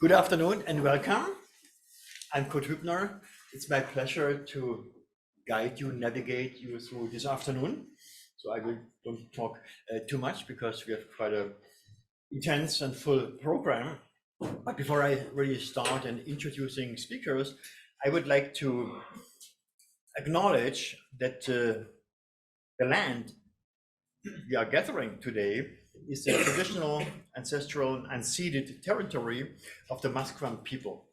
Good afternoon and welcome. I'm Kurt Hübner. It's my pleasure to guide you, navigate you through this afternoon. So I don't talk too much because we have quite a intense and full program. But before I really start and introducing speakers, I would like to acknowledge that the land we are gathering today is the traditional, ancestral, and unceded territory of the Musqueam people.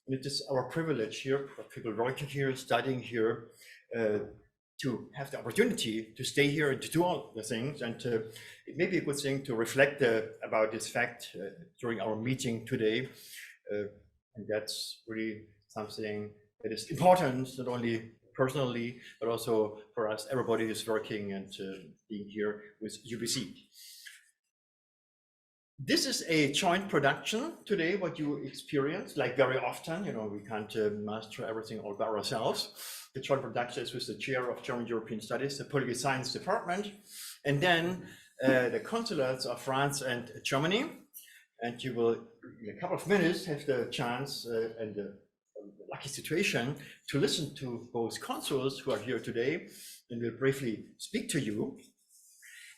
And it is our privilege here, for people working here, studying here, to have the opportunity to stay here and to do all the things. And it may be a good thing to reflect about this fact during our meeting today. And that's really something that is important, not only personally, but also for us, everybody who's working and being here with UBC. This is a joint production today, what you experience, like very often, we can't master everything all by ourselves. The joint production is with the chair of German European Studies, the Political Science Department, and then the consulates of France and Germany. And you will, in a couple of minutes, have the chance and the lucky situation to listen to both consuls who are here today and will briefly speak to you.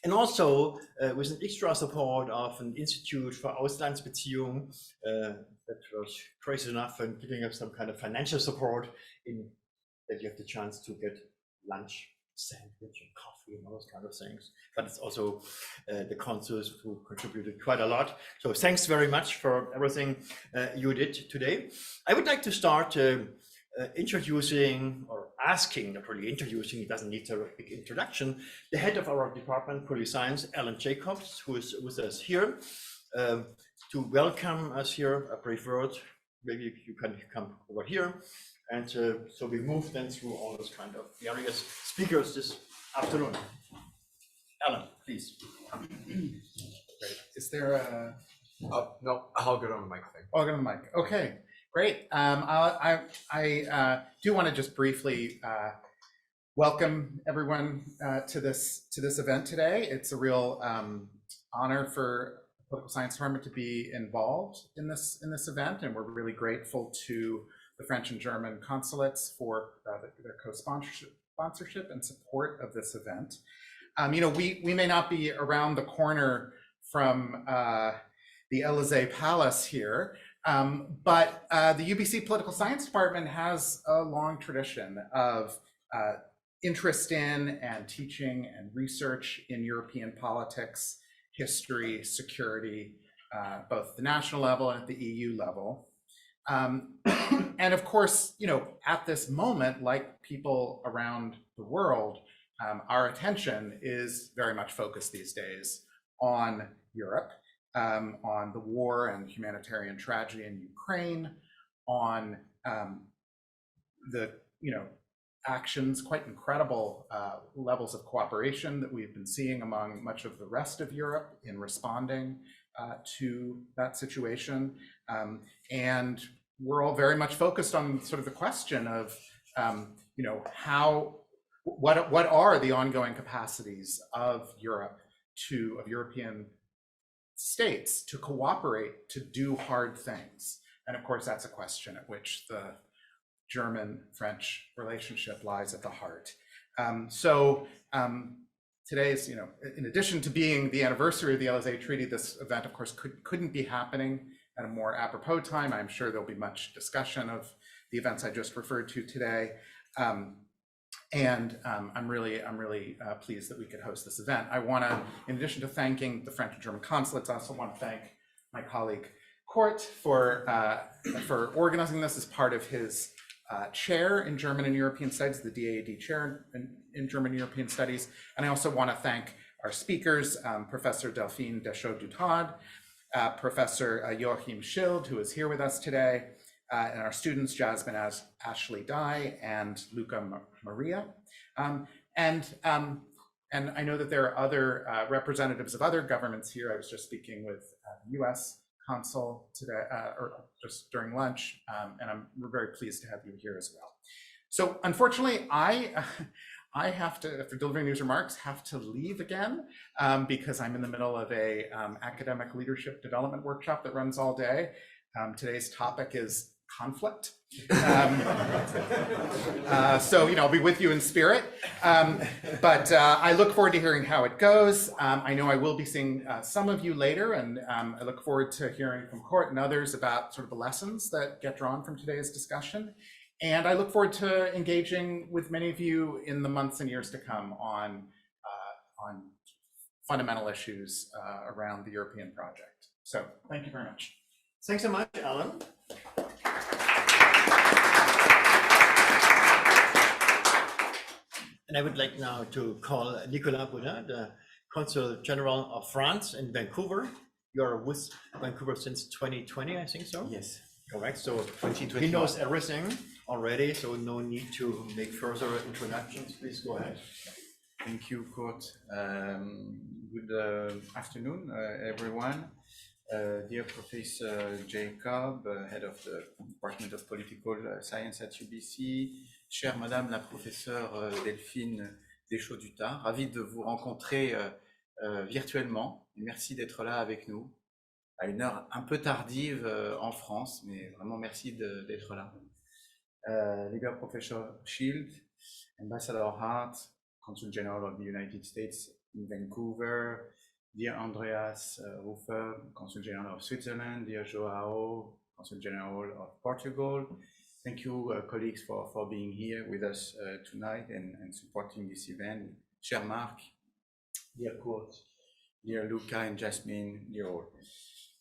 And also with an extra support of an Institute for Auslandsbeziehungen that was crazy enough and giving us some kind of financial support in that you have the chance to get lunch, sandwich and coffee and all those kind of things. But it's also the consuls who contributed quite a lot. So thanks very much for everything you did today. I would like to start introducing or asking, not really introducing, it doesn't need a big introduction, the head of our department, Political Science, Alan Jacobs, who is with us here, to welcome us here, a brief word. Maybe you can come over here. And so we move then through all those kind of various speakers this afternoon. Alan, please. Great. Is there a... Oh, no, I'll get on the mic thing. I'll get on the mic. Okay, great. I do want to just briefly welcome everyone to this event today. It's a real honor for the Political Science Department to be involved in this event, and we're really grateful to the French and German Consulates for their co-sponsorship and support of this event. We may not be around the corner from the Élysée Palace here, but the UBC Political Science Department has a long tradition of interest in and teaching and research in European politics, history, security, both the national level and at the EU level. And of course, at this moment, like people around the world, our attention is very much focused these days on Europe, on the war and humanitarian tragedy in Ukraine, on the actions, quite incredible levels of cooperation that we've been seeing among much of the rest of Europe in responding to that situation. And we're all very much focused on sort of the question of, what are the ongoing capacities of Europe of European states to cooperate, to do hard things. And of course, that's a question at which the German-French relationship lies at the heart. Today is, in addition to being the anniversary of the Élysée Treaty, this event, of course, couldn't be happening at a more apropos time. I'm sure there'll be much discussion of the events I just referred to today. I'm really pleased that we could host this event. I want to, in addition to thanking the French and German consulates, I also want to thank my colleague Kurt for organizing this as part of his chair in German and European Studies, the DAAD chair in German and European Studies. And I also want to thank our speakers, Professor Delphine Deschaux-Dutard, Professor Joachim Schild, who is here with us today, and our students, Jasmine Ashley Dye and Luca Maria. And I know that there are other representatives of other governments here. I was just speaking with the US consul today, or just during lunch, and we're very pleased to have you here as well. So unfortunately, I have to, after delivering these remarks, have to leave again because I'm in the middle of a academic leadership development workshop that runs all day. Today's topic is conflict. So, I'll be with you in spirit. But I look forward to hearing how it goes. I know I will be seeing some of you later, and I look forward to hearing from Court and others about sort of the lessons that get drawn from today's discussion. And I look forward to engaging with many of you in the months and years to come on fundamental issues around the European project. So thank you very much. Thanks so much, Alan. And I would like now to call Nicolas Boudin, the Consul General of France in Vancouver. You're with Vancouver since 2020, I think so? Yes. Correct. So 2021. he knows everything already, so no need to make further introductions. Please go ahead. Thank you, Kurt. Good afternoon, everyone. Dear Professor Jacob, Head of the Department of Political Science at UBC, chère Madame la Professeure Delphine Deschaux-Dutard, ravi de vous rencontrer virtuellement. Et merci d'être là avec nous à une heure un peu tardive en France, mais vraiment merci d'être là. Lieber Professor Schild, Ambassador Hardt, Consul General of the United States in Vancouver, dear Andreas Rufer, Consul General of Switzerland, dear Joao, Consul General of Portugal. Thank you, colleagues, for being here with us tonight and supporting this event. Cher Marc, dear Kurt, dear Luca and Jasmine, dear all.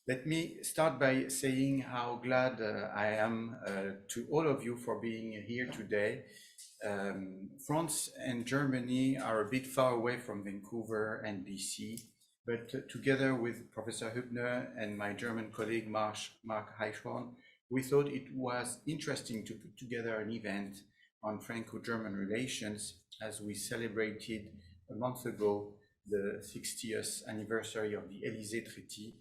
Let me start by saying how glad I am to all of you for being here today. France and Germany are a bit far away from Vancouver and BC, but together with Professor Hübner and my German colleague Mark Heichhorn, we thought it was interesting to put together an event on Franco-German relations as we celebrated a month ago the 60th anniversary of the Élysée Treaty.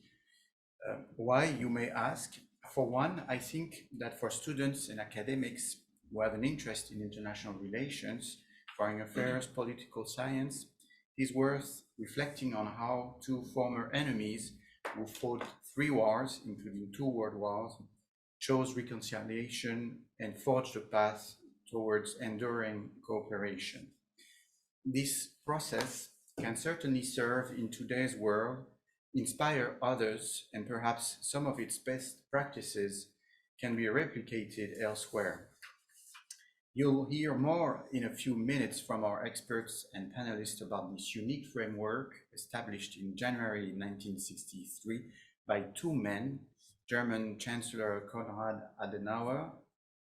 Why, you may ask? For one, I think that for students and academics who have an interest in international relations, foreign affairs, political science, it is worth reflecting on how two former enemies who fought 3 wars, including 2 world wars, chose reconciliation and forged a path towards enduring cooperation. This process can certainly serve in today's world, inspire others, and perhaps some of its best practices can be replicated elsewhere. You'll hear more in a few minutes from our experts and panelists about this unique framework established in January 1963 by 2 men, German Chancellor Konrad Adenauer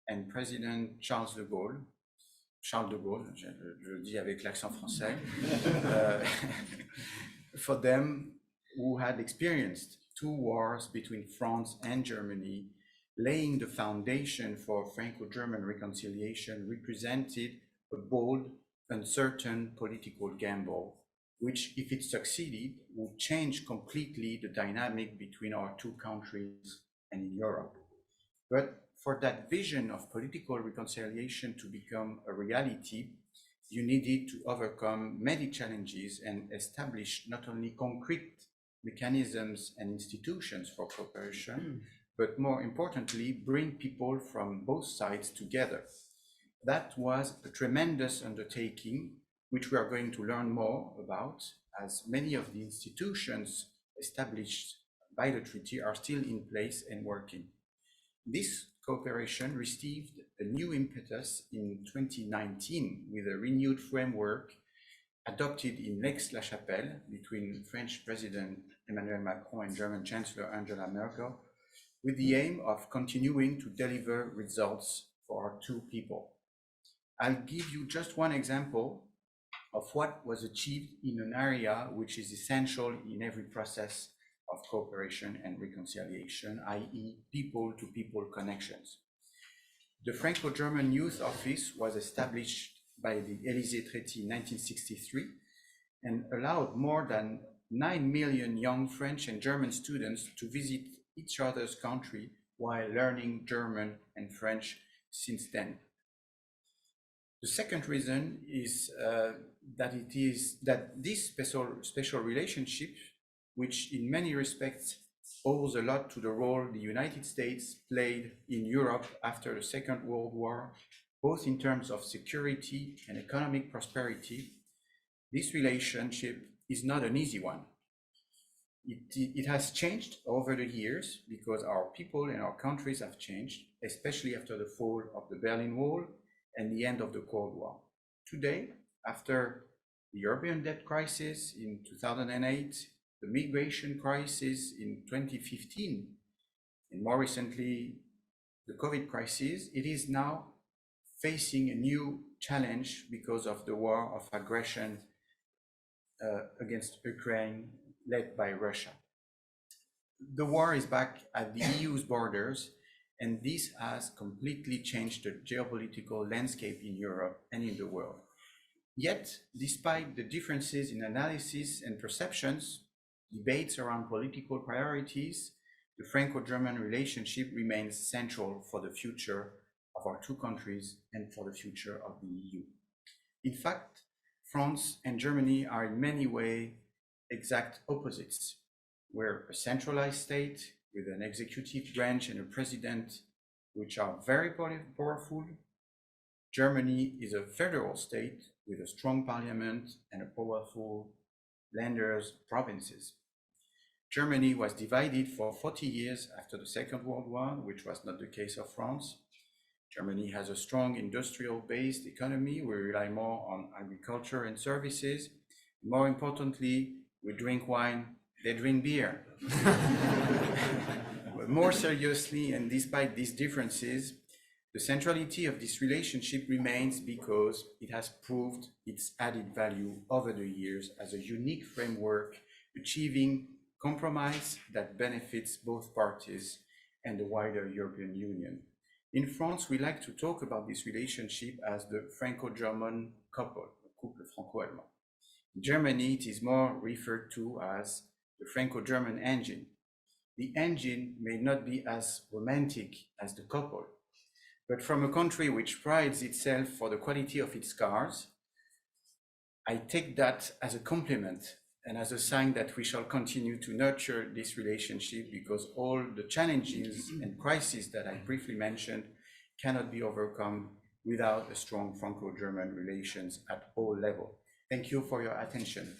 and President Charles de Gaulle. Charles de Gaulle, je le dis avec l'accent français. For them who had experienced 2 wars between France and Germany, laying the foundation for Franco-German reconciliation represented a bold, uncertain political gamble, which, if it succeeded, would change completely the dynamic between our 2 countries and in Europe. But for that vision of political reconciliation to become a reality, you needed to overcome many challenges and establish not only concrete mechanisms and institutions for cooperation, but more importantly, bring people from both sides together. That was a tremendous undertaking, which we are going to learn more about, as many of the institutions established by the treaty are still in place and working. This cooperation received a new impetus in 2019 with a renewed framework adopted in Aix-la-Chapelle between French President Emmanuel Macron and German Chancellor Angela Merkel, with the aim of continuing to deliver results for our 2 people. I'll give you just one example of what was achieved in an area which is essential in every process of cooperation and reconciliation, i.e. people-to-people connections. The Franco-German Youth Office was established by the Élysée Treaty in 1963 and allowed more than 9 million young French and German students to visit each other's country while learning German and French since then. The second reason is that this special relationship, which in many respects owes a lot to the role the United States played in Europe after the Second World War, both in terms of security and economic prosperity. This relationship is not an easy one. It has changed over the years because our people and our countries have changed, especially after the fall of the Berlin Wall and the end of the Cold War. Today, after the European debt crisis in 2008, the migration crisis in 2015, and more recently, the COVID crisis, it is now facing a new challenge because of the war of aggression against Ukraine led by Russia. The war is back at the EU's borders, and this has completely changed the geopolitical landscape in Europe and in the world. Yet, despite the differences in analysis and perceptions, debates around political priorities, the Franco-German relationship remains central for the future of our two countries and for the future of the EU. In fact, France and Germany are in many ways exact opposites. We're a centralized state with an executive branch and a president which are very powerful. Germany is a federal state with a strong parliament and a powerful landers, provinces. Germany was divided for 40 years after the Second World War, which was not the case of France. Germany has a strong industrial-based economy. We rely more on agriculture and services. More importantly, we drink wine, they drink beer. But more seriously, and despite these differences, the centrality of this relationship remains because it has proved its added value over the years as a unique framework, achieving compromise that benefits both parties and the wider European Union. In France, we like to talk about this relationship as the Franco-German couple, couple franco-allemand. In Germany, it is more referred to as the Franco-German engine. The engine may not be as romantic as the couple, but from a country which prides itself for the quality of its cars, I take that as a compliment and as a sign that we shall continue to nurture this relationship, because all the challenges and crises that I briefly mentioned cannot be overcome without a strong Franco-German relations at all levels. Thank you for your attention.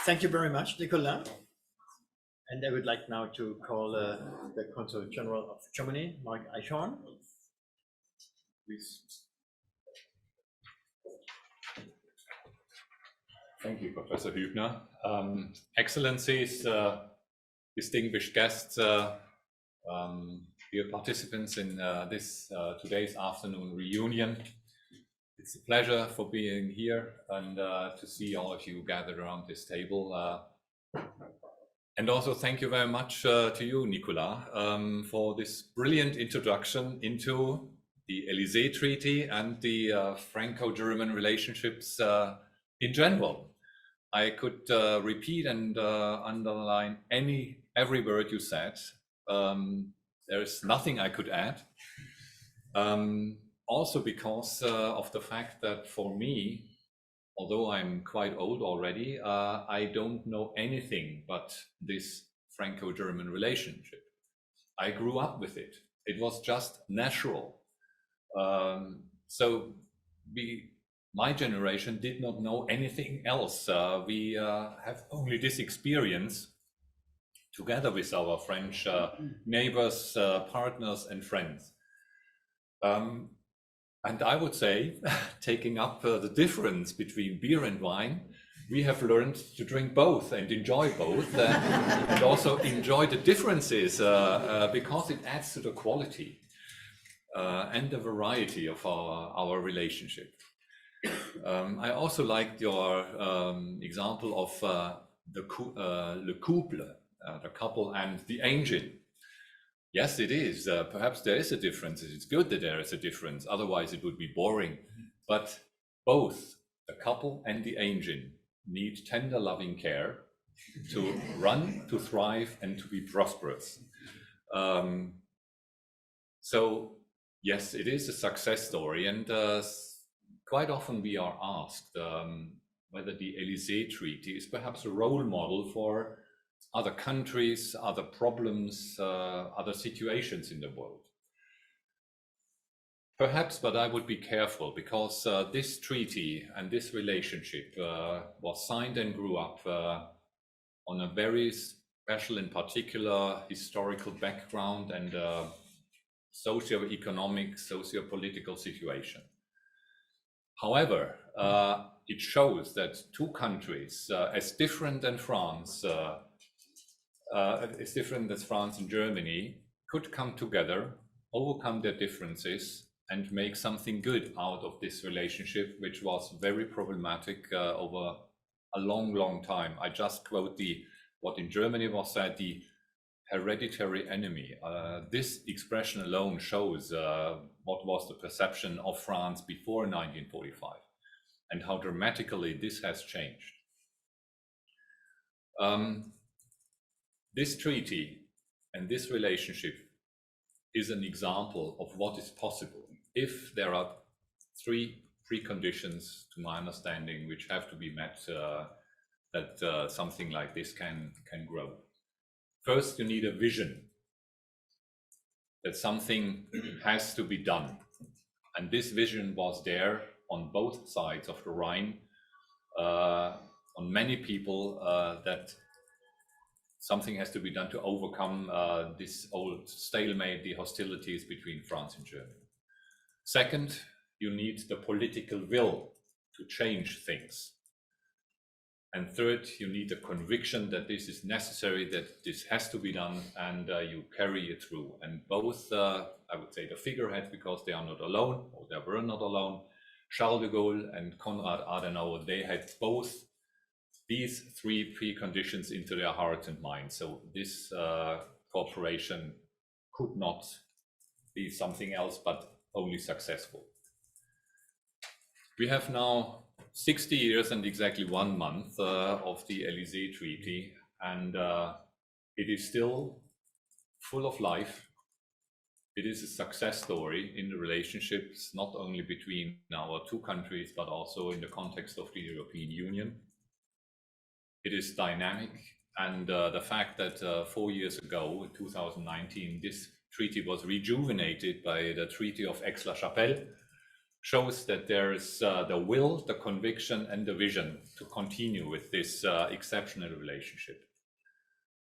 Thank you very much, Nicolas. And I would like now to call the Consulate General of Germany, Mark Achen. Please. Thank you, Professor Hübner. Excellencies, distinguished guests, dear participants in this today's afternoon reunion. It's a pleasure for being here and to see all of you gathered around this table. And also thank you very much to you, Nicolas, for this brilliant introduction into the Élysée Treaty and the Franco-German relationships in general. I could repeat and underline every word you said. There's nothing I could add. Also because of the fact that for me, although I'm quite old already, I don't know anything but this Franco-German relationship. I grew up with it. It was just natural. So my generation did not know anything else. We have only this experience together with our French neighbors, partners and friends. And I would say, taking up the difference between beer and wine, we have learned to drink both and enjoy both, and also enjoy the differences because it adds to the quality and the variety of our relationship. I also liked your example of le couple, the couple and the engine. Yes, it is. Perhaps there is a difference. It's good that there is a difference. Otherwise, it would be boring. But both the couple and the engine need tender, loving care to run, to thrive, and to be prosperous. So, yes, it is a success story. And quite often we are asked whether the Élysée Treaty is perhaps a role model for other countries, other problems, other situations in the world. Perhaps, but I would be careful, because this treaty and this relationship was signed and grew up on a very special, in particular, historical background and socio-economic, socio-political situation. However, it shows that two countries as different than France, as different as France and Germany, could come together, overcome their differences, and make something good out of this relationship, which was very problematic over a long, long time. I just quote what in Germany was said, the hereditary enemy. This expression alone shows what was the perception of France before 1945 and how dramatically this has changed. This treaty and this relationship is an example of what is possible if there are three preconditions, to my understanding, which have to be met that something like this can grow. First, you need a vision that something has to be done. And this vision was there on both sides of the Rhine, on many people, that something has to be done to overcome this old stalemate, the hostilities between France and Germany. Second, you need the political will to change things. And third, you need the conviction that this is necessary, that this has to be done, and you carry it through. And both, I would say, the figureheads, because they are not alone, or they were not alone, Charles de Gaulle and Konrad Adenauer, they had both these three preconditions into their hearts and minds. So this cooperation could not be something else but only successful. We have now 60 years and exactly 1 month of the Élysée Treaty, and it is still full of life. It is a success story in the relationships, not only between our two countries, but also in the context of the European Union. It is dynamic, and the fact that 4 years ago, in 2019, this treaty was rejuvenated by the Treaty of Aix-la-Chapelle shows that there is the will, the conviction, and the vision to continue with this exceptional relationship.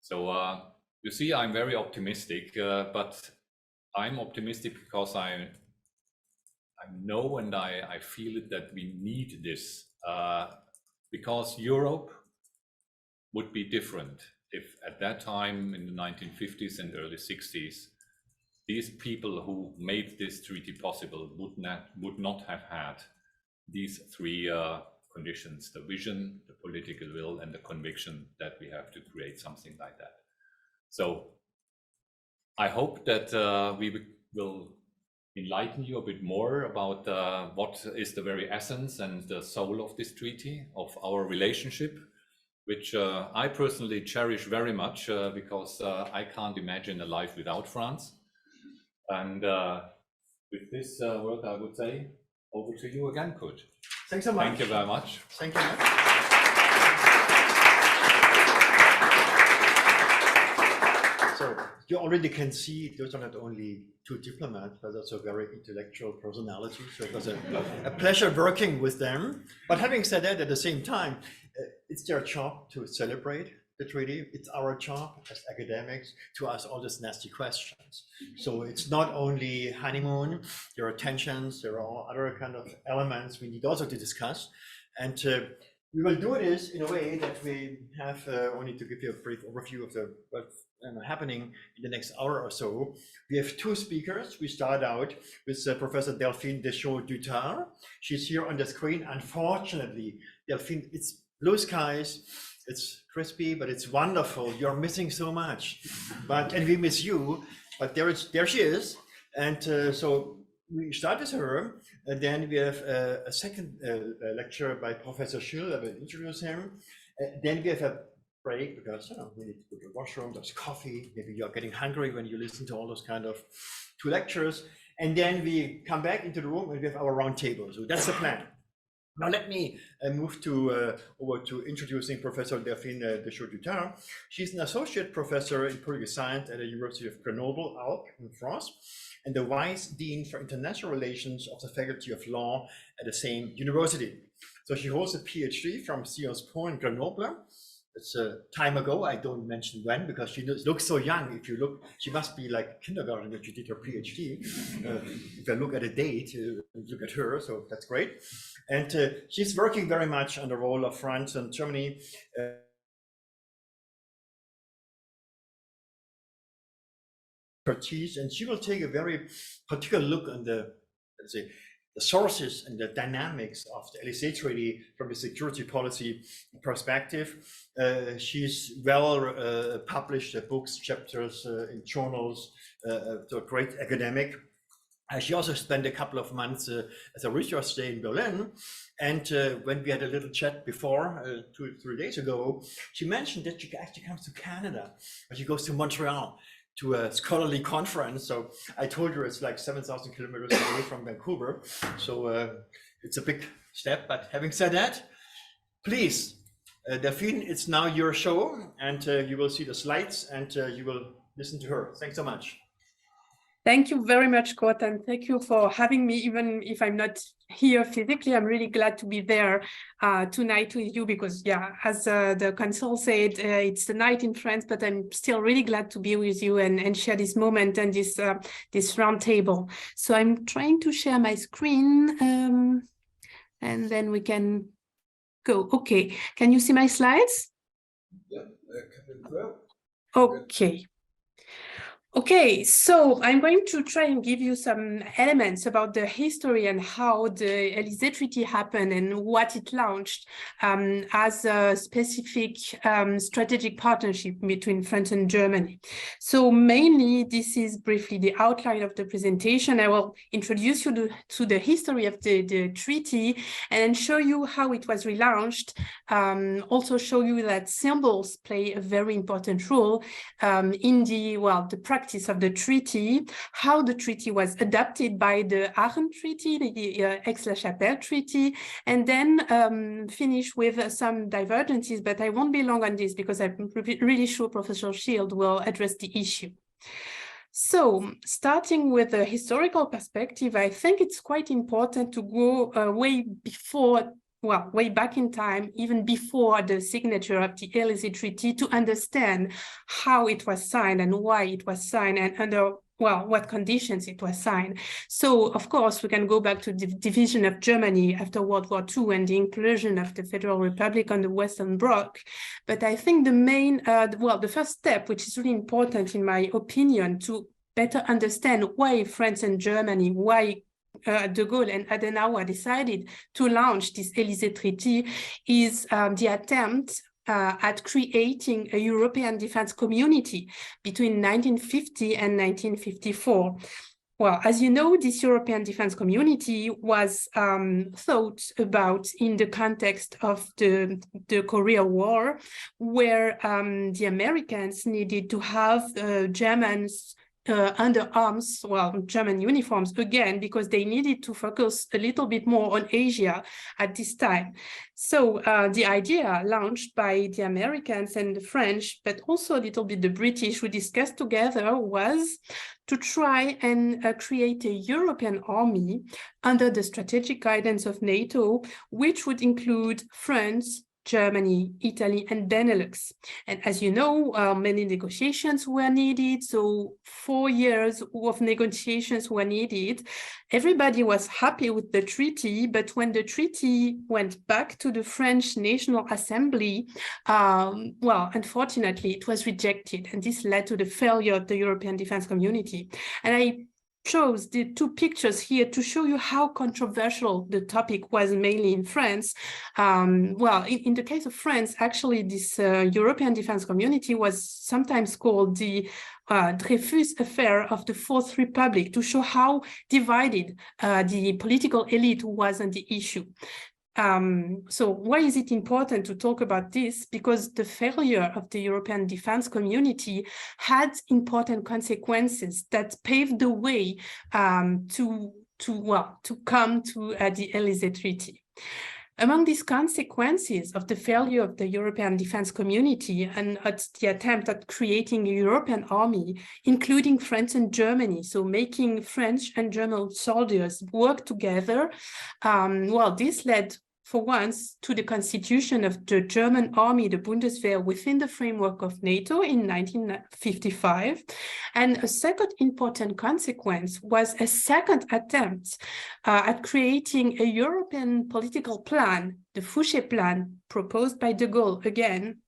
So you see, I'm very optimistic, but I'm optimistic because I know and I feel it that we need this, because Europe would be different if at that time in the 1950s and early 60s, these people who made this treaty possible would not have had these three conditions: the vision, the political will, and the conviction that we have to create something like that. So I hope that we will enlighten you a bit more about what is the very essence and the soul of this treaty, of our relationship, which I personally cherish very much because I can't imagine a life without France. And with this word, I would say over to you again, Kurt. Thanks so much. Thank you very much. Thank you much. So you already can see those are not only two diplomats, but also very intellectual personalities. So it was a pleasure working with them. But having said that, at the same time, it's their job to celebrate the treaty. It's our job as academics to ask all these nasty questions. So it's not only honeymoon, there are tensions, there are all other kind of elements we need also to discuss. And we will do this in a way that we have only to give you a brief overview of what's happening in the next hour or so. We have two speakers. We start out with Professor Delphine Deschaux-Dutard. She's here on the screen. Unfortunately, Delphine, it's blue skies, it's crispy, but it's wonderful. You're missing so much, and we miss you. But there she is, and so we start with her, and then we have a second lecture by Professor Schill. I will introduce him. Then we have a break because we need to go to the washroom. There's coffee. Maybe you're getting hungry when you listen to all those kind of two lectures, and then we come back into the room and we have our round table. So that's the plan. Now let me move over to introducing Professor Delphine Deschaux-Dutard. She's an associate professor in political science at the University of Grenoble Alpes in France, and the vice dean for international relations of the Faculty of Law at the same university. So she holds a Ph.D. from Sciences Po in Grenoble. It's a time ago. I don't mention when because she looks so young. If you look, she must be like kindergarten when she did her PhD. If I look at a date, look at her, so that's great. And she's working very much on the role of France and Germany. And she will take a very particular look on the, let's say, the sources and the dynamics of the Élysée Treaty from a security policy perspective. She's well published books, chapters in journals, so a great academic. She also spent a couple of months as a research stay in Berlin. And when we had a little chat before, 2 or 3 days ago, she mentioned that she actually comes to Canada, but she goes to Montreal to a scholarly conference. So I told her it's like 7,000 kilometers away from Vancouver. So it's a big step, but having said that, please, Delphine, it's now your show and you will see the slides and you will listen to her. Thanks so much. Thank you very much, Kurt, and thank you for having me. Even if I'm not here physically, I'm really glad to be there tonight with you because, yeah, as the consul said, it's the night in France, but I'm still really glad to be with you and share this moment and this round table. So I'm trying to share my screen and then we can go. Okay, can you see my slides? Yeah, okay. Okay, so I'm going to try and give you some elements about the history and how the Élysée Treaty happened and what it launched as a specific strategic partnership between France and Germany. So mainly, this is briefly the outline of the presentation. I will introduce you to the history of the treaty and then show you how it was relaunched. Also show you that symbols play a very important role in the practice of the treaty, how the treaty was adopted by the Achen Treaty, the Aix-la-Chapelle Treaty, and then finish with some divergences, but I won't be long on this because I'm really sure Professor Shield will address the issue. So, starting with a historical perspective, I think it's quite important to go way back in time, even before the signature of the Élysée Treaty, to understand how it was signed and why it was signed and under what conditions it was signed. So, of course, we can go back to the division of Germany after World War II and the inclusion of the Federal Republic on the Western Bloc. But I think the main, the first step, which is really important in my opinion, to better understand why France and Germany, why de Gaulle and Adenauer decided to launch this Élysée Treaty is the attempt at creating a European defense community between 1950 and 1954. Well, as you know, this European defense community was thought about in the context of the Korea War, where the Americans needed to have Germans under arms, German uniforms again, because they needed to focus a little bit more on Asia at this time. So the idea launched by the Americans and the French, but also a little bit the British, who discussed together, was to try and create a European army under the strategic guidance of NATO, which would include France, Germany, Italy, and Benelux. And as you know, many negotiations were needed. So 4 years of negotiations were needed. Everybody was happy with the treaty, but when the treaty went back to the French National Assembly, unfortunately, it was rejected. And this led to the failure of the European defense community. And I chose the two pictures here to show you how controversial the topic was, mainly in France. In the case of France, actually, this European defense community was sometimes called the Dreyfus affair of the Fourth Republic, to show how divided the political elite was on the issue. So why is it important to talk about this? Because the failure of the European defense community had important consequences that paved the way to come to the Élysée Treaty. Among these consequences of the failure of the European defense community and at the attempt at creating a European army, including France and Germany, so making French and German soldiers work together, well, this led for once to the constitution of the German army, the Bundeswehr, within the framework of NATO in 1955. And a second important consequence was a second attempt at creating a European political plan, the Fouché plan, proposed by de Gaulle again,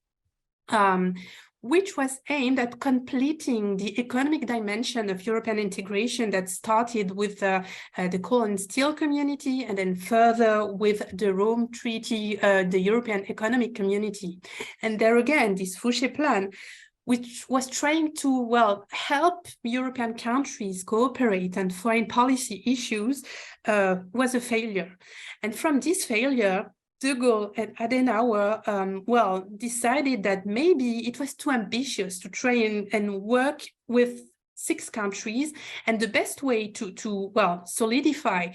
which was aimed at completing the economic dimension of European integration that started with the coal and steel community and then further with the Rome Treaty, the European Economic Community. And there again, this Fouché plan, which was trying to, well, help European countries cooperate on foreign policy issues, was a failure. And from this failure, de Gaulle and Adenauer, well, decided that maybe it was too ambitious to try and work with 6 countries, and the best way to well, solidify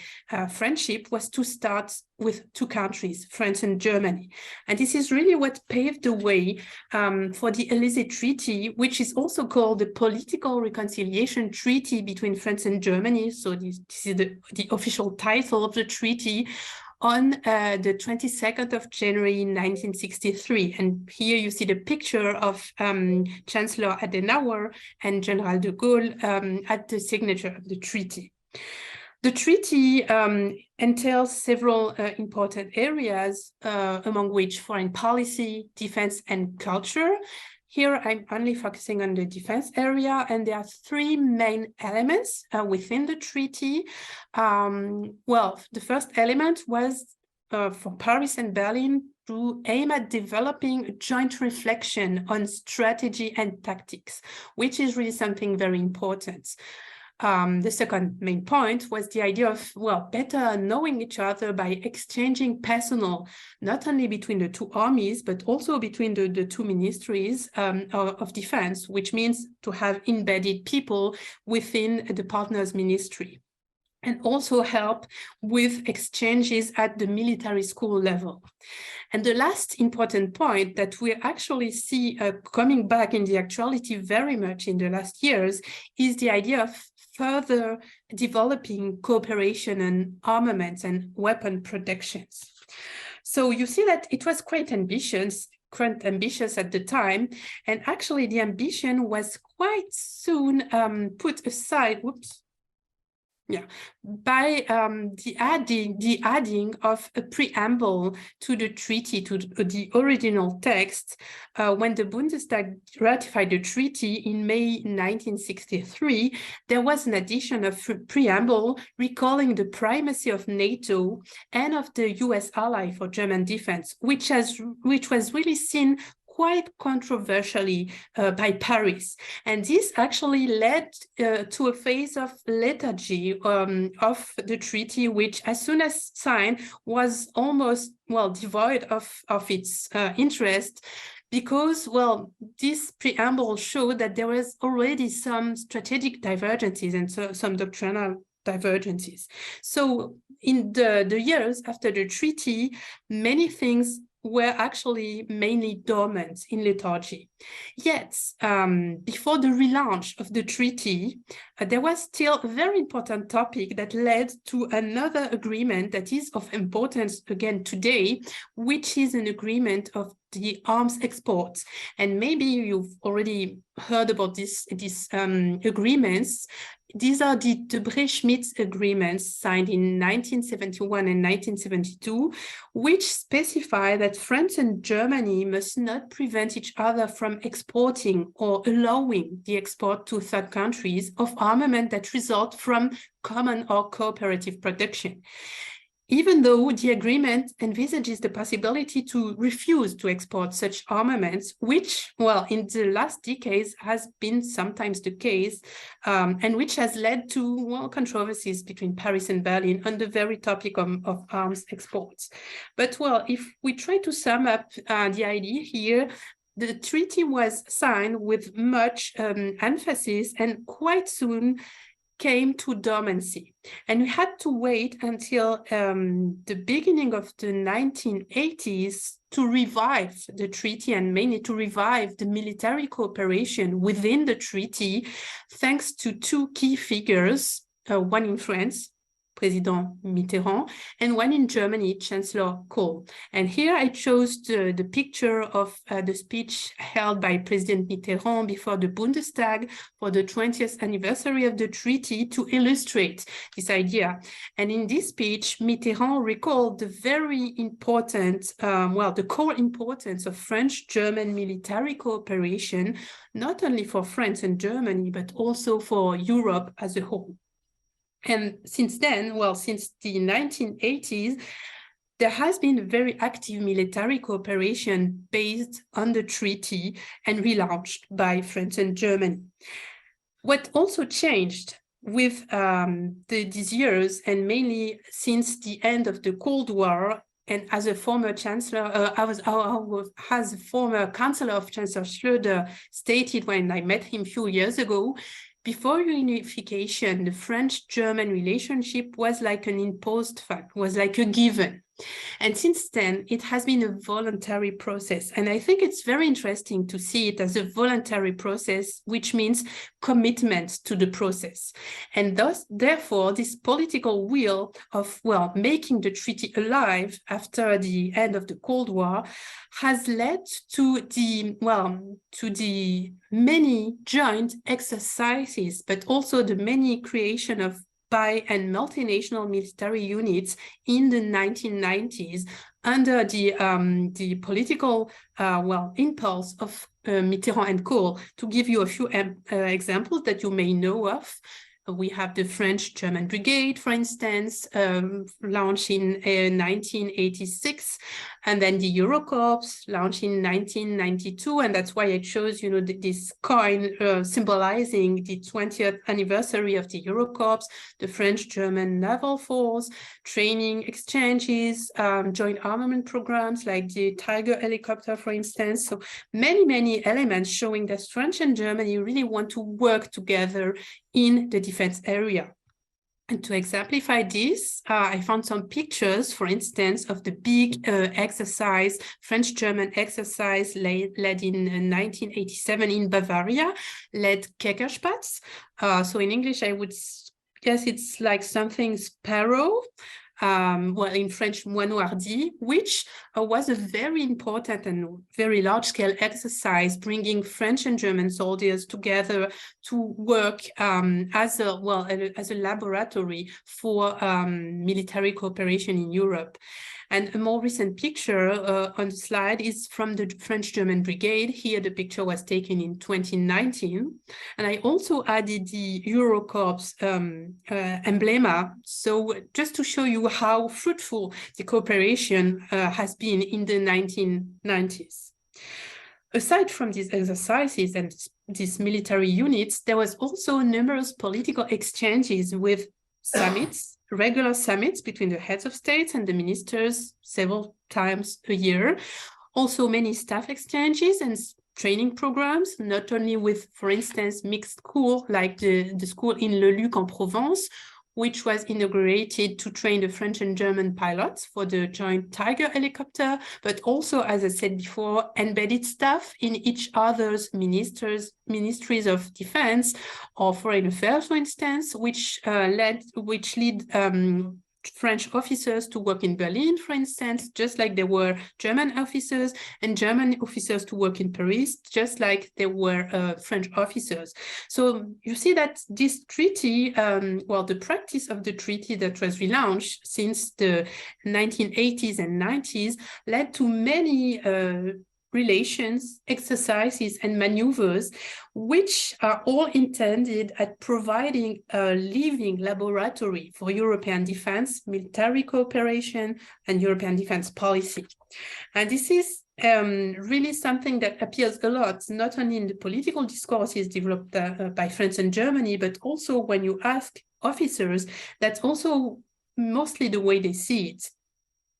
friendship was to start with 2 countries, France and Germany. And this is really what paved the way for the Élysée Treaty, which is also called the Political Reconciliation Treaty between France and Germany. So this is the official title of the treaty, on the 22nd of January 1963. And here you see the picture of Chancellor Adenauer and General de Gaulle at the signature of the treaty. The treaty entails several important areas, among which foreign policy, defense, and culture. Here, I'm only focusing on the defense area, and there are 3 main elements within the treaty. Well, the first element was for Paris and Berlin to aim at developing a joint reflection on strategy and tactics, which is really something very important. The second main point was the idea of, well, better knowing each other by exchanging personnel, not only between the 2 armies, but also between the 2 ministries of defense, which means to have embedded people within the partner's ministry, and also help with exchanges at the military school level. And the last important point that we actually see coming back in the actuality very much in the last years is the idea of further developing cooperation on armaments and weapon productions. So you see that it was quite ambitious at the time, and actually the ambition was quite soon put aside, by the adding of a preamble to the treaty, to the original text, when the Bundestag ratified the treaty in May 1963, there was an addition of preamble recalling the primacy of NATO and of the US ally for German defense, which was really seen quite controversially by Paris. And this actually led to a phase of lethargy of the treaty, which as soon as signed was almost, well, devoid of its interest, because, well, this preamble showed that there was already some strategic divergences and so some doctrinal divergences. So in the years after the treaty, many things were actually mainly dormant in lethargy. Yet, before the relaunch of the treaty, there was still a very important topic that led to another agreement that is of importance again today, which is an agreement of the arms exports. And maybe you've already heard about these agreements. These are the Debré-Schmidt agreements signed in 1971 and 1972, which specify that France and Germany must not prevent each other from exporting or allowing the export to third countries of armament that result from common or cooperative production, even though the agreement envisages the possibility to refuse to export such armaments, which, well, in the last decades has been sometimes the case, and which has led to, well, controversies between Paris and Berlin on the very topic of arms exports. But, well, if we try to sum up the idea here, the treaty was signed with much emphasis and quite soon came to dormancy. And we had to wait until the beginning of the 1980s to revive the treaty, and mainly to revive the military cooperation within the treaty, thanks to two key figures, one in France, President Mitterrand, and one in Germany, Chancellor Kohl. And here I chose the picture of the speech held by President Mitterrand before the Bundestag for the 20th anniversary of the treaty to illustrate this idea. And in this speech, Mitterrand recalled the very important, the core importance of French-German military cooperation, not only for France and Germany, but also for Europe as a whole. And since then, since the 1980s, there has been very active military cooperation based on the treaty and relaunched by France and Germany. What also changed with these years, and mainly since the end of the Cold War, and as a former chancellor, as a former counselor of Chancellor Schröder stated when I met him a few years ago, before unification, the French-German relationship was like an imposed fact, was like a given. And since then, it has been a voluntary process. And I think it's very interesting to see it as a voluntary process, which means commitment to the process. And thus, therefore, this political will of, making the treaty alive after the end of the Cold War has led to the many joint exercises, but also the many creation of bi- and multinational military units in the 1990s under the political impulse of Mitterrand and Kohl. To give you a few examples that you may know of, we have the French-German Brigade, for instance, launched in 1986, and then the Eurocorps launched in 1992, and that's why I chose, this coin symbolizing the 20th anniversary of the Eurocorps, the French-German naval force, training exchanges, joint armament programs like the Tiger helicopter, for instance. So many elements showing that France and Germany really want to work together in the defense area. And to exemplify this, I found some pictures, for instance, of the big exercise, French-German exercise led in 1987 in Bavaria, led Keckerspatz. So in English, I would guess it's like something sparrow. In French, moinoardi, which was a very important and very large-scale exercise, bringing French and German soldiers together to work as a laboratory for military cooperation in Europe. And a more recent picture on the slide is from the French-German Brigade. Here, the picture was taken in 2019. And I also added the Eurocorps emblema. So just to show you how fruitful the cooperation has been in the 1990s. Aside from these exercises and these military units, there was also numerous political exchanges with summits, regular summits between the heads of states and the ministers several times a year. Also many staff exchanges and training programs, not only with, for instance, mixed school, like the school in Le Luc en Provence, which was inaugurated to train the French and German pilots for the joint Tiger helicopter, but also, as I said before, embedded staff in each other's ministries of defense or foreign affairs, for instance, which lead French officers to work in Berlin, for instance, just like there were German officers, and German officers to work in Paris, just like there were French officers. So you see that this treaty, the practice of the treaty that was relaunched since the 1980s and 90s led to many relations, exercises, and maneuvers, which are all intended at providing a living laboratory for European defense, military cooperation, and European defense policy. And this is really something that appears a lot, not only in the political discourses developed by France and Germany, but also when you ask officers, that's also mostly the way they see it.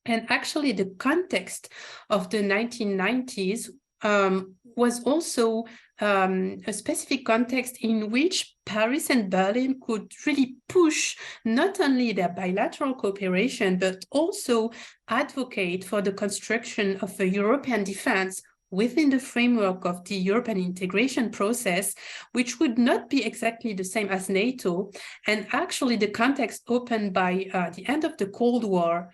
And actually, the context of the 1990s was also a specific context in which Paris and Berlin could really push not only their bilateral cooperation, but also advocate for the construction of a European defense within the framework of the European integration process, which would not be exactly the same as NATO. And actually the context opened by the end of the Cold War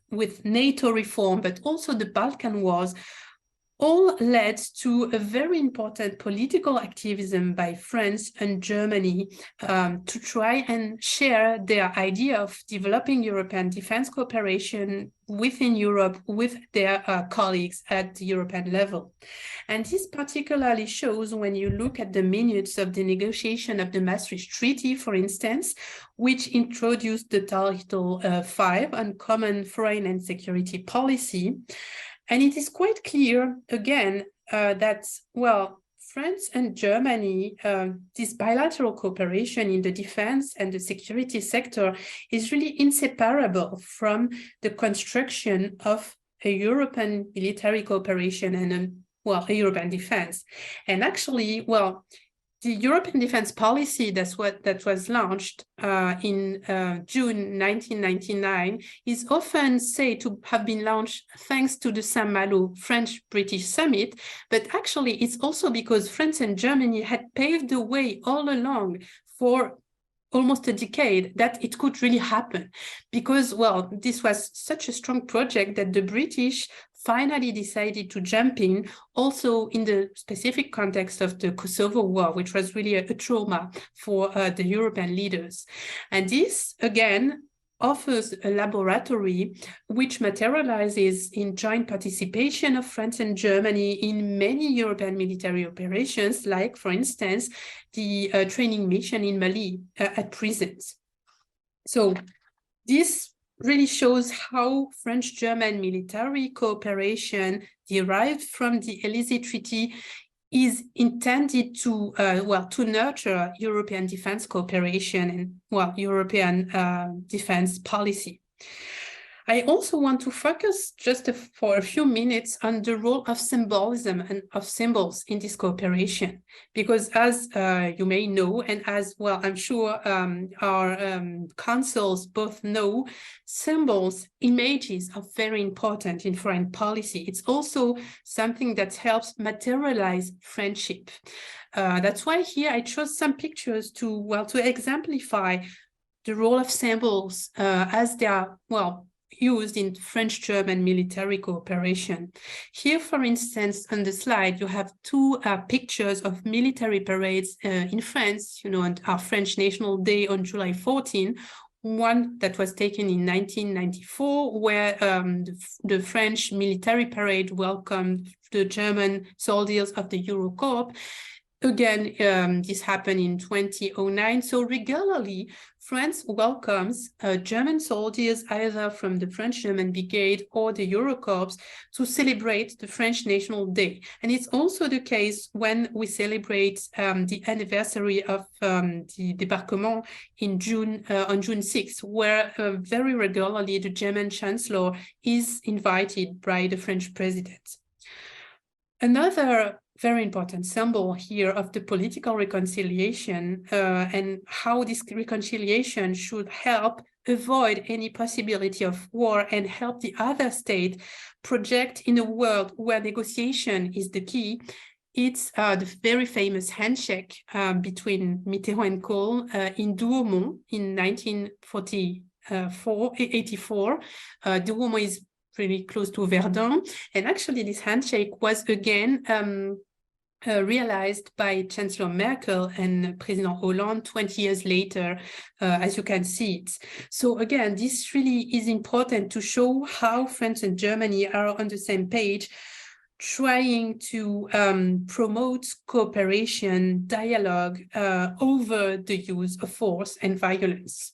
with NATO reform, but also the Balkan Wars, all led to a very important political activism by France and Germany to try and share their idea of developing European defense cooperation within Europe with their colleagues at the European level. And this particularly shows when you look at the minutes of the negotiation of the Maastricht Treaty, for instance, which introduced the Title 5 on common foreign and security policy. And it is quite clear, again, that, well, France and Germany, this bilateral cooperation in the defense and the security sector is really inseparable from the construction of a European military cooperation and, a European defense. And actually, well, the European defense policy that was launched in June 1999 is often said to have been launched thanks to the Saint-Malo French-British summit, but actually it's also because France and Germany had paved the way all along for almost a decade that it could really happen. Because, well, this was such a strong project that the British finally decided to jump in, also in the specific context of the Kosovo War, which was really a trauma for the European leaders. And this, again, offers a laboratory which materializes in joint participation of France and Germany in many European military operations, like, for instance, the training mission in Mali at prisons. So this really shows how French-German military cooperation derived from the Élysée Treaty is intended to, to nurture European defense cooperation and, European defense policy. I also want to focus just for a few minutes on the role of symbolism and of symbols in this cooperation, because as you may know, and as well, I'm sure our consuls both know, symbols, images are very important in foreign policy. It's also something that helps materialize friendship. That's why here I chose some pictures to exemplify the role of symbols as they are, used in French-German military cooperation. Here, for instance, on the slide, you have two pictures of military parades in France, on our French National Day on July 14, one that was taken in 1994, where the French military parade welcomed the German soldiers of the Eurocorps. Again, this happened in 2009. So regularly, France welcomes German soldiers either from the French-German Brigade or the Eurocorps to celebrate the French National Day. And it's also the case when we celebrate the anniversary of the débarquement in June, on June 6th, where very regularly the German Chancellor is invited by the French president. Another very important symbol here of the political reconciliation and how this reconciliation should help avoid any possibility of war and help the other state project in a world where negotiation is the key. It's the very famous handshake between Mitterrand and Kohl in Douaumont in 1984. Douaumont is pretty close to Verdun. And actually this handshake was again realized by Chancellor Merkel and President Hollande 20 years later, as you can see it. So again, this really is important to show how France and Germany are on the same page, trying to promote cooperation, dialogue over the use of force and violence.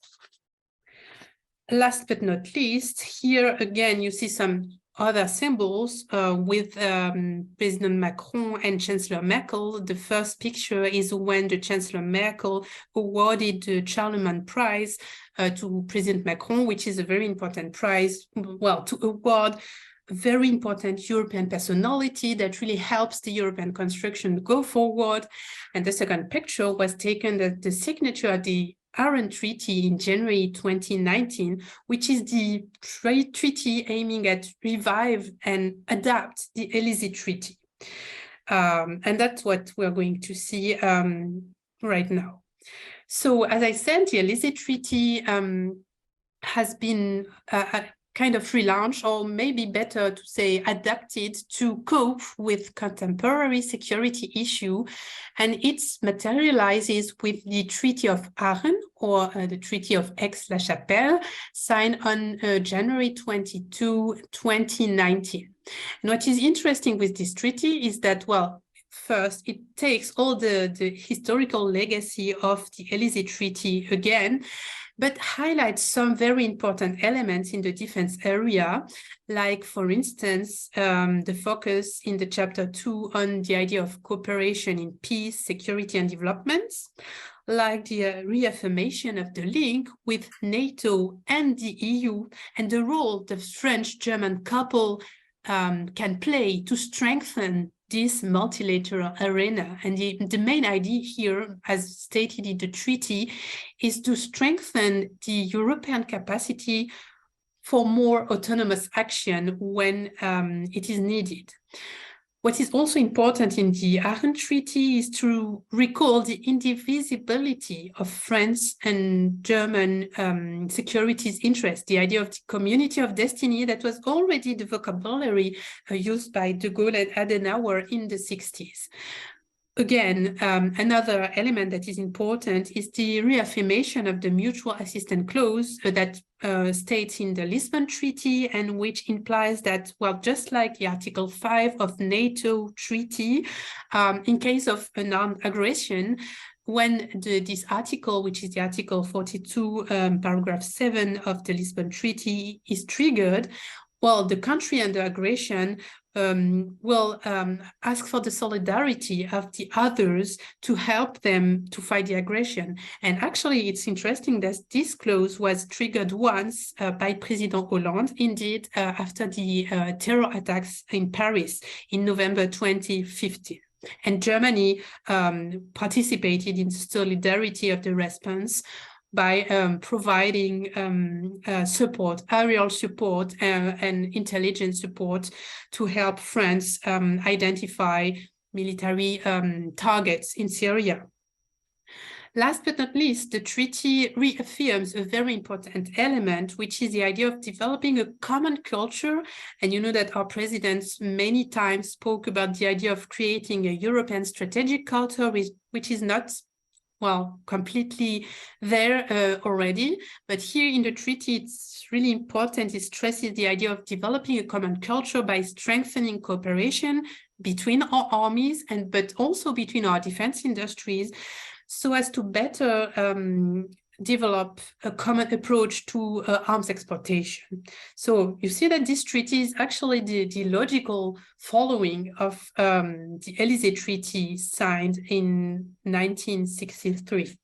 Last but not least, here again, you see some other symbols with President Macron and Chancellor Merkel. The first picture is when the Chancellor Merkel awarded the Charlemagne Prize to President Macron, which is a very important prize, to award a very important European personality that really helps the European construction go forward. And the second picture was taken at the signature of the Achen Treaty in January 2019, which is the treaty aiming at revive and adapt the Élysée Treaty. And that's what we're going to see right now. So as I said, the Élysée Treaty has been kind of relaunched, or maybe better to say adapted to cope with contemporary security issue. And it materializes with the Treaty of Achen, or the Treaty of Aix-la-Chapelle, signed on January 22, 2019. And what is interesting with this treaty is that, well, first, it takes all the historical legacy of the Élysée Treaty again, but highlights some very important elements in the defense area, like, for instance, the focus in the chapter 2 on the idea of cooperation in peace, security, and development, like the reaffirmation of the link with NATO and the EU, and the role the French-German couple can play to strengthen this multilateral arena. And the main idea here, as stated in the treaty, is to strengthen the European capacity for more autonomous action when it is needed. What is also important in the Achen Treaty is to recall the indivisibility of French and German securities interests, the idea of the community of destiny that was already the vocabulary used by de Gaulle and Adenauer in the 60s. Again, another element that is important is the reaffirmation of the mutual assistance clause that states in the Lisbon Treaty, and which implies that, well, just like the Article 5 of NATO Treaty, in case of an armed aggression, when this article, which is the Article 42, paragraph 7 of the Lisbon Treaty, is triggered, well, the country under aggression will ask for the solidarity of the others to help them to fight the aggression. And actually, it's interesting that this clause was triggered once by President Hollande, indeed, after the terror attacks in Paris in November 2015. And Germany participated in solidarity of the response by providing support, aerial support and intelligence support to help France identify military targets in Syria. Last but not least, the treaty reaffirms a very important element, which is the idea of developing a common culture. And you know that our presidents many times spoke about the idea of creating a European strategic culture, which is not, well, completely there already. But here in the treaty, it's really important. It stresses the idea of developing a common culture by strengthening cooperation between our armies, but also between our defense industries, so as to better develop a common approach to arms exportation. So you see that this treaty is actually the logical following of the Élysée Treaty signed in 1963.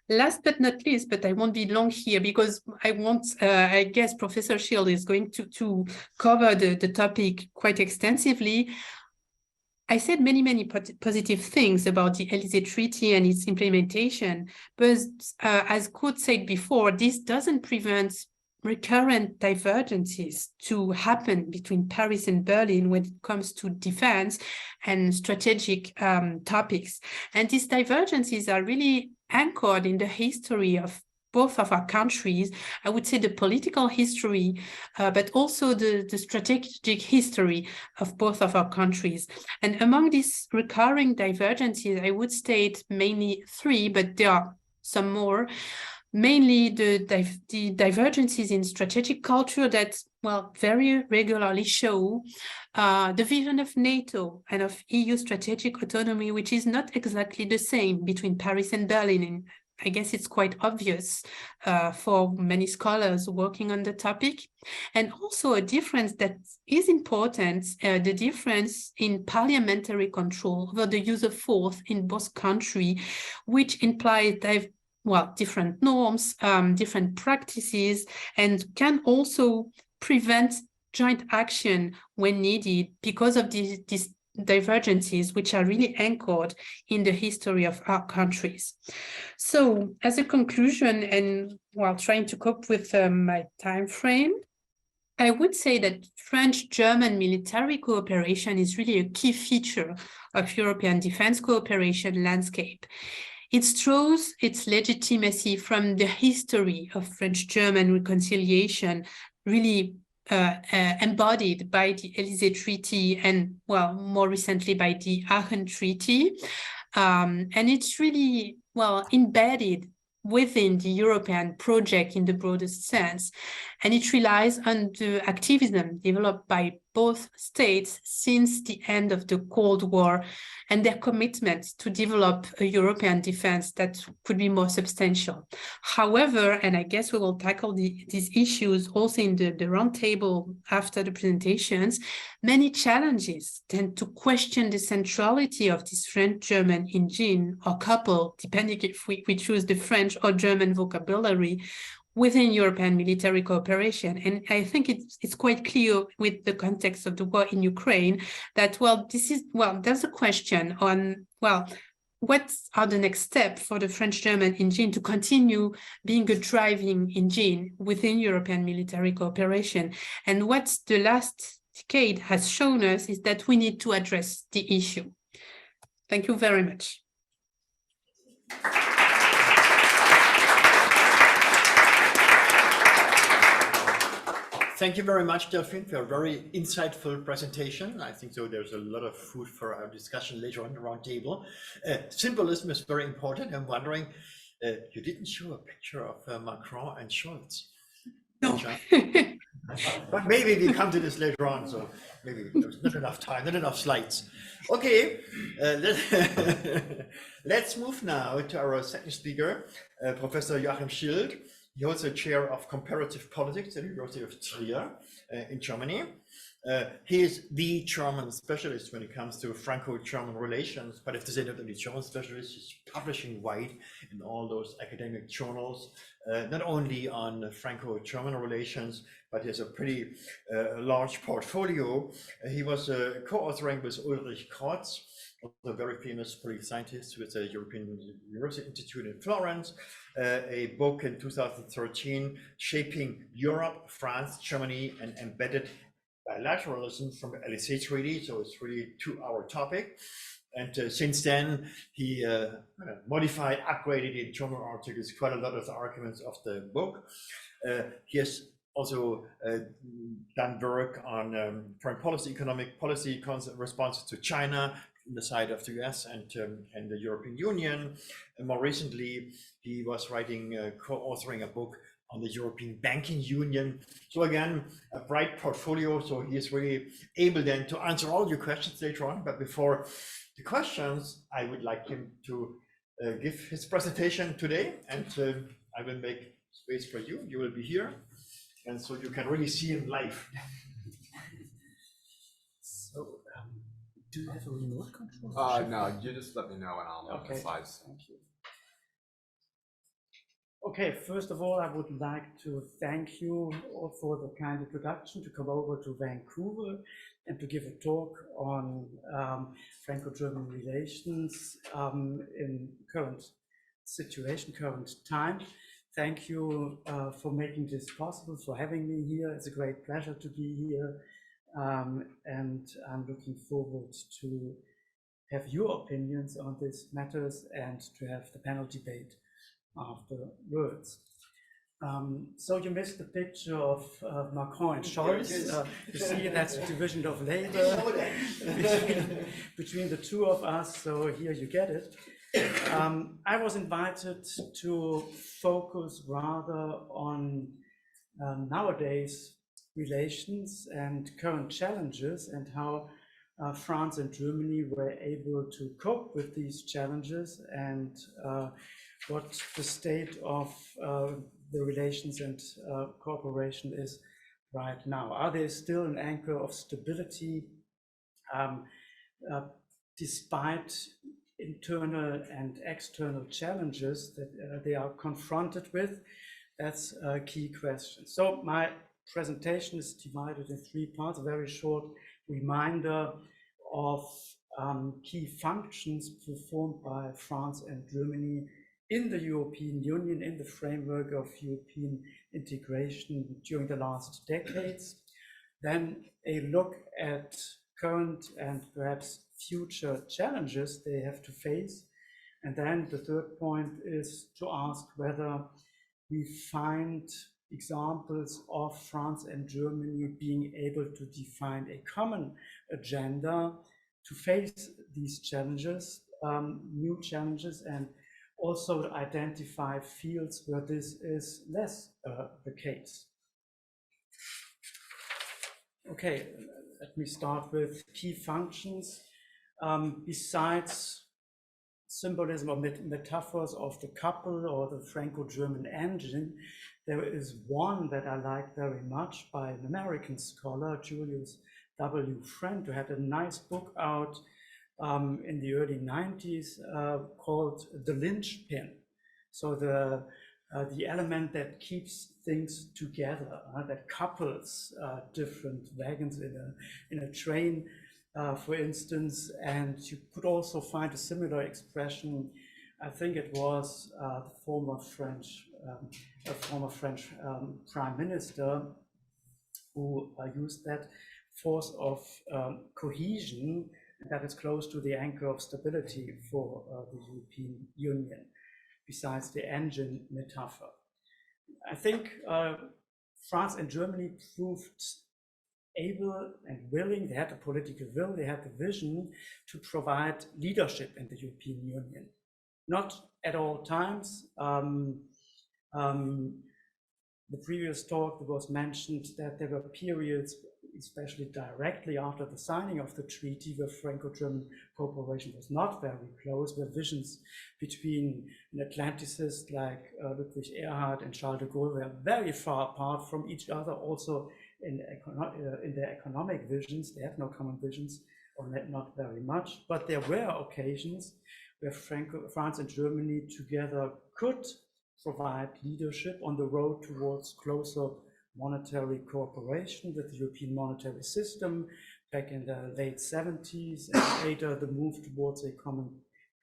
Last but not least, but I won't be long here because I guess Professor Shield is going to cover the topic quite extensively. I said many positive things about the Élysée Treaty and its implementation, but as Kurt said before, this doesn't prevent recurrent divergences to happen between Paris and Berlin when it comes to defense and strategic topics. And these divergences are really anchored in the history of both of our countries. I would say the political history, but also the strategic history of both of our countries. And among these recurring divergences, I would state mainly three, but there are some more. Mainly the divergences in strategic culture that, well, very regularly show the vision of NATO and of EU strategic autonomy, which is not exactly the same between Paris and Berlin. And I guess it's quite obvious for many scholars working on the topic. And also a difference that is important, the difference in parliamentary control over the use of force in both countries, which implies different norms, different practices, and can also prevent joint action when needed because of these divergences, which are really anchored in the history of our countries. So as a conclusion, and while trying to cope with my time frame, I would say that French-German military cooperation is really a key feature of European defense cooperation landscape. It draws its legitimacy from the history of French-German reconciliation, really embodied by the Élysée Treaty and, well, more recently by the Achen Treaty. And it's really, well, embedded within the European project in the broadest sense. And it relies on the activism developed by both states since the end of the Cold War and their commitment to develop a European defense that could be more substantial. However, and I guess we will tackle these issues also in the roundtable after the presentations, many challenges tend to question the centrality of this French-German engine or couple, depending if we choose the French or German vocabulary, within European military cooperation. And I think it's quite clear with the context of the war in Ukraine that, well, there's a question on, well, what are the next steps for the French-German engine to continue being a driving engine within European military cooperation? And what the last decade has shown us is that we need to address the issue. Thank you very much. Thank you very much, Delphine, for a very insightful presentation. I think so there's a lot of food for our discussion later on the round table. Symbolism is very important. I'm wondering, you didn't show a picture of Macron and Scholz. No. But maybe we come to this later on, so maybe there's not enough time, not enough slides. Okay, let's move now to our second speaker, Professor Joachim Schild. He holds a chair of comparative politics at the University of Trier in Germany. He is the German specialist when it comes to Franco-German relations, but if to say not only German specialist, he's publishing wide in all those academic journals, not only on Franco-German relations, but he has a pretty large portfolio. He was co-authoring with Ulrich Krotz, a very famous political scientist with the European University Institute in Florence, a book in 2013, Shaping Europe, France, Germany, and Embedded Bilateralism from the Élysée Treaty. So it's really to our topic. And since then, he modified, upgraded in German articles quite a lot of the arguments of the book. He has also done work on foreign policy, economic policy responses to China, the side of the US and the European Union. And more recently, he was writing, co-authoring a book on the European Banking Union. So again, a bright portfolio. So he is really able then to answer all your questions later on. But before the questions, I would like him to give his presentation today. And I will make space for you. You will be here. And so you can really see him live. So, do you have a remote control? No, you just let me know and I'll know the slides. Thank you. Okay, first of all, I would like to thank you all for the kind introduction to come over to Vancouver and to give a talk on Franco-German relations in current situation, current time. Thank you for making this possible, for having me here. It's a great pleasure to be here. And I'm looking forward to have your opinions on these matters and to have the panel debate afterwards. So you missed the picture of Macron and Scholz. You see that's a division of labor between the two of us, so here you get it. I was invited to focus rather on nowadays relations and current challenges and how France and Germany were able to cope with these challenges and what the state of the relations and cooperation is right now. Are they still an anchor of stability despite internal and external challenges that they are confronted with? That's a key question. So my presentation is divided in 3 parts. A very short reminder of key functions performed by France and Germany in the European Union, in the framework of European integration during the last decades. Then a look at current and perhaps future challenges they have to face. And then the third point is to ask whether we find examples of France and Germany being able to define a common agenda to face these challenges, new challenges, and also to identify fields where this is less the case. Okay, let me start with key functions. Besides symbolism or metaphors of the couple or the Franco-German engine, there is one that I like very much by an American scholar, Julius W. Friend, who had a nice book out in the early 90s called The Linchpin. So the element that keeps things together, that couples different wagons in a train, for instance. And you could also find a similar expression. I think it was the former French prime minister who used that force of cohesion that is close to the anchor of stability for the European Union, besides the engine metaphor. I think France and Germany proved able and willing, they had the political will, they had the vision to provide leadership in the European Union. Not at all times. The previous talk was mentioned that there were periods, especially directly after the signing of the treaty, where Franco-German cooperation was not very close, where visions between an Atlanticist like Ludwig Erhard and Charles de Gaulle were very far apart from each other, also in their economic visions. They had no common visions, or not very much, but there were occasions where France and Germany together could provide leadership on the road towards closer monetary cooperation with the European monetary system back in the late 70s, and later the move towards a common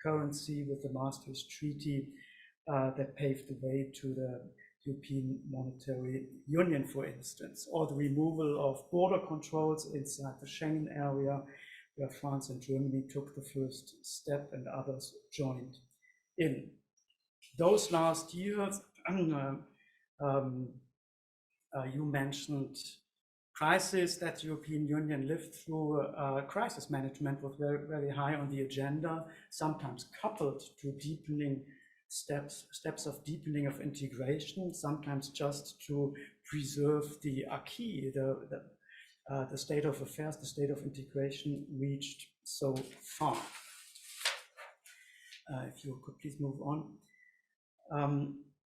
currency with the Maastricht Treaty that paved the way to the European Monetary Union, for instance, or the removal of border controls inside the Schengen area, where France and Germany took the first step and others joined in. Those last years, you mentioned crisis that the European Union lived through. Crisis management was very, very high on the agenda, sometimes coupled to deepening steps of deepening of integration, sometimes just to preserve the acquis, the state of affairs, the state of integration reached so far. If you could please move on.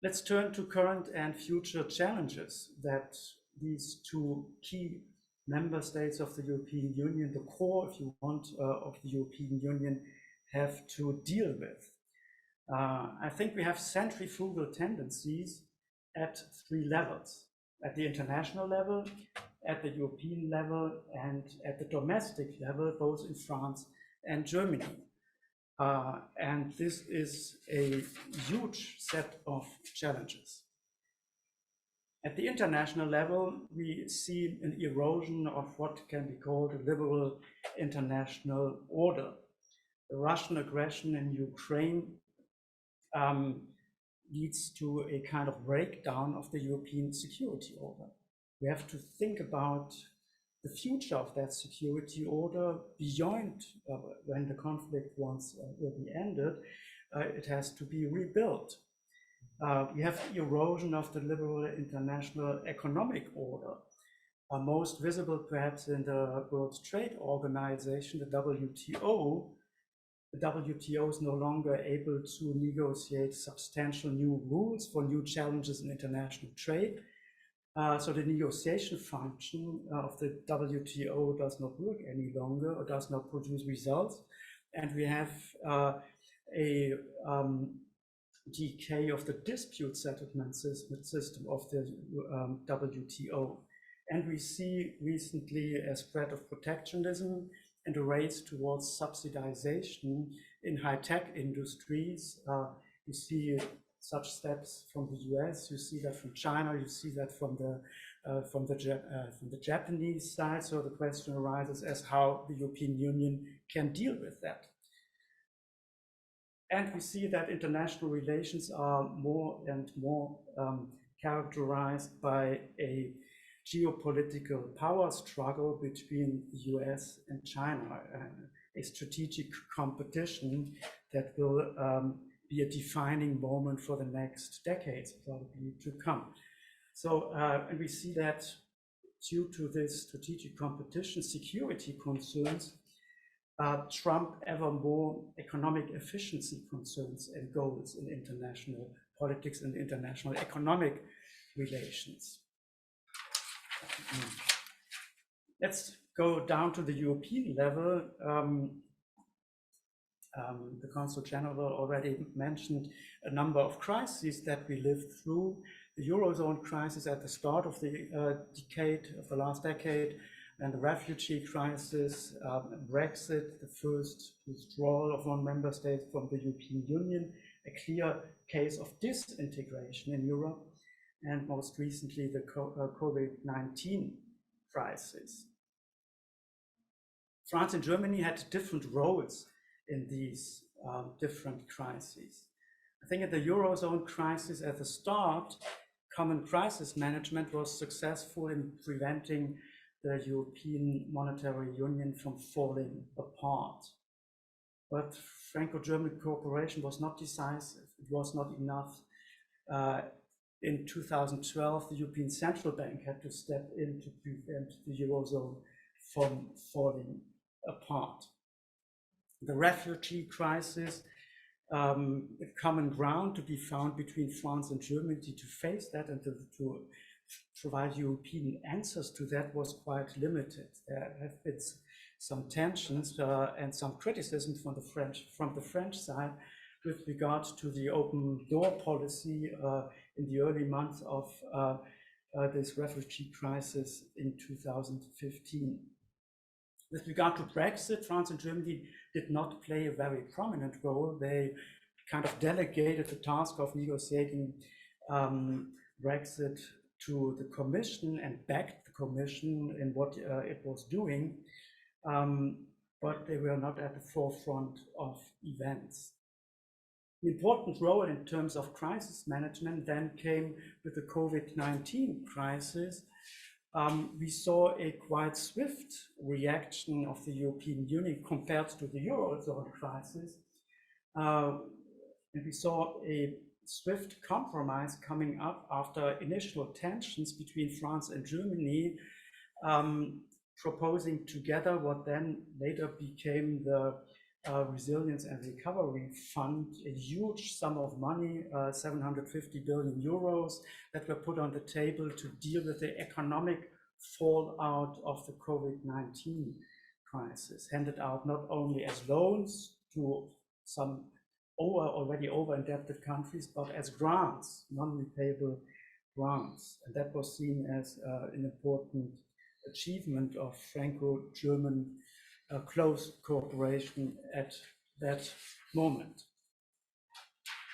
Let's turn to current and future challenges that these two key member states of the European Union, the core, if you want, of the European Union, have to deal with. I think we have centrifugal tendencies at 3 levels: at the international level, at the European level, and at the domestic level, both in France and Germany. And this is a huge set of challenges. At the international level, we see an erosion of what can be called a liberal international order. The Russian aggression in Ukraine leads to a kind of breakdown of the European security order. We have to think about the future of that security order beyond when the conflict once will be ended. It has to be rebuilt. We have erosion of the liberal international economic order, most visible perhaps in the World Trade Organization, the WTO. The WTO is no longer able to negotiate substantial new rules for new challenges in international trade. So the negotiation function of the WTO does not work any longer, or does not produce results. And we have a decay of the dispute settlement system of the WTO. And we see recently a spread of protectionism and a race towards subsidization in high-tech industries. You see such steps from the US, you see that from China, you see that from the Japanese side. So the question arises as how the European Union can deal with that. And we see that international relations are more and more characterized by a geopolitical power struggle between the US and China, a strategic competition that will be a defining moment for the next decades probably to come. So, and we see that due to this strategic competition, security concerns trump ever more economic efficiency concerns and goals in international politics and international economic relations. Let's go down to the European level. The Consul General already mentioned a number of crises that we lived through. The Eurozone crisis at the start of the last decade, and the refugee crisis, Brexit, the first withdrawal of one member state from the European Union, a clear case of disintegration in Europe, and most recently the COVID-19 crisis. France and Germany had different roles in these different crises. I think at the Eurozone crisis at the start, common crisis management was successful in preventing the European Monetary Union from falling apart. But Franco-German cooperation was not decisive. It was not enough. In 2012, the European Central Bank had to step in to prevent the Eurozone from falling apart. The refugee crisis, a common ground to be found between France and Germany to face that and to provide European answers to that was quite limited. There have been some tensions and some criticism from the French side with regard to the open door policy in the early months of this refugee crisis in 2015. With regard to Brexit, France and Germany did not play a very prominent role. They kind of delegated the task of negotiating Brexit to the Commission and backed the Commission in what it was doing, but they were not at the forefront of events. The important role in terms of crisis management then came with the COVID-19 crisis. We saw a quite swift reaction of the European Union compared to the Eurozone crisis. And we saw a swift compromise coming up after initial tensions between France and Germany, proposing together what then later became the Resilience and Recovery Fund, a huge sum of money, 750 billion euros that were put on the table to deal with the economic fallout of the COVID-19 crisis, handed out not only as loans to some already over-indebted countries, but as grants, non-repayable grants. And that was seen as an important achievement of Franco-German close cooperation at that moment.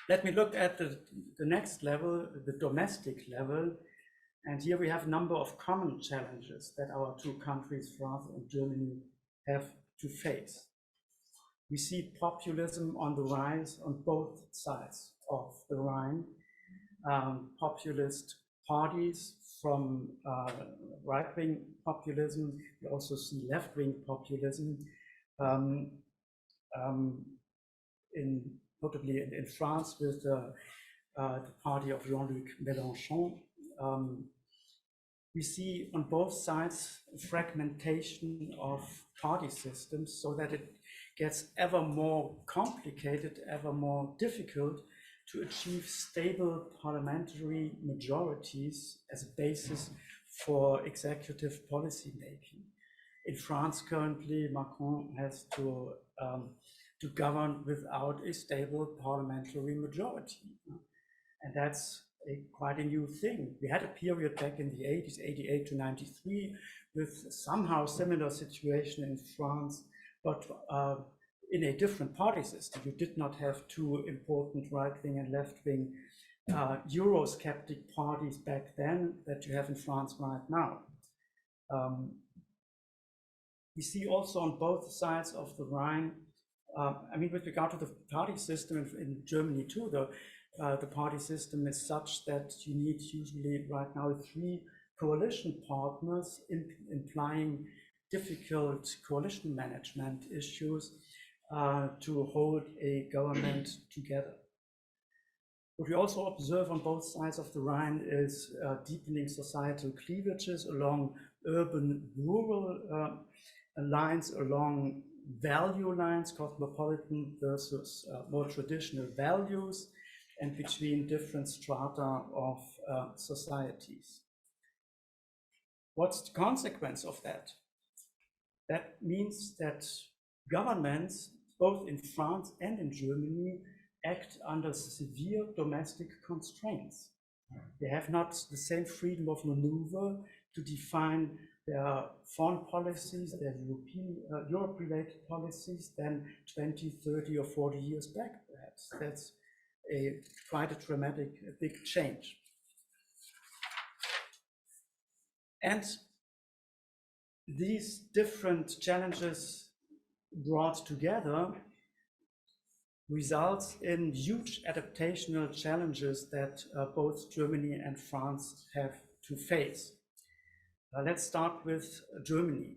Let me look at the next level, the domestic level. And here we have a number of common challenges that our two countries, France and Germany, have to face. We see populism on the rise on both sides of the Rhine. Populist parties from right-wing populism. We also see left-wing populism, notably in France with the party of Jean-Luc Mélenchon. We see on both sides fragmentation of party systems so that it gets ever more complicated, ever more difficult to achieve stable parliamentary majorities as a basis for executive policy making. In France currently, Macron has to govern without a stable parliamentary majority. And that's quite a new thing. We had a period back in the 80s, 88 to 93, with somehow similar situation in France, but in a different party system. You did not have two important right-wing and left-wing Eurosceptic parties back then that you have in France right now. We see also on both sides of the Rhine, I mean, with regard to the party system in Germany too, the party system is such that you need usually right now 3 coalition partners, implying difficult coalition management issues to hold a government together. What we also observe on both sides of the Rhine is deepening societal cleavages along urban-rural lines, along value lines, cosmopolitan versus more traditional values, and between different strata of societies. What's the consequence of that? That means that governments, both in France and in Germany, act under severe domestic constraints. They have not the same freedom of maneuver to define their foreign policies, their Europe-related policies than 20, 30 or 40 years back, perhaps. That's quite a dramatic, big change. And these different challenges brought together results in huge adaptational challenges that both Germany and France have to face. Let's start with Germany.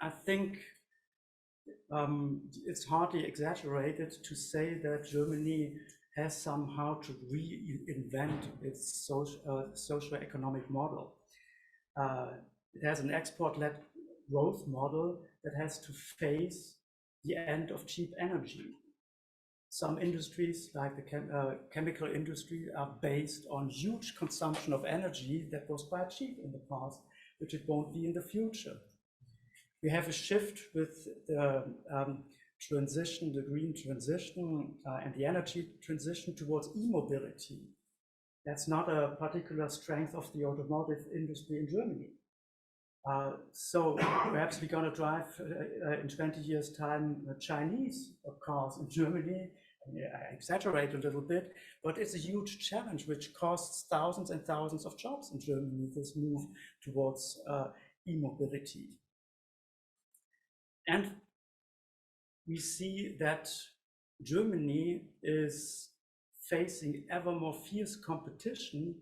I think it's hardly exaggerated to say that Germany has somehow to reinvent its socio-economic model. It has an export-led growth model that has to face the end of cheap energy. Some industries, like the chemical industry, are based on huge consumption of energy that was quite cheap in the past, which it won't be in the future. We have a shift with the transition, the green transition and the energy transition towards e-mobility. That's not a particular strength of the automotive industry in Germany. So perhaps we're going to drive in 20 years' time Chinese cars in Germany. I exaggerate a little bit, but it's a huge challenge which costs thousands and thousands of jobs in Germany, this move towards e-mobility. And we see that Germany is facing ever more fierce competition,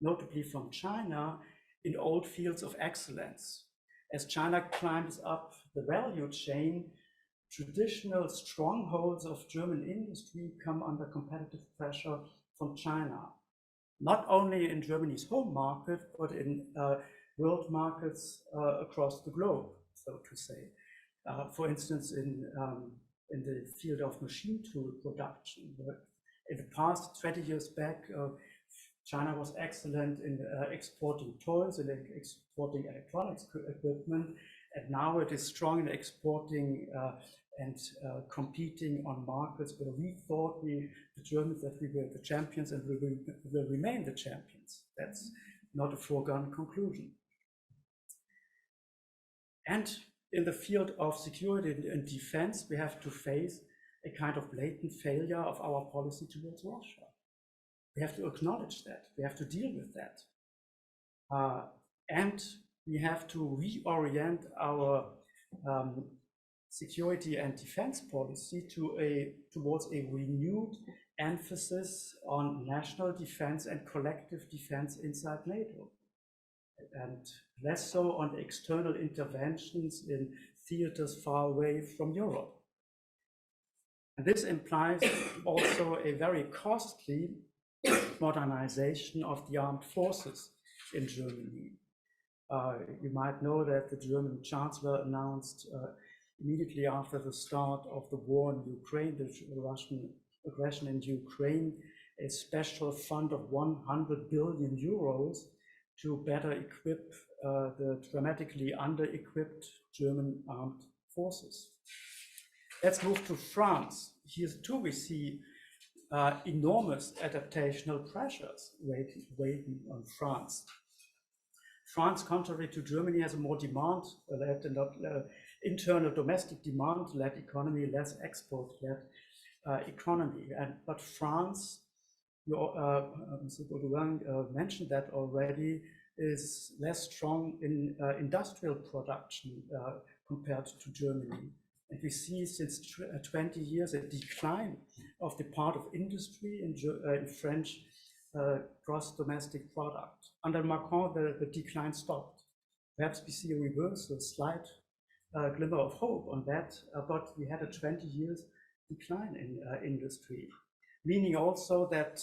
notably from China, in old fields of excellence. As China climbs up the value chain, traditional strongholds of German industry come under competitive pressure from China, not only in Germany's home market, but in world markets across the globe, so to say. For instance, in the field of machine tool production. In the past 20 years back, China was excellent in exporting toys and exporting electronics equipment, and now it is strong in exporting and competing on markets where we thought the Germans that we were the champions and we will remain the champions. That's not a foregone conclusion. And in the field of security and defense, we have to face a kind of blatant failure of our policy towards Russia. We have to acknowledge that. We have to deal with that. And we have to reorient our security and defense policy towards a renewed emphasis on national defense and collective defense inside NATO, and less so on external interventions in theaters far away from Europe. And this implies also a very costly modernization of the armed forces in Germany. You might know that the German Chancellor announced immediately after the start of the war in Ukraine, the Russian aggression in Ukraine, a special fund of 100 billion euros to better equip the dramatically under-equipped German armed forces. Let's move to France. Here too we see enormous adaptational pressures waiting on France. France, contrary to Germany, has a more demand-led and not internal domestic demand-led economy, less export-led economy. But France, Mr. Baudouin mentioned that already, is less strong in industrial production compared to Germany. And we see since 20 years a decline of the part of industry in French gross domestic product. Under Macron, the decline stopped. Perhaps we see a reversal, a slight glimmer of hope on that, but we had a 20 years decline in industry, meaning also that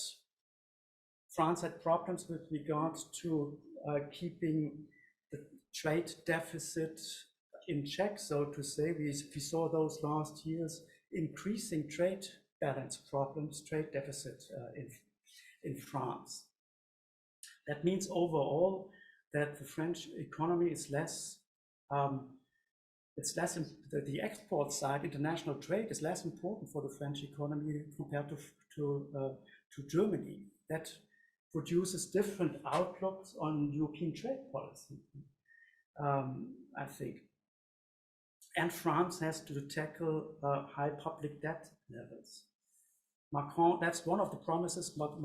France had problems with regard to keeping the trade deficit in check, so to say. We saw those last years increasing trade balance problems, trade deficit in France. That means overall that the French economy is less, the export side, international trade is less important for the French economy compared to Germany. That produces different outlooks on European trade policy, I think. And France has to tackle high public debt levels. Macron, that's one of the promises, but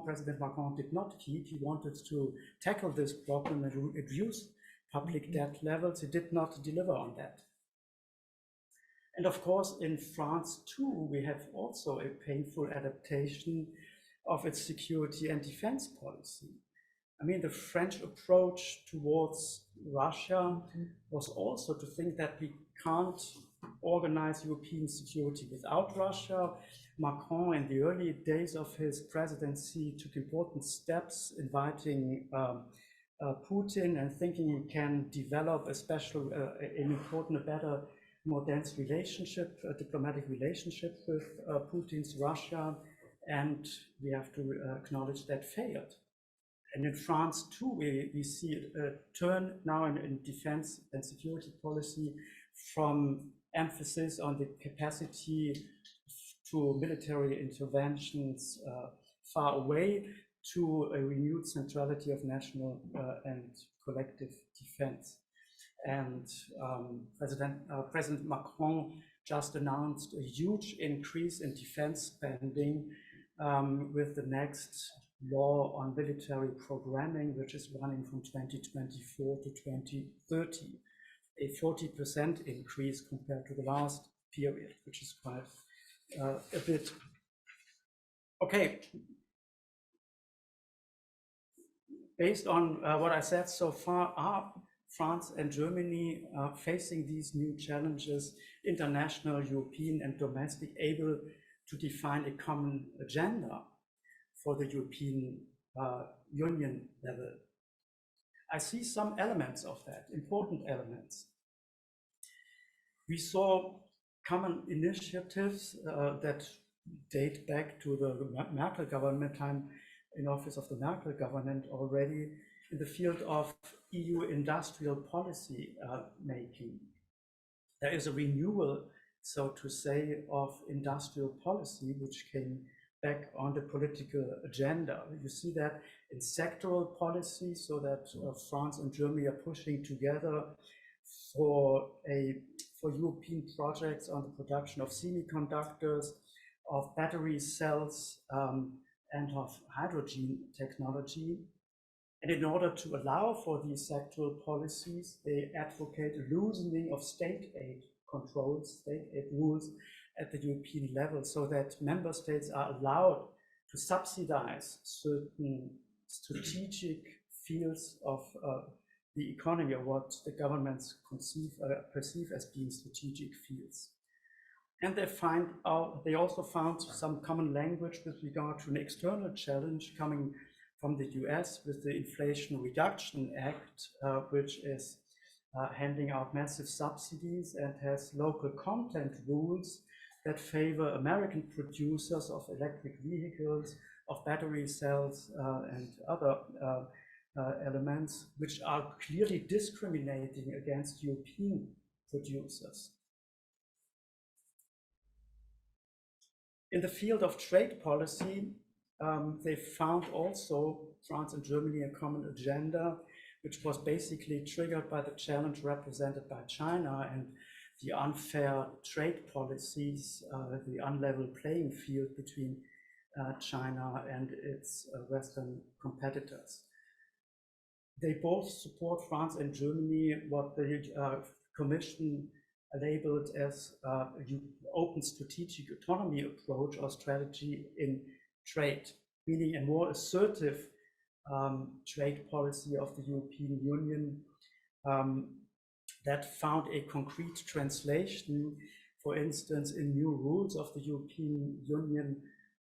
President Macron did not keep. He wanted to tackle this problem and reduce public debt levels. He did not deliver on that. And of course, in France too, we have also a painful adaptation of its security and defense policy. I mean, the French approach towards Russia was also to think that we can't organize European security without Russia. Macron, in the early days of his presidency, took important steps, inviting Putin and thinking he can develop a special, an important, a better, more dense relationship, a diplomatic relationship with Putin's Russia. And we have to acknowledge that failed. And in France too, we see a turn now in defense and security policy from emphasis on the capacity to military interventions far away to a renewed centrality of national and collective defense. And President Macron just announced a huge increase in defense spending with the next law on military programming, which is running from 2024 to 2030, a 40% increase compared to the last period, which is quite a bit. Okay. Based on what I said so far, are France and Germany facing these new challenges, international, European, and domestic, able to define a common agenda for the European Union level? I see some elements of that, important elements. We saw common initiatives that date back to the Merkel government, time in office of the Merkel government already, in the field of EU industrial policy making. There is a renewal, so to say, of industrial policy, which came back on the political agenda. You see that in sectoral policy, so that France and Germany are pushing together for European projects on the production of semiconductors, of battery cells, and of hydrogen technology. And in order to allow for these sectoral policies, they advocate a loosening of state aid controls, state aid rules at the European level, so that member states are allowed to subsidize certain strategic fields of the economy, or what the governments perceive as being strategic fields. And they also found some common language with regard to an external challenge coming from the US with the Inflation Reduction Act, which is handing out massive subsidies and has local content rules that favor American producers of electric vehicles, of battery cells, and other elements, which are clearly discriminating against European producers. In the field of trade policy, they found also, France and Germany, a common agenda, which was basically triggered by the challenge represented by China and the unfair trade policies, the unlevel playing field between China and its Western competitors. They both support France and Germany, what the Commission labeled as open strategic autonomy approach or strategy in trade, meaning a more assertive trade policy of the European Union that found a concrete translation, for instance, in new rules of the European Union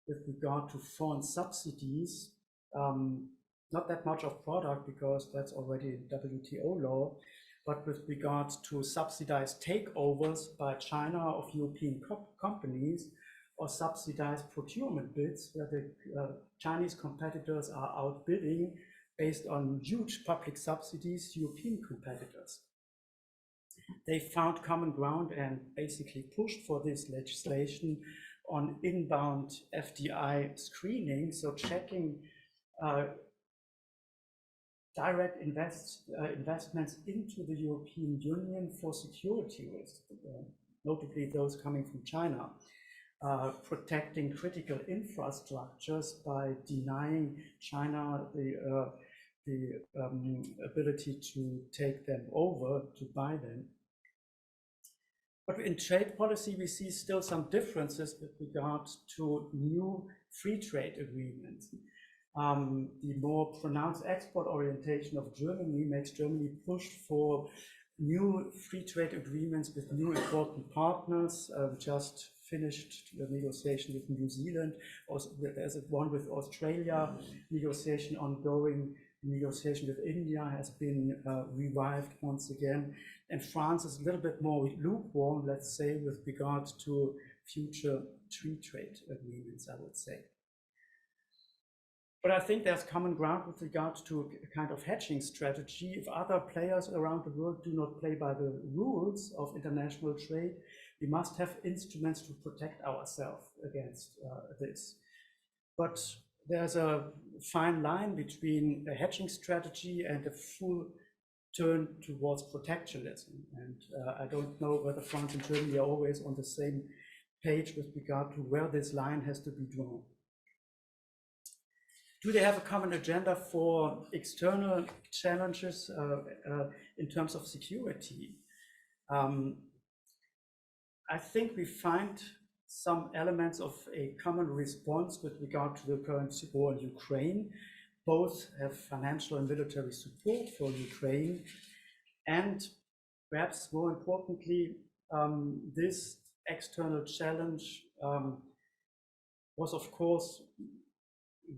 with regard to foreign subsidies, not that much of product because that's already WTO law, but with regard to subsidized takeovers by China of European companies or subsidized procurement bids where the Chinese competitors are outbidding based on huge public subsidies European competitors. They found common ground and basically pushed for this legislation on inbound FDI screening, so checking direct investments into the European Union for security risks, notably those coming from China, protecting critical infrastructures by denying China the ability to take them over, to buy them. But in trade policy, we see still some differences with regard to new free trade agreements. The more pronounced export orientation of Germany makes Germany push for new free trade agreements with new important partners. Just finished the negotiation with New Zealand, there's one with Australia, negotiation ongoing, negotiation with India has been revived once again. And France is a little bit more lukewarm, let's say, with regard to future free trade agreements, I would say. But I think there's common ground with regard to a kind of hedging strategy. If other players around the world do not play by the rules of international trade, we must have instruments to protect ourselves against this. But there's a fine line between a hedging strategy and a full turn towards protectionism. And I don't know whether France and Germany are always on the same page with regard to where this line has to be drawn. Do they have a common agenda for external challenges in terms of security? I think we find some elements of a common response with regard to the current war in Ukraine. Both have financial and military support for Ukraine. And perhaps more importantly, this external challenge was, of course,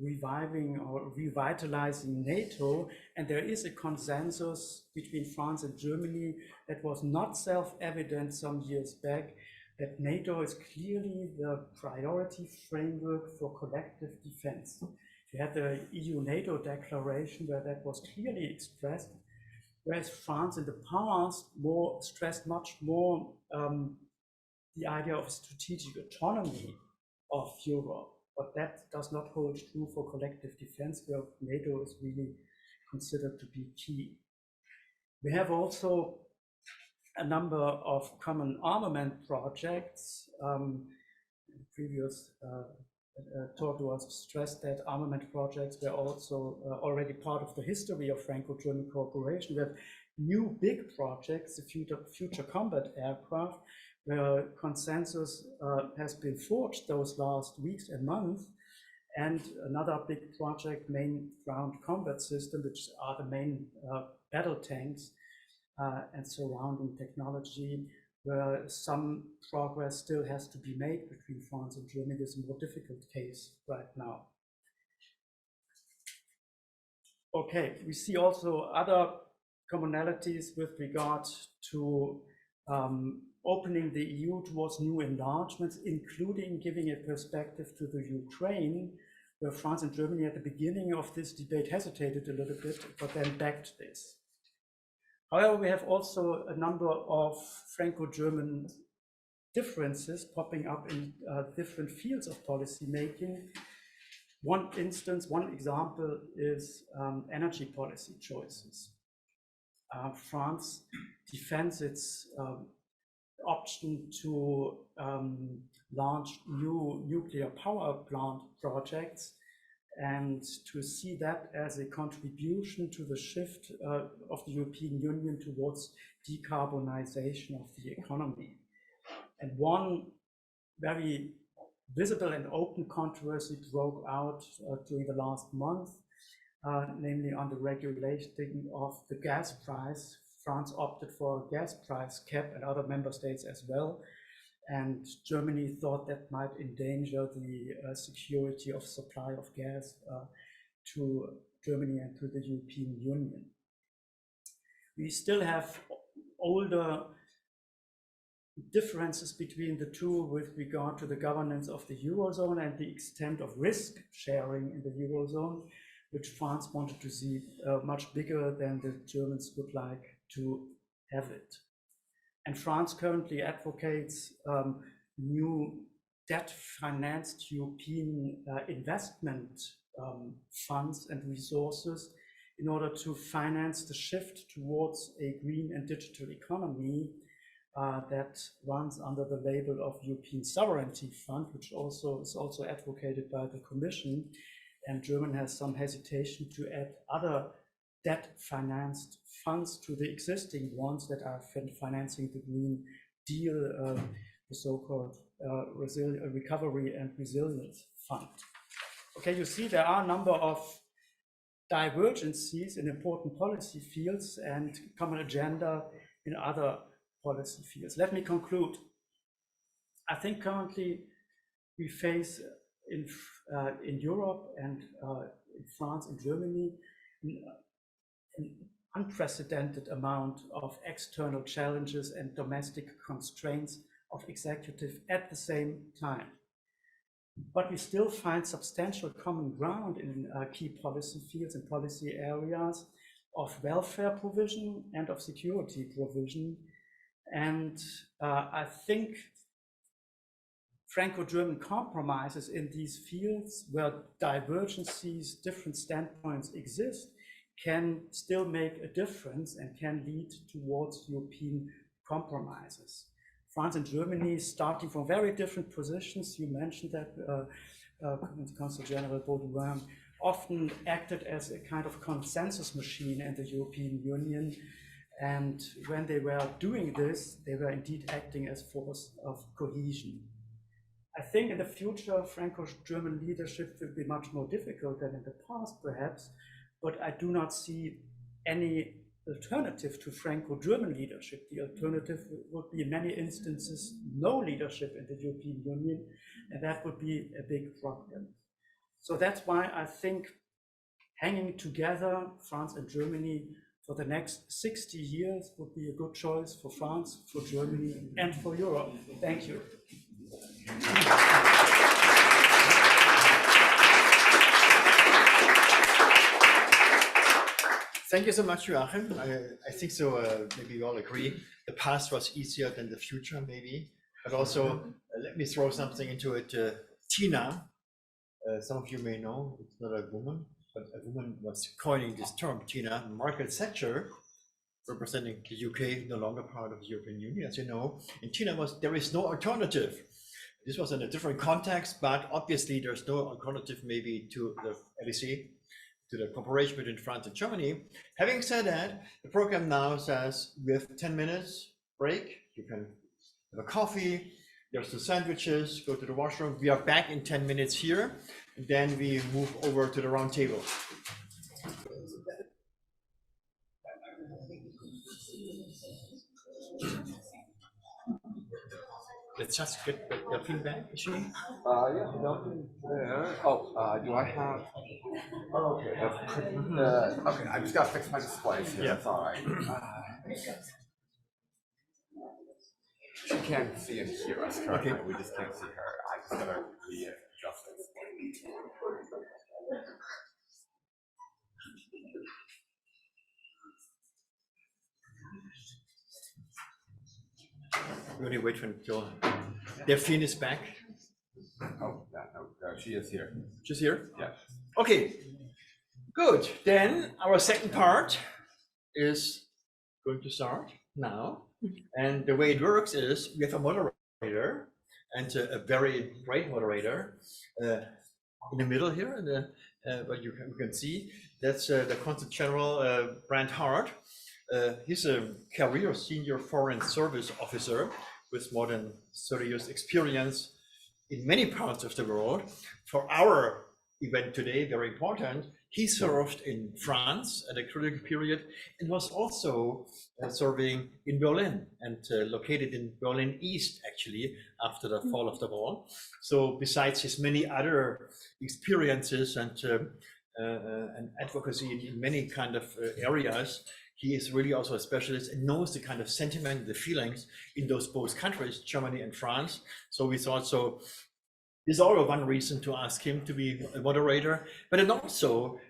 reviving or revitalizing NATO, and there is a consensus between France and Germany that was not self-evident some years back, that NATO is clearly the priority framework for collective defense. You had the EU-NATO declaration where that was clearly expressed, whereas France in the past stressed much more the idea of strategic autonomy of Europe. But that does not hold true for collective defense, where NATO is really considered to be key. We have also a number of common armament projects. The previous talk was stressed that armament projects were also already part of the history of Franco-German cooperation. We have new big projects, the future combat aircraft, where consensus has been forged those last weeks and months, and another big project, main ground combat system, which are the main battle tanks and surrounding technology, where some progress still has to be made between France and Germany. It's a more difficult case right now. Okay, we see also other commonalities with regard to opening the EU towards new enlargements, including giving a perspective to the Ukraine, where France and Germany at the beginning of this debate hesitated a little bit, but then backed this. However, we have also a number of Franco-German differences popping up in different fields of policy making. One example is energy policy choices. France defends its option to launch new nuclear power plant projects and to see that as a contribution to the shift of the European Union towards decarbonization of the economy. And one very visible and open controversy broke out during the last month, namely on the regulating of the gas price. France opted for a gas price cap and other member states as well. And Germany thought that might endanger the security of supply of gas to Germany and to the European Union. We still have older differences between the two with regard to the governance of the Eurozone and the extent of risk sharing in the Eurozone, which France wanted to see much bigger than the Germans would like to have it. And France currently advocates new debt-financed European investment funds and resources in order to finance the shift towards a green and digital economy that runs under the label of European Sovereignty Fund, which is also advocated by the Commission. And Germany has some hesitation to add other debt-financed funds to the existing ones that are financing the Green Deal, the so-called Recovery and Resilience Fund. Okay, you see there are a number of divergences in important policy fields and common agenda in other policy fields. Let me conclude. I think currently we face in Europe and in France and Germany an unprecedented amount of external challenges and domestic constraints of executive at the same time. But we still find substantial common ground in key policy fields and policy areas of welfare provision and of security provision. And I think Franco-German compromises in these fields where divergences, different standpoints exist, can still make a difference and can lead towards European compromises. France and Germany, starting from very different positions, you mentioned that Consul General Baudouin often acted as a kind of consensus machine in the European Union. And when they were doing this, they were indeed acting as force of cohesion. I think in the future, Franco-German leadership will be much more difficult than in the past, perhaps, but I do not see any alternative to Franco-German leadership. The alternative would be in many instances no leadership in the European Union, and that would be a big problem. So that's why I think hanging together France and Germany for the next 60 years would be a good choice for France, for Germany, and for Europe. Thank you. Thank you so much, Joachim. I think so. Maybe we all agree the past was easier than the future, maybe. But also, let me throw something into it. Tina, some of you may know, it's not a woman, but a woman was coining this term. Tina, Margaret Thatcher, representing the UK, no longer part of the European Union, as you know. And Tina was, there is no alternative. This was in a different context, but obviously there's no alternative maybe to the Élysée, to the cooperation between France and Germany. Having said that, the program now says we have 10 minutes break. You can have a coffee, there's the sandwiches, go to the washroom. We are back in 10 minutes here, and then we move over to the round table. Let's just get Delphine back, is she? Yeah, Delphine there. Oh, do I have? Oh, okay. Okay, I just gotta fix my display, so that's all right. She can't see and hear us currently. Okay. We just can't see her. I just gotta readjust the display. We only wait until Delphine is back. Oh, no, she is here. She's here? Yes. Okay, good. Then our second part is going to start now. And the way it works is we have a moderator and a very great moderator in the middle here, what you can see. That's the Consulate General Brent Hardt. He's a career senior foreign service officer with more than 30 years experience in many parts of the world. For our event today, very important, he served in France at a critical period and was also serving in Berlin and located in Berlin East, actually, after the fall of the wall. So besides his many other experiences and advocacy in many kind of areas, he is really also a specialist and knows the kind of sentiment, the feelings in those both countries, Germany and France. So we thought there's also one reason to ask him to be a moderator, but then also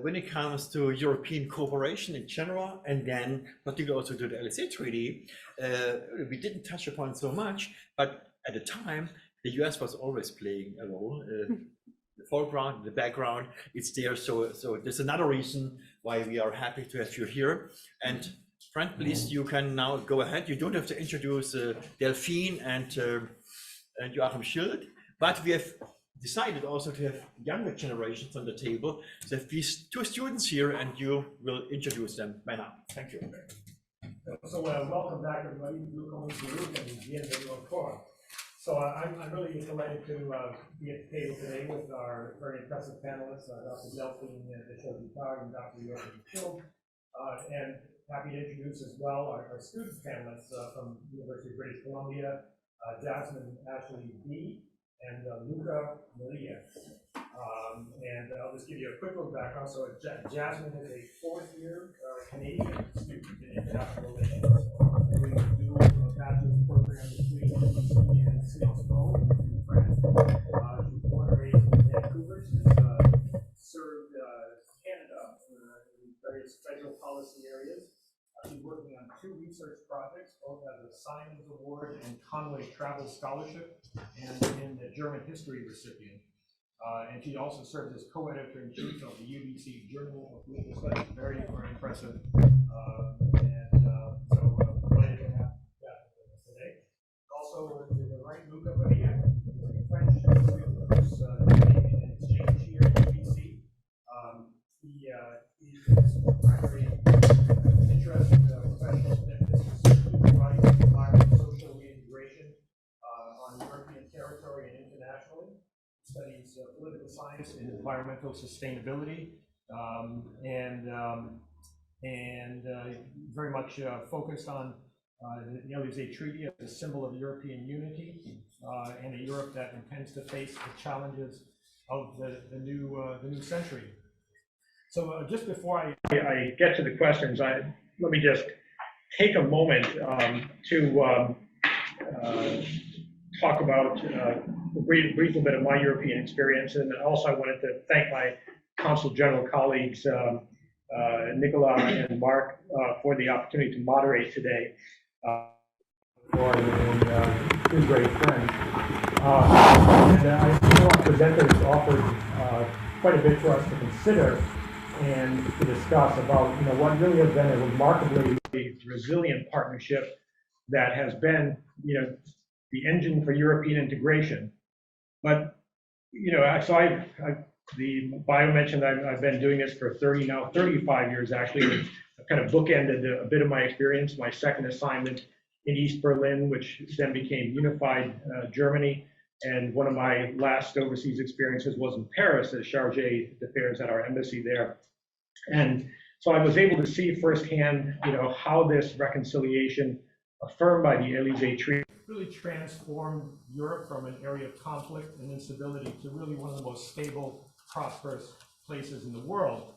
when it comes to European cooperation in general, and then particularly also to the Élysée Treaty, we didn't touch upon so much, but at the time, the US was always playing a role. The foreground, the background, it's there. So there's another reason why we are happy to have you here. And Brent, please, you can now go ahead. You don't have to introduce Delphine and Joachim Schild, but we have decided also to have younger generations on the table. So have these two students here, and you will introduce them by now. Thank you. So welcome back, everybody. Bienvenue encore. So I'm really delighted to be at the table today with our very impressive panelists, Dr. Delphine Deschaux-Dutard and Dr. Joachim Schild, and happy to introduce as well our student panelists from University of British Columbia, Jasmine Ashley B. and Luca Maria. And I'll just give you a quick little background. So Jasmine is a fourth-year Canadian student in international relations, doing a dual bachelor's program between UBC and Sciences Po in France. She's born and raised in Vancouver. She's served Canada in various federal policy areas. She's working on 2 research projects, both as a Simons Award and Conway Travel Scholarship, and in the German History recipient. And she also serves as co-editor-in-chief of the UBC Journal of Political Studies. Very, very impressive. So glad to have that with us today. Also, to the right, Luca Maria, a French student who's taking an exchange here at UBC. His primary interest professional is human rights, environment, social reintegration on European territory and internationally. Studies political science and environmental sustainability, and very much focused on the Élysée Treaty as a symbol of European unity and a Europe that intends to face the challenges of the new century. So just before I get to the questions, let me just take a moment to talk about a brief little bit of my European experience, and also I wanted to thank my Consul General colleagues, Nicolas and Mark, for the opportunity to moderate today. And 2 great friends. And I think our presenters offered quite a bit for us to consider and to discuss about what really has been a remarkably resilient partnership that has been the engine for European integration. But so the bio mentioned I've been doing this for 35 years actually. And I've kind of bookended a bit of my experience. My second assignment in East Berlin, which then became unified Germany, and one of my last overseas experiences was in Paris as chargé d'affaires at our embassy there. And so I was able to see firsthand, how this reconciliation affirmed by the Élysée Treaty really transformed Europe from an area of conflict and instability to really one of the most stable, prosperous places in the world.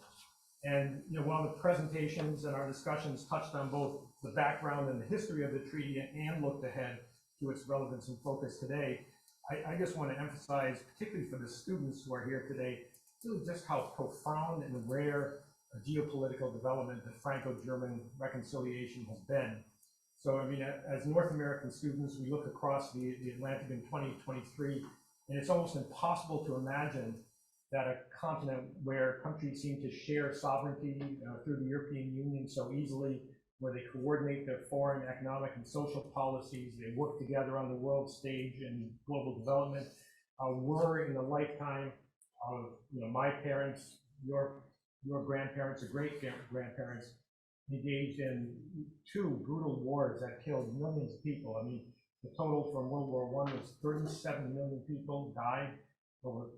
And while the presentations and our discussions touched on both the background and the history of the treaty and looked ahead to its relevance and focus today, I just want to emphasize, particularly for the students who are here today, really just how profound and rare a geopolitical development the Franco-German reconciliation has been. So, I mean, as North American students, we look across the Atlantic in 2023, and it's almost impossible to imagine that a continent where countries seem to share sovereignty through the European Union so easily, where they coordinate their foreign, economic, and social policies, they work together on the world stage in global development, were in the lifetime of my parents, your grandparents, or great-grandparents, engaged in 2 brutal wars that killed millions of people. I mean, the total from World War I was 37 million people died, over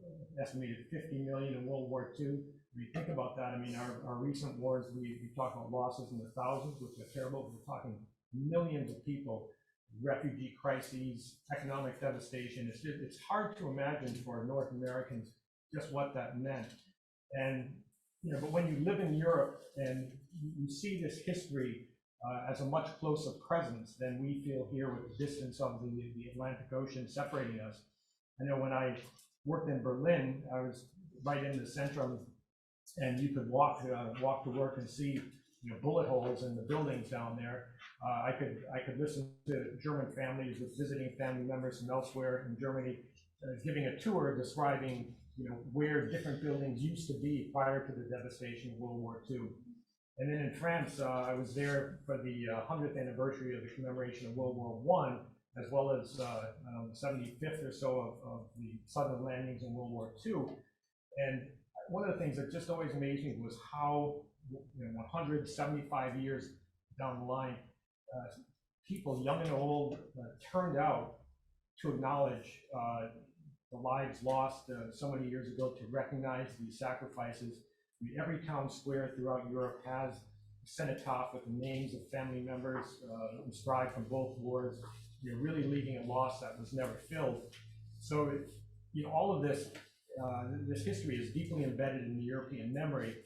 estimated 50 million in World War II. When you think about that, I mean, our recent wars, we talk about losses in the thousands, which are terrible. We're talking millions of people, refugee crises, economic devastation. It's hard to imagine for North Americans just what that meant. And but when you live in Europe and you see this history as a much closer presence than we feel here with the distance of the Atlantic Ocean separating us. I know when I worked in Berlin, I was right in the centrum, and you could walk to work and see bullet holes in the buildings down there. I could listen to German families with visiting family members from elsewhere in Germany, giving a tour describing where different buildings used to be prior to the devastation of World War II. And then in France, I was there for the 100th anniversary of the commemoration of World War I, as well as the 75th or so of the southern landings in World War II. And one of the things that just always amazed me was how 175 years down the line, people young and old turned out to acknowledge the lives lost so many years ago, to recognize these sacrifices. I mean, every town square throughout Europe has a cenotaph with the names of family members inscribed from both wars, really leaving a loss that was never filled. So, all of this, this history is deeply embedded in the European memory,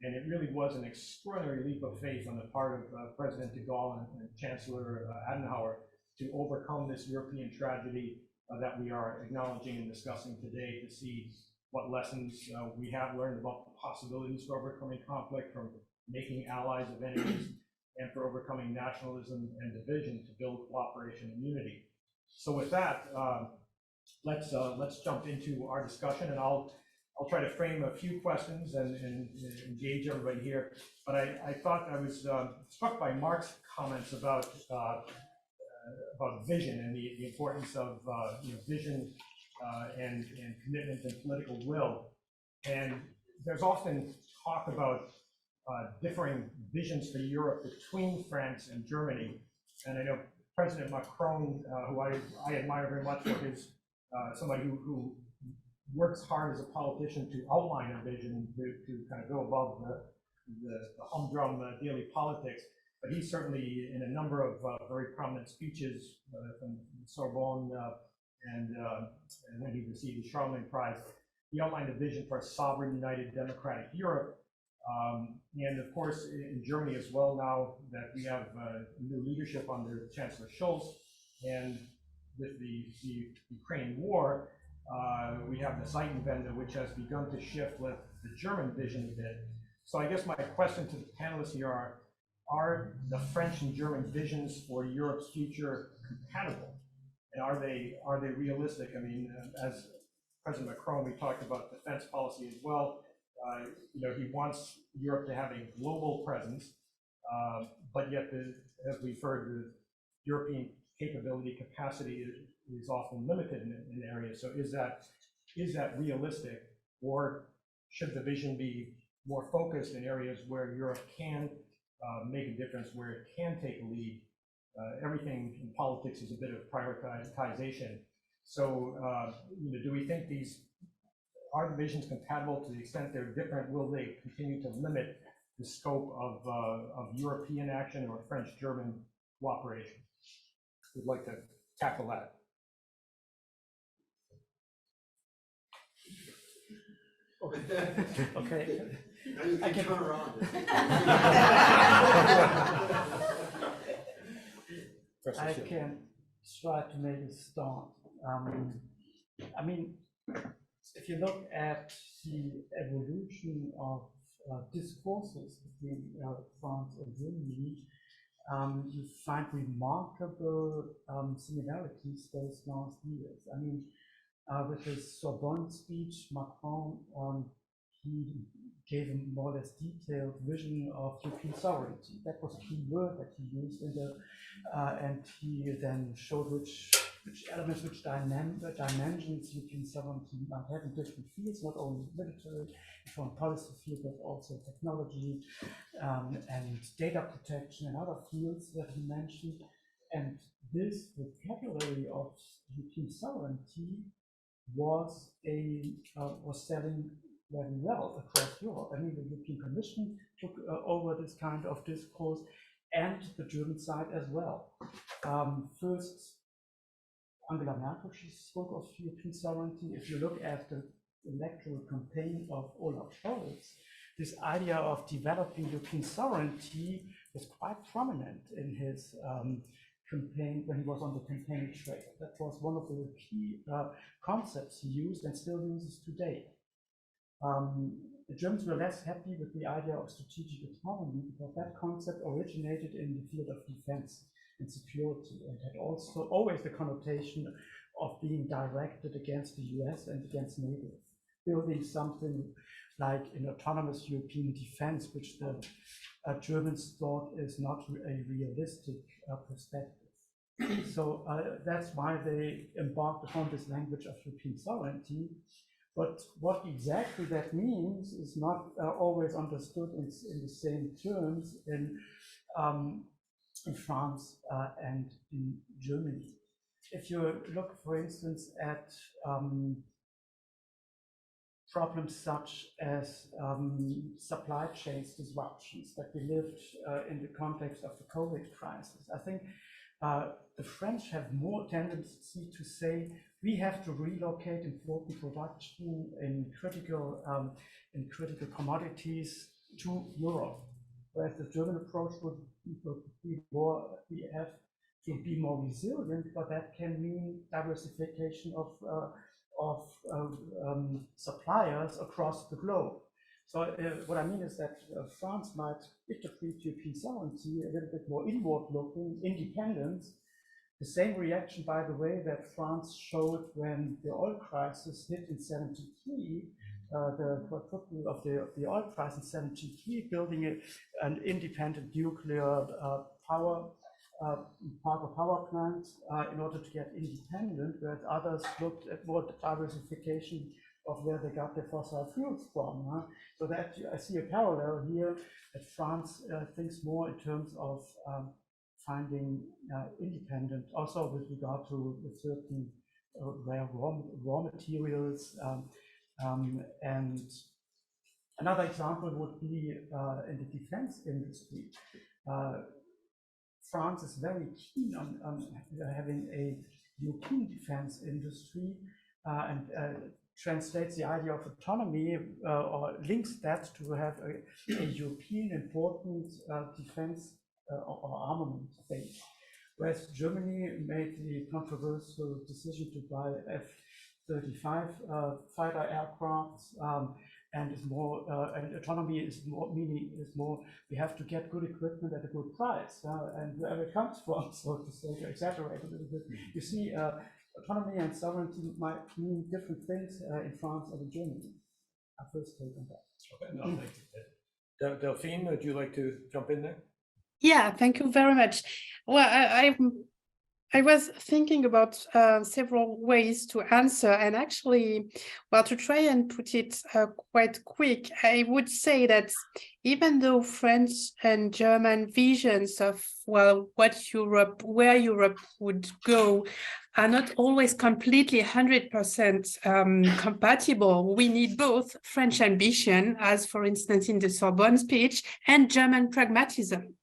and it really was an extraordinary leap of faith on the part of President de Gaulle and Chancellor Adenauer to overcome this European tragedy that we are acknowledging and discussing today, to see what lessons we have learned about the possibilities for overcoming conflict, from making allies of enemies, and for overcoming nationalism and division to build cooperation and unity. So with that, let's jump into our discussion, and I'll try to frame a few questions and engage everybody here. But I thought I was struck by Mark's comments about vision and the importance of vision and commitment and political will. And there's often talk about differing visions for Europe between France and Germany. And I know President Macron, who I admire very much for his somebody who works hard as a politician to outline a vision, to kind of go above the humdrum daily politics. But he's certainly, in a number of very prominent speeches from Sorbonne and when he received the Charlemagne Prize, he outlined a vision for a sovereign, united, democratic Europe. And of course, in Germany as well, now that we have new leadership under Chancellor Scholz, and with the Ukraine war, we have the Zeitenwende, which has begun to shift with the German vision a bit. So I guess my question to the panelists here are the French and German visions for Europe's future compatible? And are they realistic? I mean, as President Macron, we talked about defense policy as well. He wants Europe to have a global presence, but yet, as we've heard, the European capability capacity is often limited in areas. So is that realistic, or should the vision be more focused in areas where Europe can make a difference, where it can take a lead? Everything in politics is a bit of prioritization. So, do we think are the visions compatible? To the extent they're different, will they continue to limit the scope of European action or French-German cooperation? We'd like to tackle that. Okay. I can turn around. I can try to make a start. I mean, if you look at the evolution of discourses between France and Germany, you find remarkable similarities those last years. I mean, with his Sorbonne speech, Macron, he gave a more or less detailed vision of European sovereignty. That was a key word that he used in the, and he then showed which elements, which dimensions European sovereignty might have in different fields, not only military, foreign policy field, but also technology and data protection and other fields that he mentioned. And this vocabulary of European sovereignty was selling very well across Europe. I mean, the European Commission took over this kind of discourse, and the German side as well. First, Angela Merkel, she spoke of European sovereignty. If you look at the electoral campaign of Olaf Scholz, this idea of developing European sovereignty was quite prominent in his campaign when he was on the campaign trail. That was one of the key concepts he used and still uses today. The Germans were less happy with the idea of strategic autonomy because that concept originated in the field of defense and security and had also always the connotation of being directed against the US and against NATO, building something like an autonomous European defense, which the Germans thought is not a realistic perspective. So that's why they embarked upon this language of European sovereignty. But what exactly that means is not always understood in the same terms in France and in Germany. If you look, for instance, at problems such as supply chains disruptions that we lived in the context of the COVID crisis, I think the French have more tendency to say we have to relocate important production in critical commodities to Europe, whereas the German approach would be more, we have to be more resilient, but that can mean diversification of suppliers across the globe. So what I mean is that France might interpret European sovereignty a little bit more inward-looking, independence. The same reaction, by the way, that France showed when the oil crisis hit in '73, the quadruple of the oil price in '73, building an independent nuclear power plant in order to get independent, whereas others looked at more diversification of where they got their fossil fuels from. So that I see a parallel here, that France thinks more in terms of finding independent, also with regard to certain rare raw materials. And another example would be in the defense industry. France is very keen on having a European defense industry and translates the idea of autonomy or links that to have a European important defense or armament base. Whereas Germany made the controversial decision to buy F-35 fighter aircraft, and is more and autonomy is more we have to get good equipment at a good price, and wherever it comes from, so to say, to exaggerate a little bit. You see, autonomy and sovereignty might mean different things in France and in Germany. Our first take on that. Okay, no, thank you. Delphine, would you like to jump in there? Yeah, thank you very much. Well, I was thinking about several ways to answer, and actually, well, to try and put it quite quick, I would say that even though French and German visions of, well, where Europe would go are not always completely 100% compatible, we need both French ambition, as for instance in the Sorbonne speech, and German pragmatism.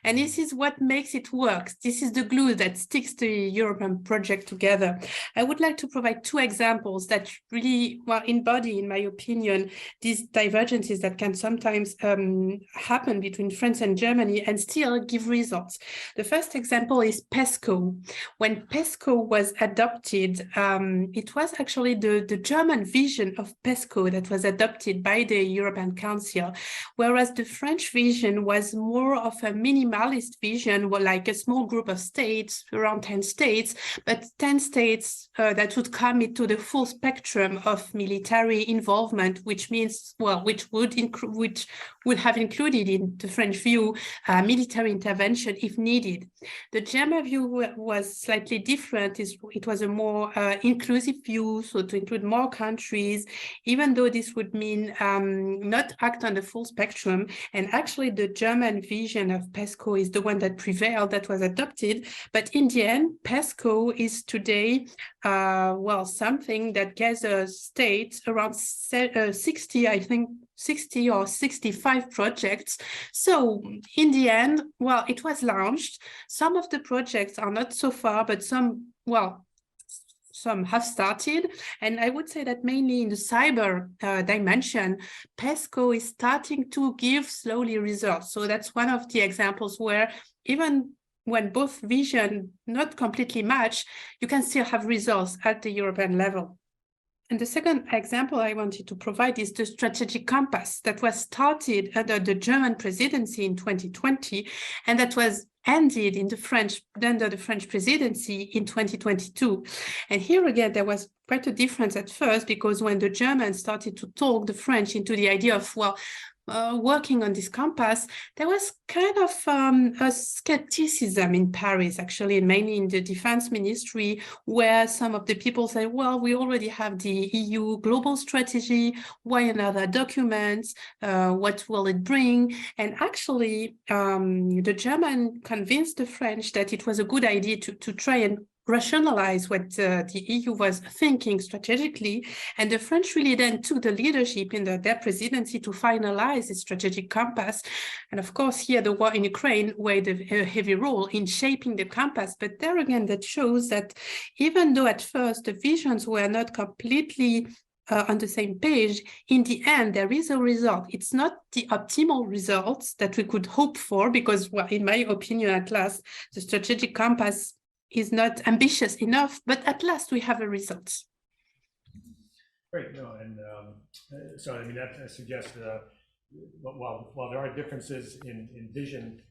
And this is what makes it work. This is the glue that sticks the European project together. I would like to provide two examples that really, well, embody, in my opinion, these divergences that can sometimes happen between France and Germany and still give results. The first example is PESCO. When PESCO was adopted, it was actually the German vision of PESCO that was adopted by the European Council, whereas the French vision was more of a minimalist vision, were like a small group of states, around 10 states, but 10 states that would commit to the full spectrum of military involvement, which means, well, which would have included in the French view military intervention if needed. The German view was slightly different. It was a more inclusive view, so to include more countries, even though this would mean not act on the full spectrum. And actually the German vision of PESCO is the one that prevailed, that was adopted. But in the end, PESCO is today, well, something that gathers states around 60, I think, 60 or 65 projects. So in the end, well, it was launched. Some of the projects are not so far, but some, well, some have started. And I would say that mainly in the cyber dimension, PESCO is starting to give slowly results. So that's one of the examples where even when both vision not completely match, you can still have results at the European level. And the second example I wanted to provide is the strategic compass that was started under the German presidency in 2020, and that was ended in under the French presidency in 2022. And here again, there was quite a difference at first, because when the Germans started to talk the French into the idea of, well, working on this compass, there was kind of a skepticism in Paris, actually, and mainly in the defense ministry, where some of the people say, well, we already have the EU global strategy, why another document, what will it bring? And actually, the German convinced the French that it was a good idea to try and rationalize what the EU was thinking strategically, and the French really then took the leadership in their presidency to finalize its strategic compass. And of course, here the war in Ukraine played a heavy role in shaping the compass. But there again, that shows that even though at first the visions were not completely on the same page, in the end, there is a result. It's not the optimal results that we could hope for, because, well, in my opinion, at last, the strategic compass is not ambitious enough, but at last we have a result. Great, no, and so I mean that suggests while there are differences in vision,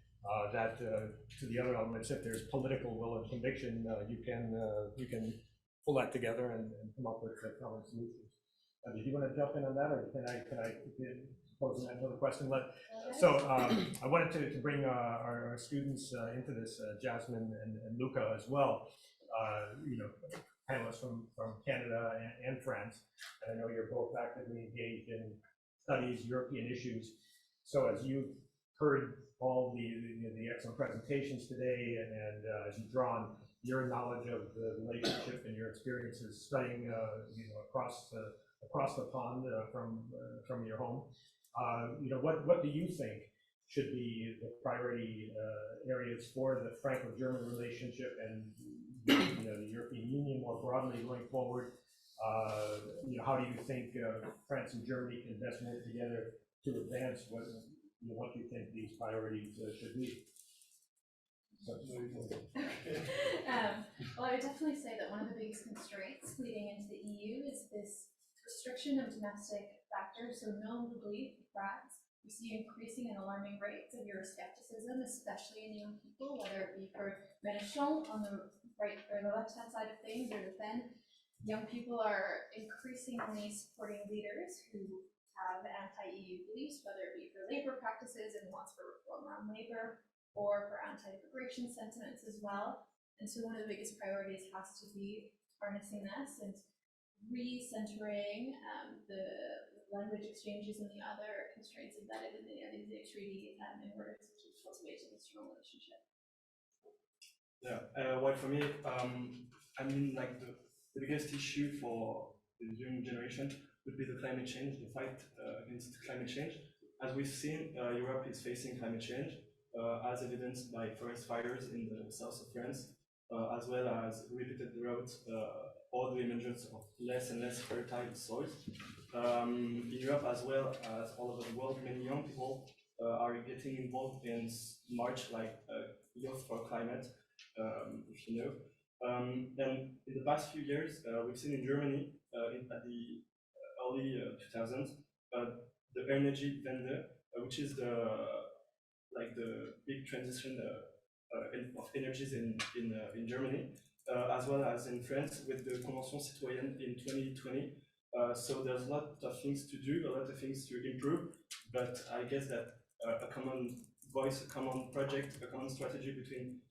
that to the other elements, if there's political will and conviction, you can pull that together and come up with common solutions. Do you want to jump in on that, or can I pose another question? So I wanted to bring our students into this, Jasmine and Luca as well. You know, panelists from Canada and France, and I know you're both actively engaged in studies, European issues. So as you've heard all the excellent presentations today, and as you draw on your knowledge of the relationship and your experiences studying, you know, across the pond from your home, you know, what do you think should be the priority areas for the Franco-German relationship and, you know, the European Union more broadly going forward? You know, how do you think France and Germany can best work together to advance what you think these priorities should be? Well, I would definitely say that one of the biggest constraints leading into the EU is this restriction of domestic factors. So notably, France, we see increasing and alarming rates of Euroscepticism, especially in young people, whether it be for Mélenchon on the right or the left-hand side of things, or Le Pen. Young people are increasingly supporting leaders who have anti-EU beliefs, whether it be for labor practices and wants for reform around labor, or for anti-immigration sentiments as well. And so one of the biggest priorities has to be harnessing this and recentering the language exchanges and the other constraints embedded in the Élysée Treaty in order to keep cultivating a strong relationship. Yeah, well, for me, I mean, like the biggest issue for the young generation would be the climate change, the fight against climate change. As we've seen, Europe is facing climate change, as evidenced by forest fires in the south of France, as well as repeated droughts, or the emergence of less and less fertile soils. In Europe, as well as all over the world, many young people are getting involved in march like Youth for Climate, if you know. And in the past few years, we've seen in Germany, at the early 2000s, the Energiewende, which is the like the big transition of energies in Germany, as well as in France with the Convention Citoyenne in 2020. So there's a lot of things to do, a lot of things to improve, but I guess that a common voice, a common project, a common strategy between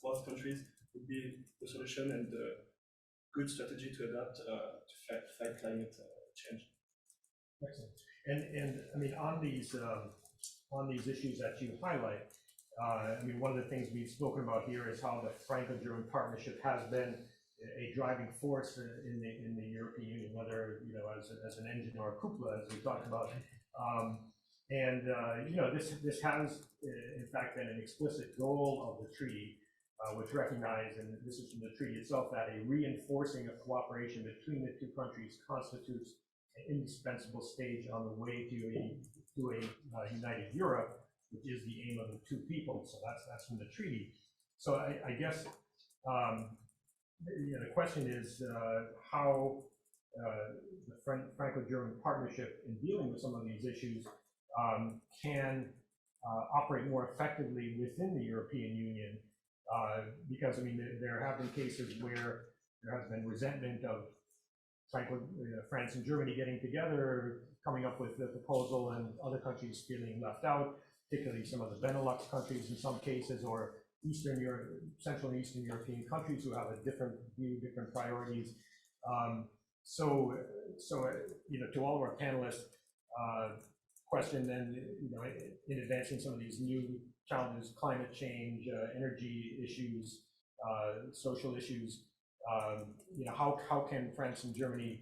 both countries would be the solution and the good strategy to adopt to fight climate change. Excellent. And I mean, on these issues that you highlight, I mean, one of the things we've spoken about here is how the Franco-German partnership has been a driving force in the European Union, whether as an engine or a cupola, as we talked about. This has in fact been an explicit goal of the treaty, which recognized, and this is from the treaty itself, that a reinforcing of cooperation between the two countries constitutes an indispensable stage on the way to a united Europe, which is the aim of the two peoples. So that's from the treaty. So I guess the question is how the Franco-German partnership in dealing with some of these issues can operate more effectively within the European Union, because I mean there have been cases where there has been resentment of France and Germany getting together, coming up with the proposal, and other countries feeling left out, particularly some of the Benelux countries in some cases, or Central and Eastern European countries who have a different view, different priorities. So to all of our panelists, question then, in advancing some of these new challenges, climate change, energy issues, social issues, how can France and Germany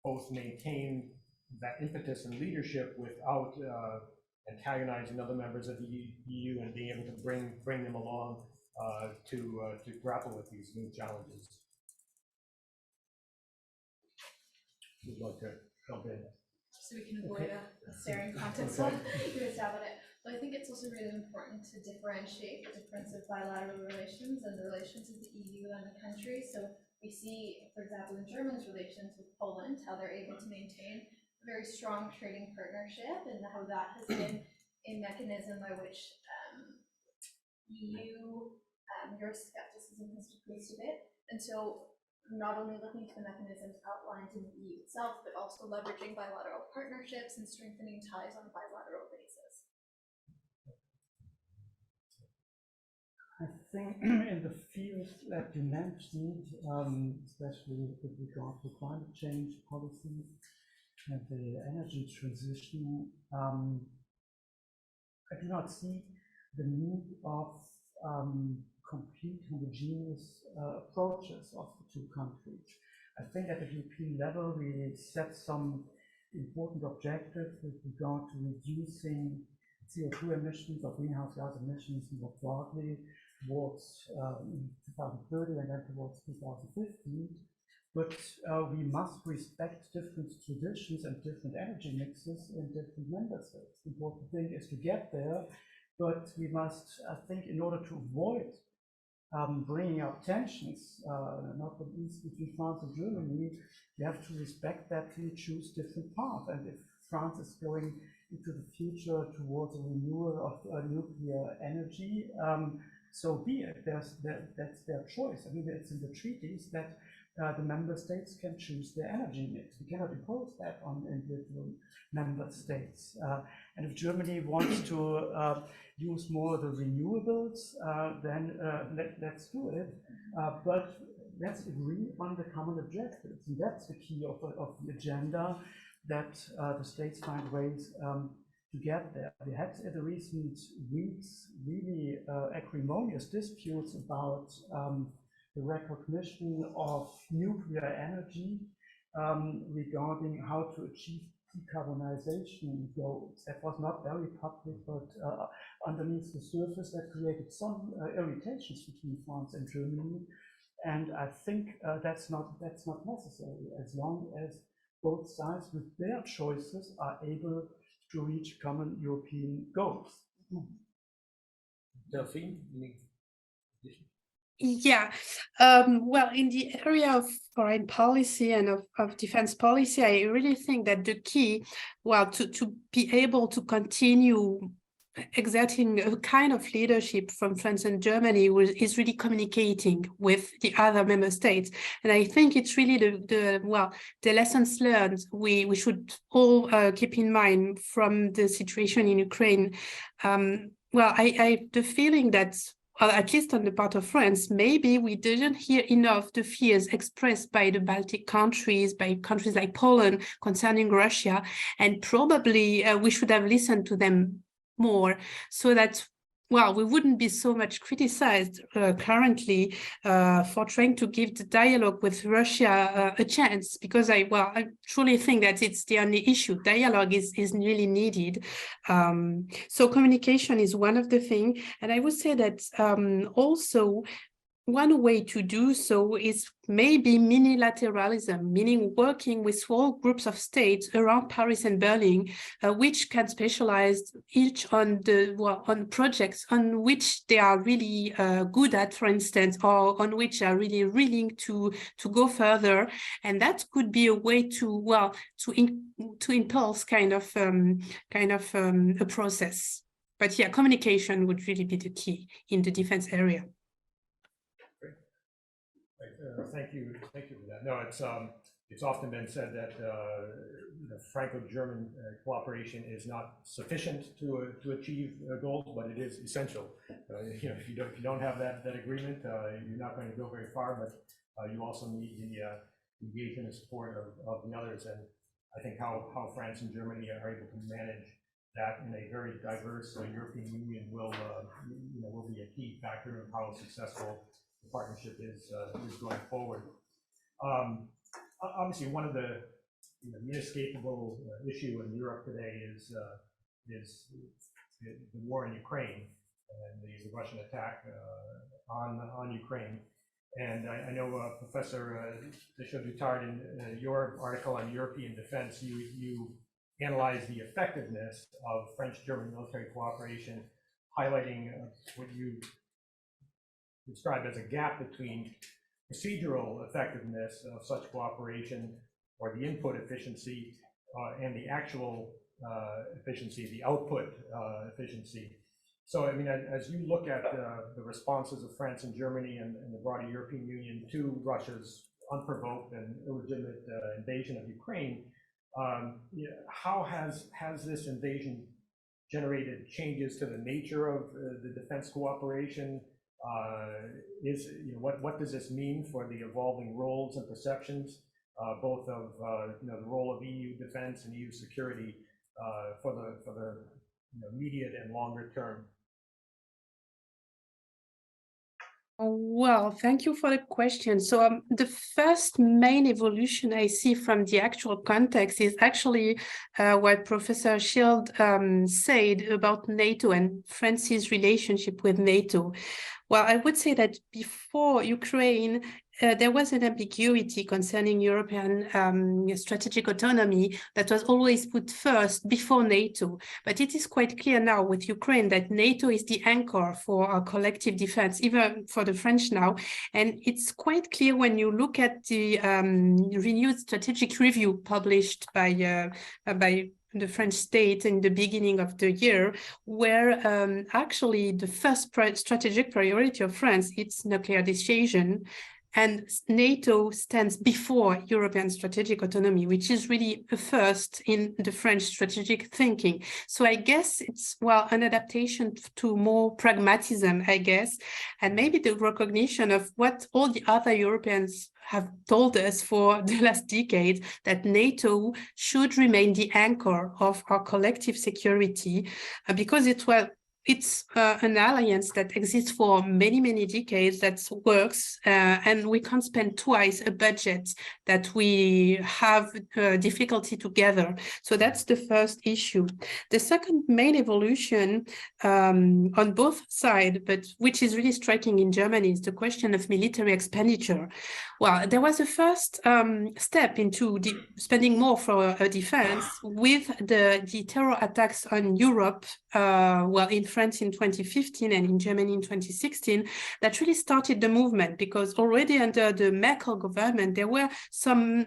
both maintain that impetus and leadership without antagonizing other members of the EU and being able to bring them along to grapple with these new challenges? Would like to jump in? So we can avoid a staring contest while you stab at it. But I think it's also really important to differentiate the difference of bilateral relations and the relations of the EU and the country. So we see, for example, in Germany's relations with Poland, how they're able to maintain a very strong trading partnership, and how that has been a mechanism by which EU Euroscepticism has decreased a bit. And so not only looking to the mechanisms outlined in the EU itself, but also leveraging bilateral partnerships and strengthening ties on a bilateral basis. I think in the field that you mentioned, especially with regard to climate change policies and the energy transition, I do not see the need of complete homogeneous approaches of the two countries. I think at the European level we set some important objectives with regard to reducing CO2 emissions or greenhouse gas emissions more broadly towards 2030 and then towards 2050. But we must respect different traditions and different energy mixes in different member states. The important thing is to get there, but we must, I think, in order to avoid bringing up tensions, not the least between France and Germany, we have to respect that we choose different paths. And if France is going into the future towards a renewal of nuclear energy, so be it. That's their choice. I mean, it's in the treaties that the member states can choose their energy mix. We cannot impose that on individual member states. And if Germany wants to use more of the renewables, then let's do it. But let's agree on the common objectives. And that's the key of the agenda, that the states find ways to get there. We had in the recent weeks really acrimonious disputes about the recognition of nuclear energy regarding how to achieve decarbonization goals. That was not very public, but underneath the surface that created some irritations between France and Germany. And I think that's not necessary, as long as both sides with their choices are able to reach common European goals. Delphine? Yeah, well, in the area of foreign policy and of defense policy, I really think that the key, well, to be able to continue exerting a kind of leadership from France and Germany, is really communicating with the other member states. And I think it's really the lessons learned we should all keep in mind from the situation in Ukraine. I have the feeling that, at least on the part of France, maybe we didn't hear enough the fears expressed by the Baltic countries, by countries like Poland concerning Russia, and probably we should have listened to them more, so that, well, we wouldn't be so much criticized currently for trying to give the dialogue with Russia a chance, because I truly think that it's the only issue. Dialogue is really needed. So communication is one of the things. And I would say that also one way to do so is maybe minilateralism, meaning working with small groups of states around Paris and Berlin, which can specialize each on on projects on which they are really good at, for instance, or on which are really willing to go further. And that could be a way to impulse kind of a process. But yeah, communication would really be the key in the defense area. Thank you for that. No, it's often been said that Franco-German cooperation is not sufficient to achieve goals, but it is essential. If you don't have that agreement, you're not going to go very far. But you also need the engagement and support of the others. And I think how France and Germany are able to manage that in a very diverse European Union will be a key factor of how successful the partnership is going forward. Obviously, one of the inescapable issue in Europe today is the war in Ukraine and the Russian attack on Ukraine. And I know Professor Deschaux-Dutard, in your article on European defense, you analyze the effectiveness of French-German military cooperation, highlighting what you described as a gap between procedural effectiveness of such cooperation, or the input efficiency, and the actual efficiency, the output efficiency. So, I mean, as you look at the responses of France and Germany and the broader European Union to Russia's unprovoked and illegitimate invasion of Ukraine, how has this invasion generated changes to the nature of the defense cooperation? What does this mean for the evolving roles and perceptions, both of the role of EU defense and EU security for the immediate and longer term? Well, thank you for the question. So the first main evolution I see from the actual context is actually what Professor Schild said about NATO and France's relationship with NATO. Well, I would say that before Ukraine, there was an ambiguity concerning European strategic autonomy that was always put first before NATO. But it is quite clear now with Ukraine that NATO is the anchor for our collective defense, even for the French now. And it's quite clear when you look at the renewed strategic review published by the French state in the beginning of the year, where actually the first strategic priority of France, it's nuclear dissuasion, and NATO stands before European strategic autonomy, which is really a first in the French strategic thinking. So I guess it's, well, an adaptation to more pragmatism, I guess, and maybe the recognition of what all the other Europeans have told us for the last decade, that NATO should remain the anchor of our collective security, because it's an alliance that exists for many, many decades, that works, and we can't spend twice a budget that we have difficulty together. So that's the first issue. The second main evolution on both sides, but which is really striking in Germany, is the question of military expenditure. Well, there was a first step into spending more for defense with the terror attacks on Europe, in France in 2015 and in Germany in 2016, that really started the movement, because already under the Merkel government, there were some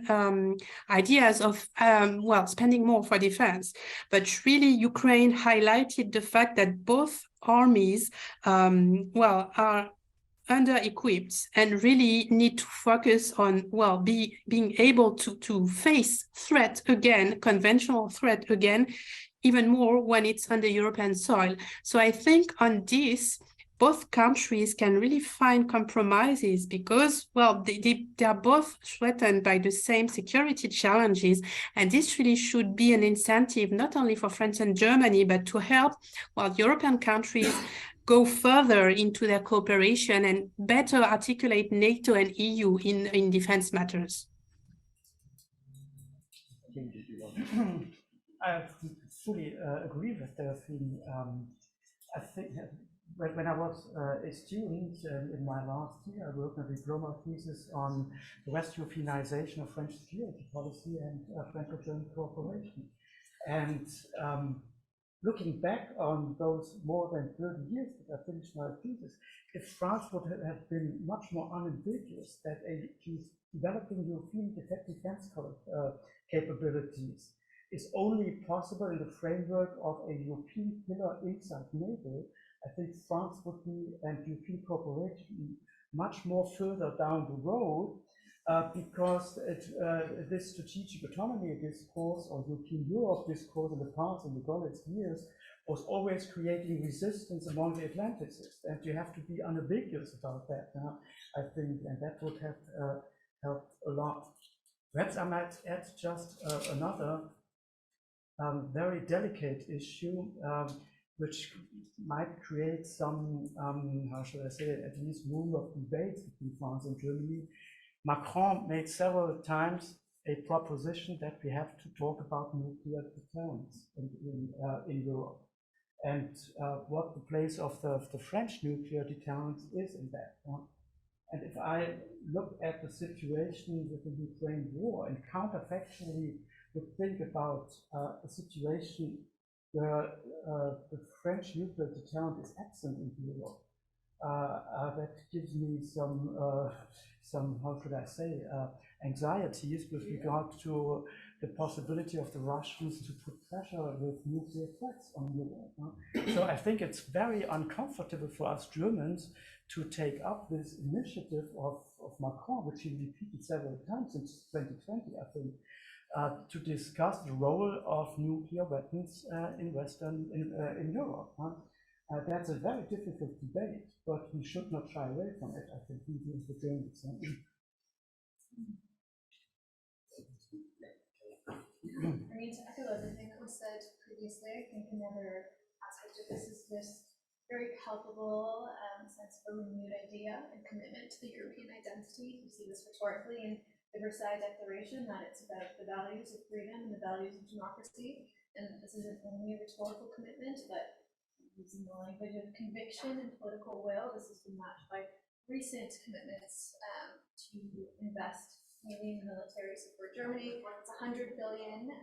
ideas of, well, spending more for defense. But really, Ukraine highlighted the fact that both armies, well, are under-equipped and really need to focus on, well, being able to face threat again, conventional threat again, even more when it's on the European soil. So I think on this, both countries can really find compromises because, well, they are both threatened by the same security challenges. And this really should be an incentive, not only for France and Germany, but to help, well, European countries go further into their cooperation and better articulate NATO and EU in defense matters. I fully agree with Delphine. I think when I was a student in my last year, I wrote a diploma thesis on the West Europeanization of French security policy and Franco-German cooperation. And looking back on those more than 30 years that I finished my thesis, if France would have been much more unambiguous that developing European defense capabilities is only possible in the framework of a European pillar inside NATO, I think France would be, and European cooperation, much more further down the road, because this strategic autonomy discourse or European Europe discourse in the past, in the Gaulle years, was always creating resistance among the Atlanticists, and you have to be unambiguous about that, I think, and that would have helped a lot. Perhaps I might add just another very delicate issue, which might create some, how should I say it, at least room of debate between France and Germany. Macron made several times a proposition that we have to talk about nuclear deterrence in Europe, and what the place of the French nuclear deterrence is in that. And if I look at the situation with the Ukraine war and counterfactually would think about a situation where the French nuclear deterrent is absent in Europe, that gives me some how should I say, anxieties with regard to the possibility of the Russians to put pressure with nuclear threats on Europe. So I think it's very uncomfortable for us Germans to take up this initiative of Macron, which he repeated several times since 2020, I think, to discuss the role of nuclear weapons in Europe. That's a very difficult debate, but we should not shy away from it. I think we use the Germans. I mean, to echo everything that was said previously, I think another aspect of this is this very palpable sense of a renewed idea and commitment to the European identity. You see this rhetorically in the Versailles Declaration, that it's about the values of freedom and the values of democracy. And this isn't only a rhetorical commitment, but using the language of conviction and political will, this has been matched by recent commitments to invest mainly in the military support Germany. It's 100 billion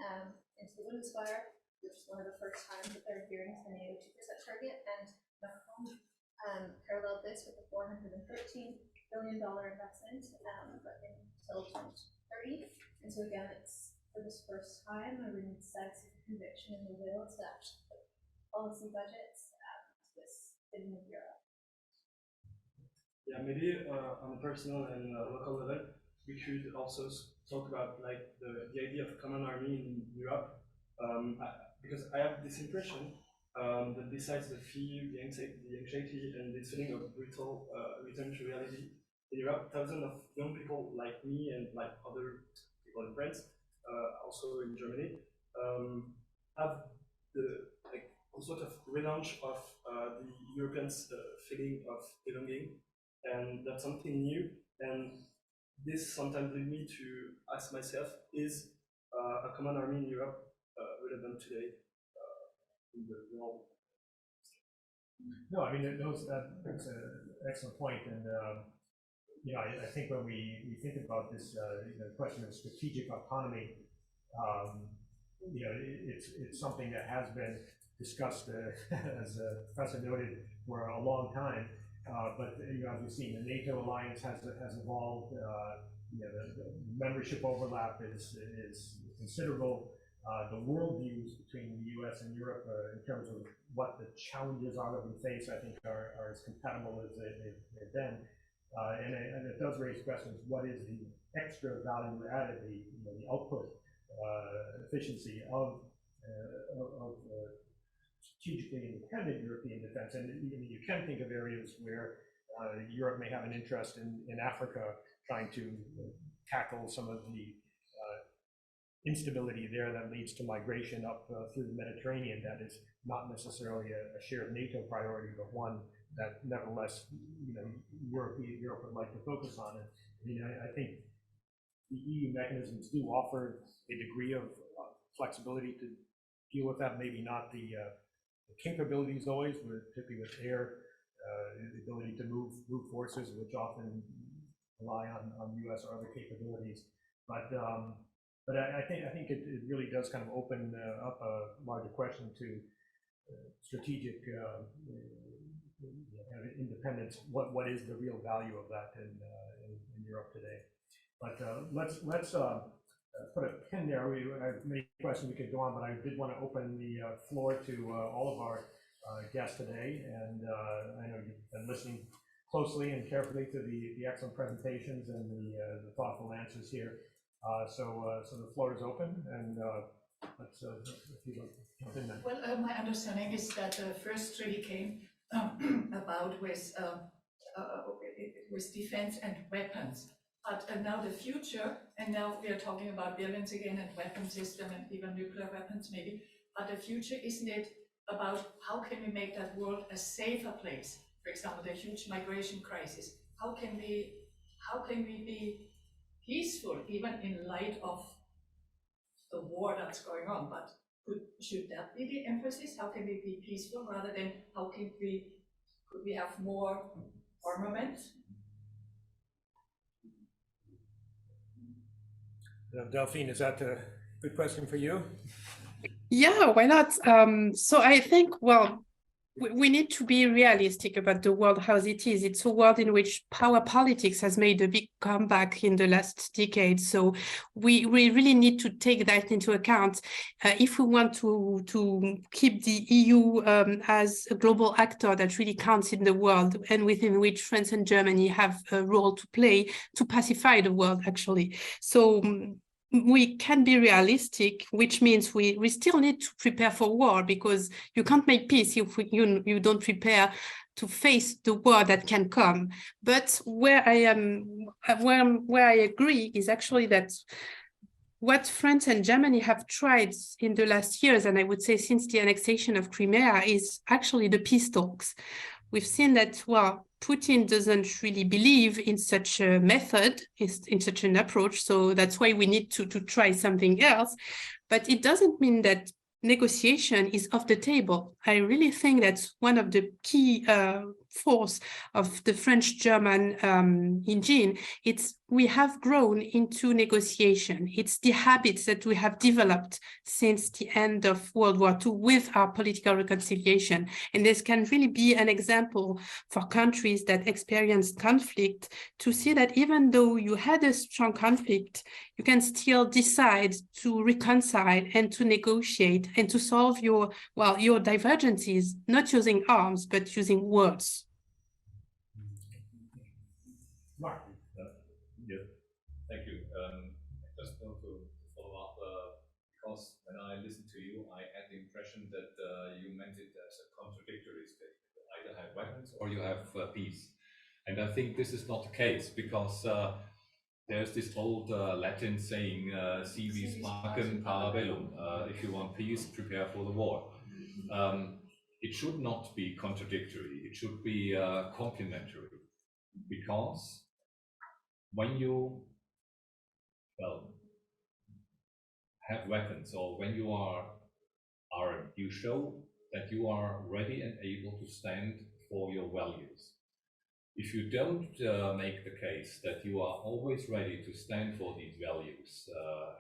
into the Bundeswehr, which is one of the first times that they're adhering to the NATO 2% target. And Macron paralleled this with a $413 billion investment, but until 2030. And so again, it's for this first time a renewed sense of conviction and the will to actually put policy budgets to this in Europe. Yeah, maybe on a personal and local level, we could also talk about like the idea of common army in Europe, because I have this impression that besides the fear, the anxiety, and this feeling of brutal return to reality in Europe, thousands of young people like me and like other people in France, also in Germany, have the sort of relaunch of the Europeans' feeling of belonging, and that's something new. And this sometimes leads me to ask myself, is a common army in Europe relevant today in the world? No, I mean, that's an excellent point. And, you know, I think when we think about this question of strategic autonomy, you know, it's something that has been discussed, as Professor noted, for a long time. But as we've seen, the NATO alliance has evolved. The membership overlap is considerable. The worldviews between the U.S. and Europe in terms of what the challenges are that we face, I think, are as compatible as they've been. And it does raise questions: what is the extra value added, the output efficiency of strategically independent European defense? And you can think of areas where Europe may have an interest in Africa, trying to tackle some of the instability there that leads to migration up through the Mediterranean. That is not necessarily a shared NATO priority, but one that nevertheless, Europe would like to focus on. And I think the EU mechanisms do offer a degree of flexibility to deal with that. Maybe not the capabilities always, particularly with air, the ability to move forces, which often rely on U.S. or other capabilities. But I think it really does kind of open up a larger question to strategic independence. What is the real value of that in Europe today? But let's put a pin there. I have many questions we could go on, but I did want to open the floor to all of our guests today. And I know you've been listening closely and carefully to the excellent presentations and the thoughtful answers here. So the floor is open, and let's if you like to jump in there. Well, my understanding is that the first treaty came about with defense and weapons. But now the future, and now we are talking about billions again and weapon system and even nuclear weapons maybe, but the future, isn't it about how can we make that world a safer place? For example, the huge migration crisis. How can we be peaceful even in light of the war that's going on? But should that be the emphasis? How can we be peaceful rather than could we have more armament? Delphine, is that a good question for you? Yeah, why not? So I think, well, we need to be realistic about the world as it is. It's a world in which power politics has made a big comeback in the last decade. So we really need to take that into account if we want to keep the EU as a global actor that really counts in the world, and within which France and Germany have a role to play to pacify the world, actually. So we can be realistic, which means we still need to prepare for war, because you can't make peace if you don't prepare to face the war that can come. But where I agree is actually that what France and Germany have tried in the last years, and I would say since the annexation of Crimea, is actually the peace talks. We've seen that, well, Putin doesn't really believe in such a method, in such an approach. So that's why we need to try something else. But it doesn't mean that negotiation is off the table. I really think that's one of the key force of the French-German engine. We have grown into negotiation. It's the habits that we have developed since the end of World War II with our political reconciliation. And this can really be an example for countries that experienced conflict to see that even though you had a strong conflict, you can still decide to reconcile and to negotiate and to solve your divergences, not using arms, but using words. Mark. Yeah, thank you. I just want to follow up because when I listen to you, I had the impression that you meant it as a contradictory statement. You either have weapons or you have peace. And I think this is not the case, because there's this old Latin saying, si vis pacem para bellum. If you want peace, prepare for the war. It should not be contradictory. It should be complementary, because when you have weapons, or when you are armed, you show that you are ready and able to stand for your values. If you don't make the case that you are always ready to stand for these values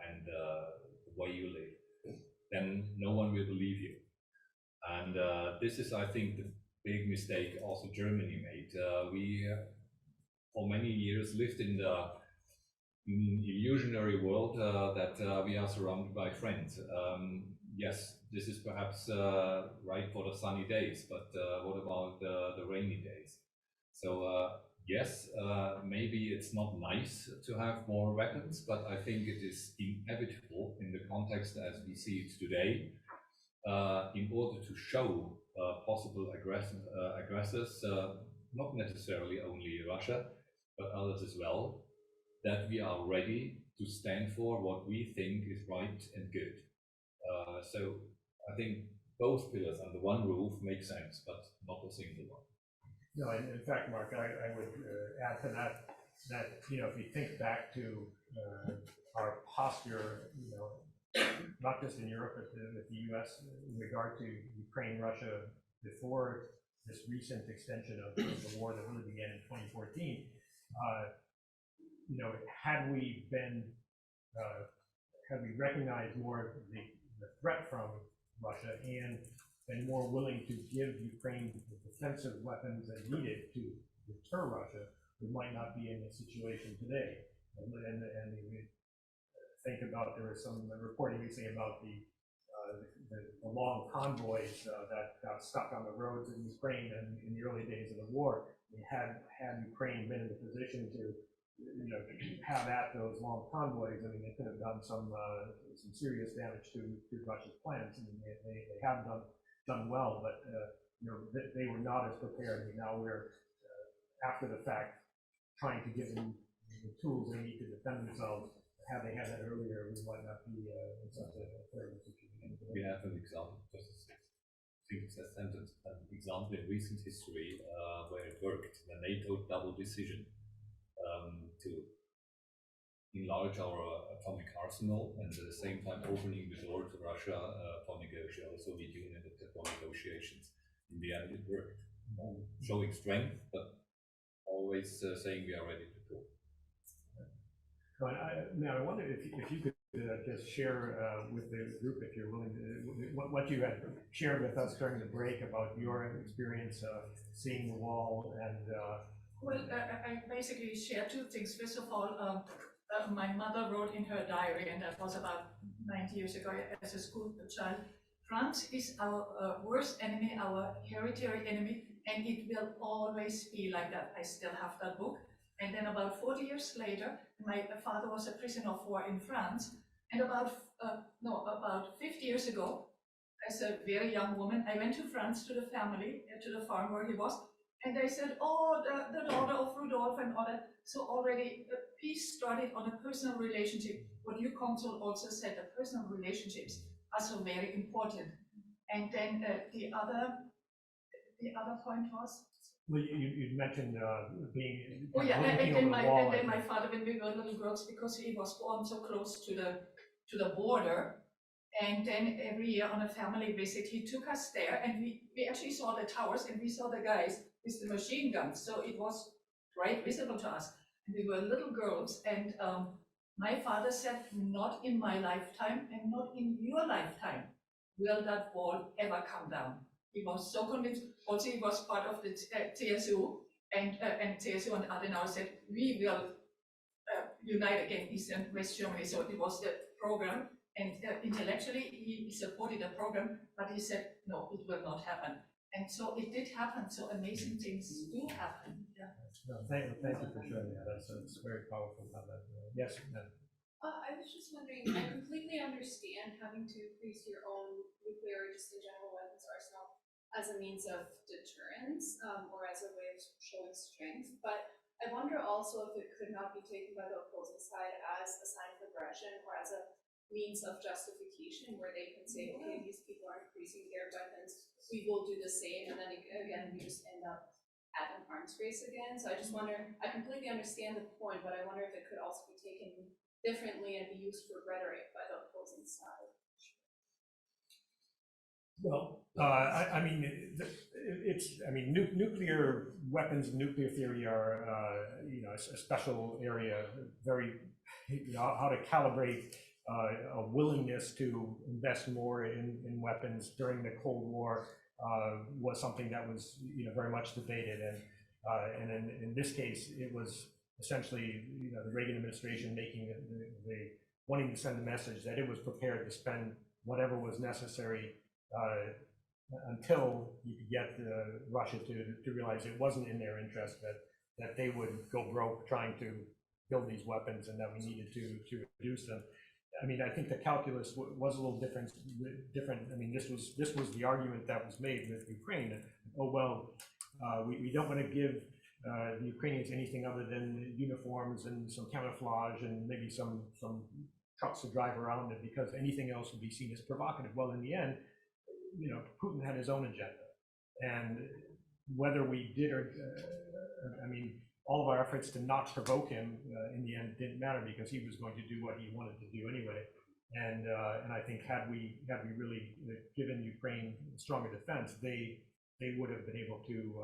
and the way you live, then no one will believe you. And this is, I think, the big mistake also Germany made. We, for many years, lived in the illusionary world that we are surrounded by friends. Yes, this is perhaps right for the sunny days, but what about the rainy days? So yes, maybe it's not nice to have more weapons, but I think it is inevitable in the context as we see it today, in order to show possible aggressors, not necessarily only Russia, but others as well, that we are ready to stand for what we think is right and good. So I think both pillars under one roof make sense, but not a single one. No, in fact, Mark, I would add to that, you know, if you think back to our posture, you know, not just in Europe, but with the US in regard to Ukraine, Russia, before this recent extension of the war that really began in 2014, you know, had we recognized more the threat from Russia and been more willing to give Ukraine the defensive weapons that needed to deter Russia, we might not be in this situation today. And we think about, there was some reporting recently about the long convoys that got stuck on the roads in Ukraine and in the early days of the war. Had Ukraine been in the position to, you know, have at those long convoys, I mean, they could have done some serious damage to Russia's plans. I mean, they have done well, but you know, they were not as prepared. I mean, now we're after the fact trying to give them the tools they need to defend themselves. Had they had that earlier, we might not be in such a terrible situation. We have an example, just a sentence, an example in recent history where it worked, the NATO double decision to enlarge our atomic arsenal and at the same time opening the door to Russia for Soviet Union for negotiations. In the end, it worked, showing strength, but always saying we are ready to go. Now, I wonder if you could just share with the group, if you're willing to, what you had shared with us during the break about your experience seeing the wall and. Well, I basically share two things. First of all, my mother wrote in her diary, and that was about 90 years ago as a school child, France is our worst enemy, our hereditary enemy, and it will always be like that. I still have that book. And then about 40 years later, my father was a prisoner of war in France. And about 50 years ago, as a very young woman, I went to France to the family, to the farm where he was. And they said, oh, the daughter of Rudolph and all that. So already peace started on a personal relationship. What you, Consul, also said, the personal relationships are so very important. And then the other point was? Well, you mentioned being. Oh yeah, and then my father, when we were little girls, because he was born so close to the border, and then every year on a family visit, he took us there, and we actually saw the towers, and we saw the guys with the machine guns. So it was right visible to us. And we were little girls, and my father said, not in my lifetime, and not in your lifetime will that wall ever come down. He was so convinced. Also, he was part of the CSU, and CSU and Adenauer said, we will unite again East and West Germany. So it was the program, and intellectually he supported the program, but he said, no, it will not happen. And so it did happen. So amazing things do happen. Yeah. No, thank you for sharing that. That's very powerful. Yes, ma'am. I was just wondering, I completely understand having to increase your own nuclear, just in general, weapons arsenal as a means of deterrence or as a way of showing strength. But I wonder also if it could not be taken by the opposing side as a sign of aggression or as a means of justification where they can say, okay, these people are increasing their weapons, we will do the same, and then again, we just end up at an arms race again. So I just wonder, I completely understand the point, but I wonder if it could also be taken differently and be used for rhetoric by the opposing side. Well, I mean, nuclear weapons, nuclear theory are, you know, a special area. Very, you know, how to calibrate a willingness to invest more in weapons during the Cold War was something that was very much debated, and in this case it was essentially the Reagan administration making the wanting to send the message that it was prepared to spend whatever was necessary until you could get Russia to realize it wasn't in their interest, that they would go broke trying to build these weapons, and that we needed to reduce them. I mean, I think the calculus was a little different. I mean, this was the argument that was made with Ukraine. Oh well, we don't want to give the Ukrainians anything other than uniforms and some camouflage and maybe some trucks to drive around it, because anything else would be seen as provocative. Well, in the end, Putin had his own agenda, and whether we did or I mean, all of our efforts to not provoke him in the end didn't matter, because he was going to do what he wanted to do anyway. And I think had we really given Ukraine stronger defense, they would have been able to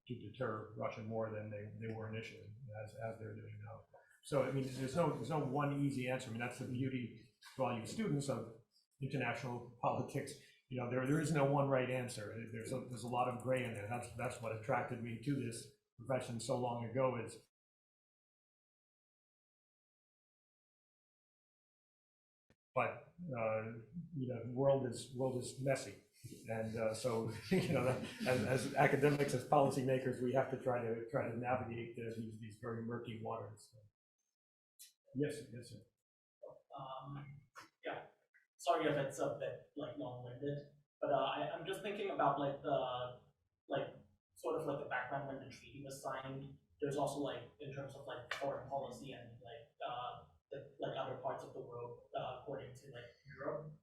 deter Russia more than they were initially, as they're doing now. So I mean, there's no one easy answer. I mean, that's the beauty for all you students of international politics. There is no one right answer. There's a lot of gray in there. That's what attracted me to this profession so long ago. Is but the world is messy, and so as academics, as policymakers, we have to try to navigate these very murky waters. Yes, sir. Yeah, sorry if it's a bit long-winded, but I'm just thinking about sort of the background when the treaty was signed. There's also in terms of foreign policy and the other parts of the world, according to Europe,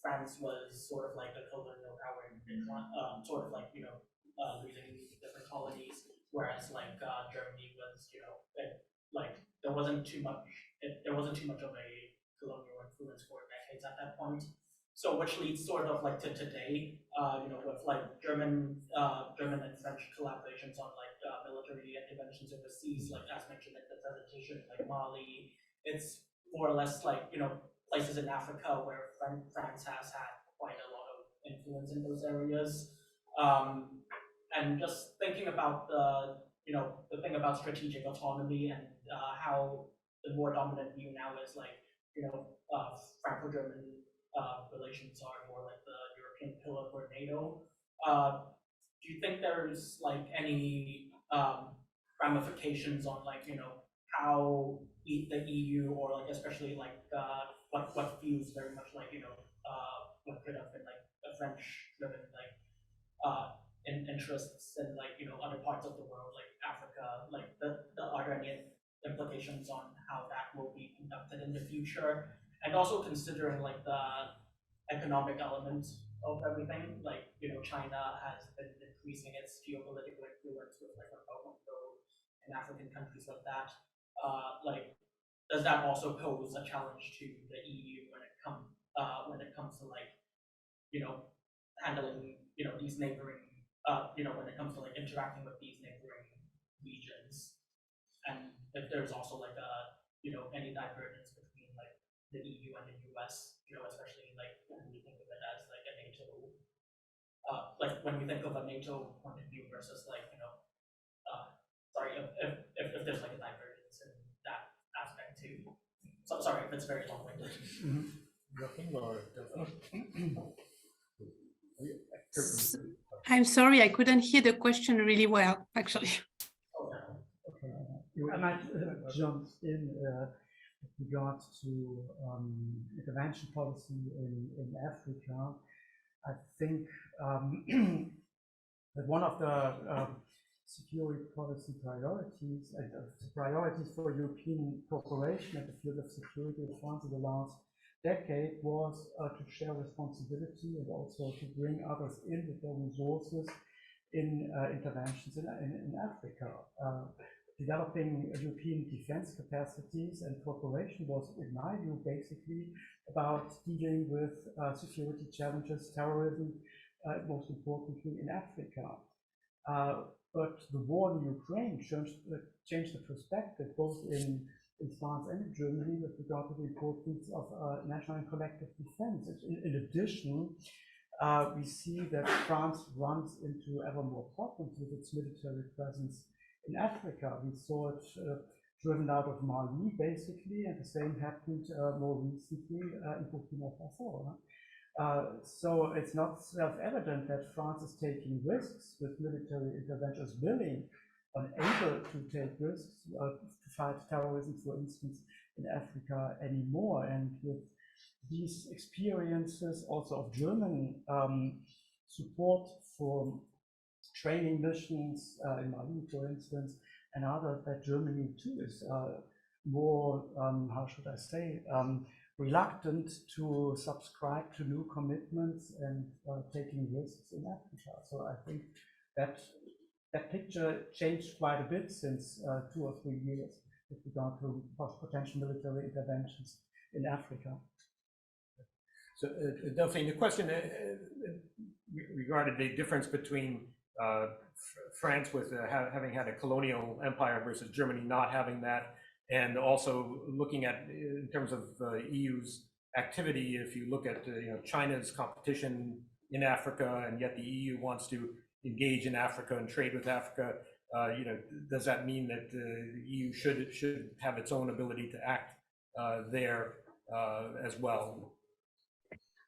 France was sort of the colonial power in sort of losing different colonies, whereas Germany was there wasn't too much of a colonial influence for decades at that point. So which leads sort of to today, with German and French collaborations on military interventions overseas, as mentioned in the presentation, Mali. It's more or less places in Africa where France has had quite a lot of influence in those areas. And just thinking about the thing about strategic autonomy and how the more dominant view now is Franco-German relations are more like the European pillar for NATO. Do you think there's any ramifications on how the EU or especially what feels very much what could have been the French-driven interests in other parts of the world, Africa, are there any implications on how that will be conducted in the future? And also considering the economic element of everything, China has been increasing its geopolitical influence with in African countries like that. Does that also pose a challenge to the EU when it comes to handling these neighboring when it comes to interacting with these neighboring regions, and if there's also any divergence between the EU and the US, especially when we think of it as a NATO, when we think of a NATO point of view versus sorry if there's a divergence in that aspect too. So sorry if it's very long-winded. I'm sorry, I couldn't hear the question really well, actually. I might jump in with regards to intervention policy in Africa. I think that one of the security policy priorities for European cooperation at the field of security in France in the last decade was to share responsibility and also to bring others in with their resources in interventions in Africa. Developing European defense capacities and cooperation was, in my view, basically about dealing with security challenges, terrorism, most importantly in Africa. But the war in Ukraine changed the perspective, both in in France and in Germany with regard to the importance of national and collective defense. In addition, we see that France runs into ever more problems with its military presence in Africa. We saw it driven out of Mali, basically, and the same happened more recently in Burkina Faso. So it's not self-evident that France is taking risks with military interventions, willing, unable to take risks to fight terrorism, for instance, in Africa anymore. And with these experiences also of German support for training missions in Mali, for instance, and other, that Germany too is more, how should I say, reluctant to subscribe to new commitments and taking risks in Africa. So I think that that picture changed quite a bit since 2 or 3 years with regard to potential military interventions in Africa. So, Delphine, the question regarded the difference between France with having had a colonial empire versus Germany not having that, and also looking at, in terms of EU's activity, if you look at China's competition in Africa, and yet the EU wants to engage in Africa and trade with Africa, does that mean that the EU should have its own ability to act there as well?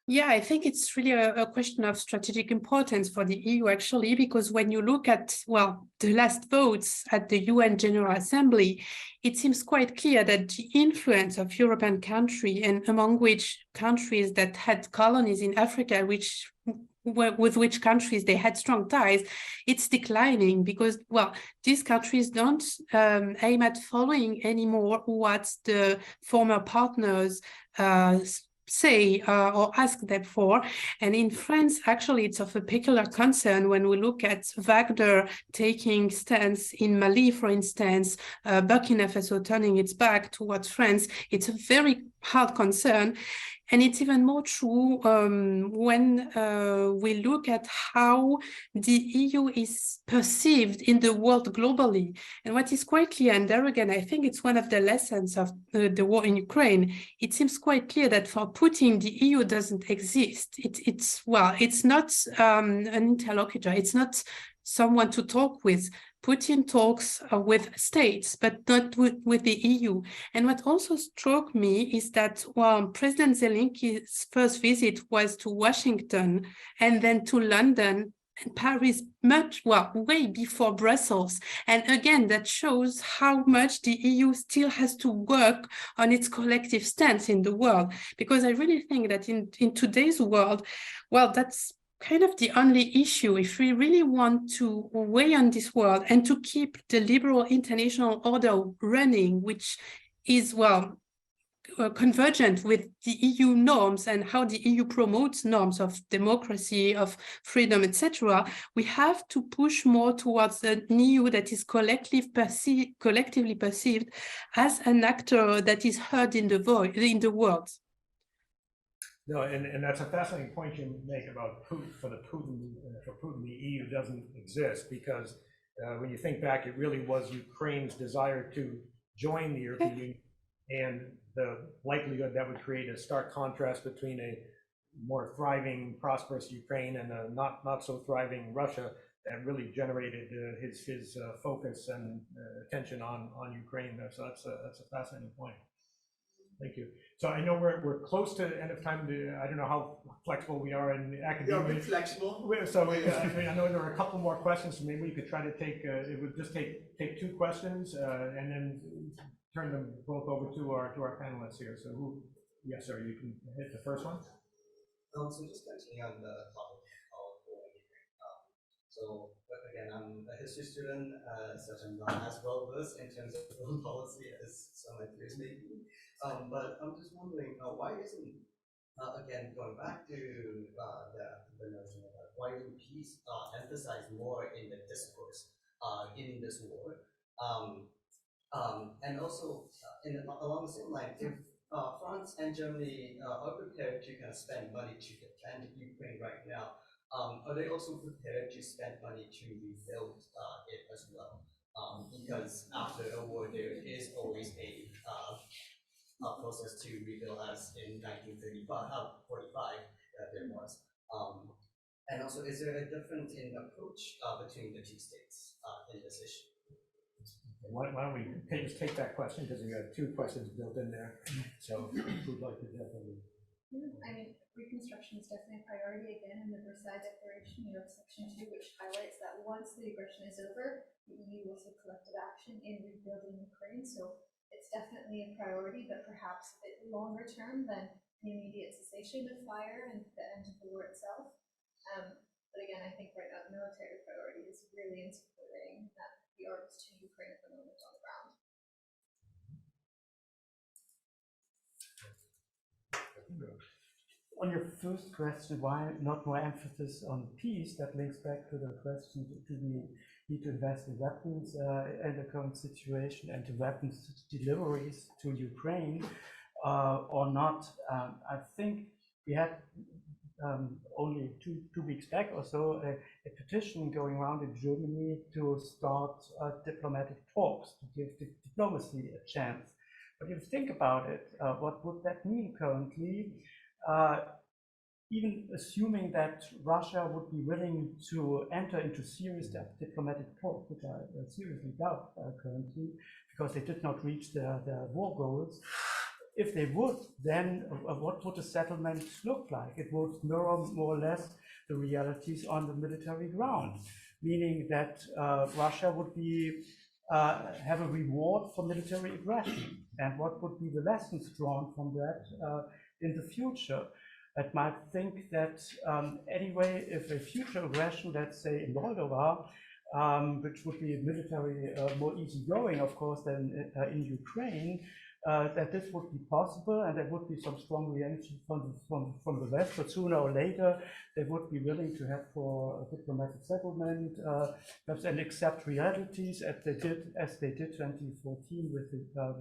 Yeah, I think it's really a question of strategic importance for the EU, actually, because when you look at, well, the last votes at the UN General Assembly, it seems quite clear that the influence of European countries, and among which countries that had colonies in Africa, with which countries they had strong ties, it's declining because, well, these countries don't aim at following anymore what the former partners say or ask them for. And in France, actually, it's of a peculiar concern when we look at Wagner taking stance in Mali, for instance, Burkina Faso turning its back towards France. It's a very hard concern. And it's even more true when we look at how the EU is perceived in the world globally. And what is quite clear, and there again, I think it's one of the lessons of the war in Ukraine, it seems quite clear that for Putin, the EU doesn't exist. It's not an interlocutor. It's not someone to talk with. Putin talks with states, but not with the EU. And what also struck me is that President Zelensky's first visit was to Washington and then to London and Paris way before Brussels. And again, that shows how much the EU still has to work on its collective stance in the world. Because I really think that in today's world, well, that's kind of the only issue if we really want to weigh on this world and to keep the liberal international order running, which is, convergent with the EU norms and how the EU promotes norms of democracy, of freedom, etc. We have to push more towards an EU that is collectively perceived as an actor that is heard in the world. No, and that's a fascinating point you make about Putin. For Putin, the EU doesn't exist because when you think back, it really was Ukraine's desire to join the European Union, and the likelihood that would create a stark contrast between a more thriving, prosperous Ukraine and a not so thriving Russia that really generated his focus and attention on Ukraine. So that's a fascinating point. Thank you. So I know we're close to the end of time. I don't know how flexible we are in academia. You're a bit flexible. So I know there are a couple more questions. So maybe we could try to take. It would just take 2 questions and then turn them both over to our panelists here. So who? Yes, sir. You can hit the first one. So just continuing on the topic of war in Ukraine. But again, I'm a history student, so I'm not as well versed in terms of foreign policy as some of my peers may be. But I'm just wondering, why isn't, again, going back to the notion of why isn't peace emphasized more in the discourse in this war? And also, along the same line, if France and Germany are prepared to kind of spend money to defend Ukraine right now, are they also prepared to spend money to rebuild it as well? because after a war there is always a process to rebuild, as in 1945 there was. And also, is there a difference in approach between the two states in this issue? Why don't we just take that question, because we have two questions built in there. So who'd like to definitely. I mean, reconstruction is definitely a priority again in the Versailles Declaration, Section 2, which highlights that once the aggression is over, the EU will take collective action in rebuilding Ukraine. So it's definitely a priority, but perhaps a bit longer term than the immediate cessation of fire and the end of the war itself. But again, I think right now the military priority is really in supporting the arms to Ukraine at the moment on the ground. On your first question, why not more emphasis on peace, that links back to the question, do we need to invest in weapons in the current situation and to weapons deliveries to Ukraine or not? I think we had only two weeks back or so a petition going around in Germany to start diplomatic talks, to give diplomacy a chance. But if you think about it, what would that mean currently? Even assuming that Russia would be willing to enter into serious diplomatic talks, which I seriously doubt currently, because they did not reach their war goals. If they would, then what would a settlement look like? It would mirror more or less the realities on the military ground, meaning that Russia would be have a reward for military aggression. And what would be the lessons drawn from that in the future? I might think that anyway, if a future aggression, let's say in Moldova, which would be military more easygoing, of course, than in Ukraine, that this would be possible, and there would be some strong reaction from the West, but sooner or later they would be willing to head for a diplomatic settlement, perhaps, and accept realities as they did 2014 with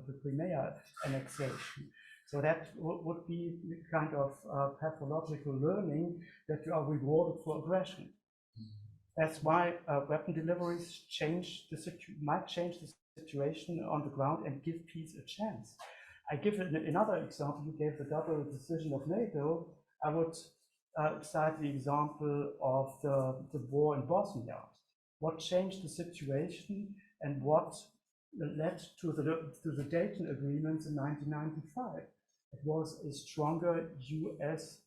the Crimea annexation. So that would be kind of pathological learning that you are rewarded for aggression. That's why weapon deliveries might change the situation on the ground and give peace a chance. I give another example. You gave the double decision of NATO. I would cite the example of the war in Bosnia. What changed the situation and what led to the Dayton agreements in 1995? It was a stronger US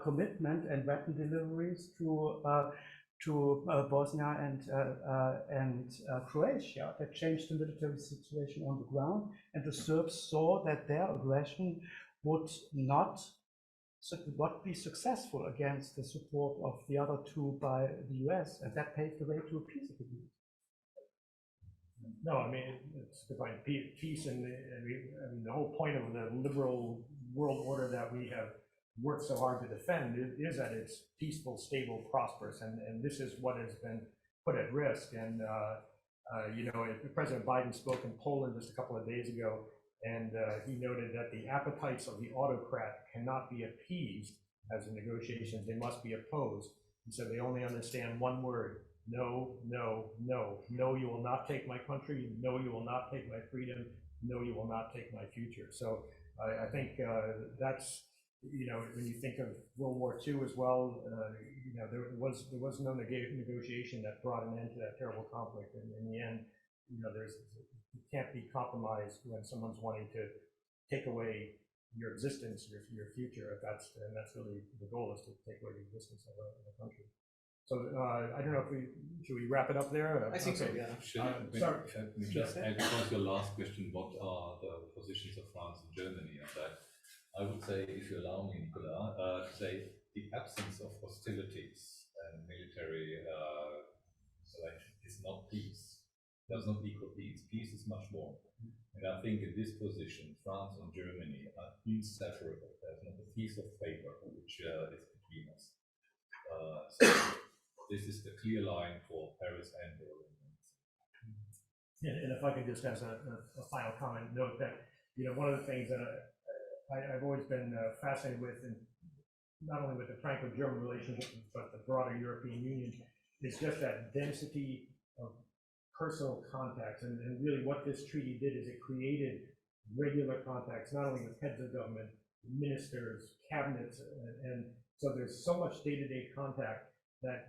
commitment and weapon deliveries to Bosnia and Croatia that changed the military situation on the ground, and the Serbs saw that their aggression would not be successful against the support of the other two by the US, and that paved the way to a peace agreement. No, I mean, it's defined peace, and I mean, the whole point of the liberal world order that we have worked so hard to defend is that it's peaceful, stable, prosperous, and this is what has been put at risk. And you know, President Biden spoke in Poland just a couple of days ago, and he noted that the appetites of the autocrat cannot be appeased as in negotiations; they must be opposed. He said they only understand one word: no, no, no. No, you will not take my country. No, you will not take my freedom. No, you will not take my future. So I think that's, you know, when you think of World War II as well, you know, there was no negotiation that brought an end to that terrible conflict. And in the end, you know, you can't be compromised when someone's wanting to take away your existence, your future. That's really the goal, is to take away the existence of a country. So I don't know if should we wrap it up there? I think so, yeah. Sorry. Just add, because your last question, what are the positions of France and Germany on that? I would say, if you allow me, Nicolas, to say the absence of hostilities and military selection is not peace. Does not equal peace. Peace is much more. And I think in this position, France and Germany are inseparable. There's not a piece of paper which is between us. So this is the clear line for Paris and Berlin. And if I could just, as a final comment, note that, you know, one of the things that I've always been fascinated with, and not only with the Franco-German relationship, but the broader European Union, is just that density of personal contacts. And really what this treaty did is it created regular contacts, not only with heads of government, ministers, cabinets, and so there's so much day-to-day contact that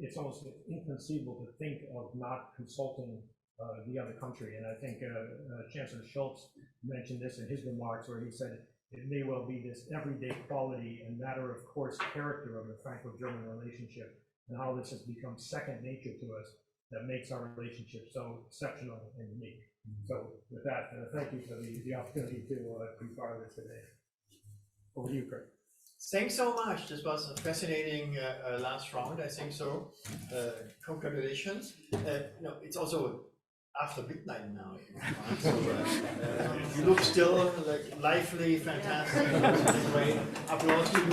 it's almost inconceivable to think of not consulting the other country. And I think Chancellor Schultz mentioned this in his remarks, where he said it may well be this everyday quality and matter of course character of the Franco-German relationship, and how this has become second nature to us, that makes our relationship so exceptional and unique. So with that, thank you for the opportunity to be part of this today. Over to you, Craig. Thanks so much. This was a fascinating last round, I think so. Congratulations. No, it's also after midnight now. So, you look still like lively, fantastic. Great. Applause to you.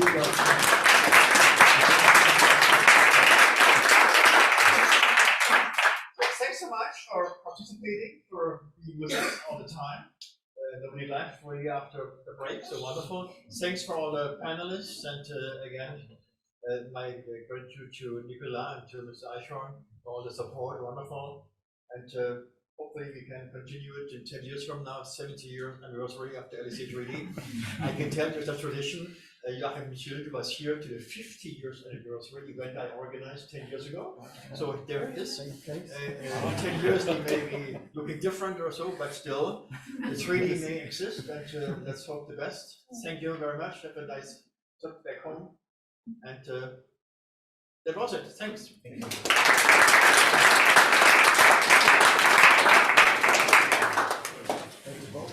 Thanks so much for participating, for being with us all the time. Nobody left really after the break, so wonderful. Thanks for all the panelists, and again, my gratitude to Nicolas and to Mr. Eichhorn for all the support, wonderful. And hopefully we can continue it in 10 years from now, 70-year anniversary of the Élysée Treaty. I can tell you the tradition. Joachim Michel was here to the 50 years anniversary event I organized 10 years ago. So there it is. In 10 years they may be looking different or so, but still the treaty may exist, and let's hope the best. Thank you very much. Have a nice trip back home. And that was it. Thanks. Thank you both.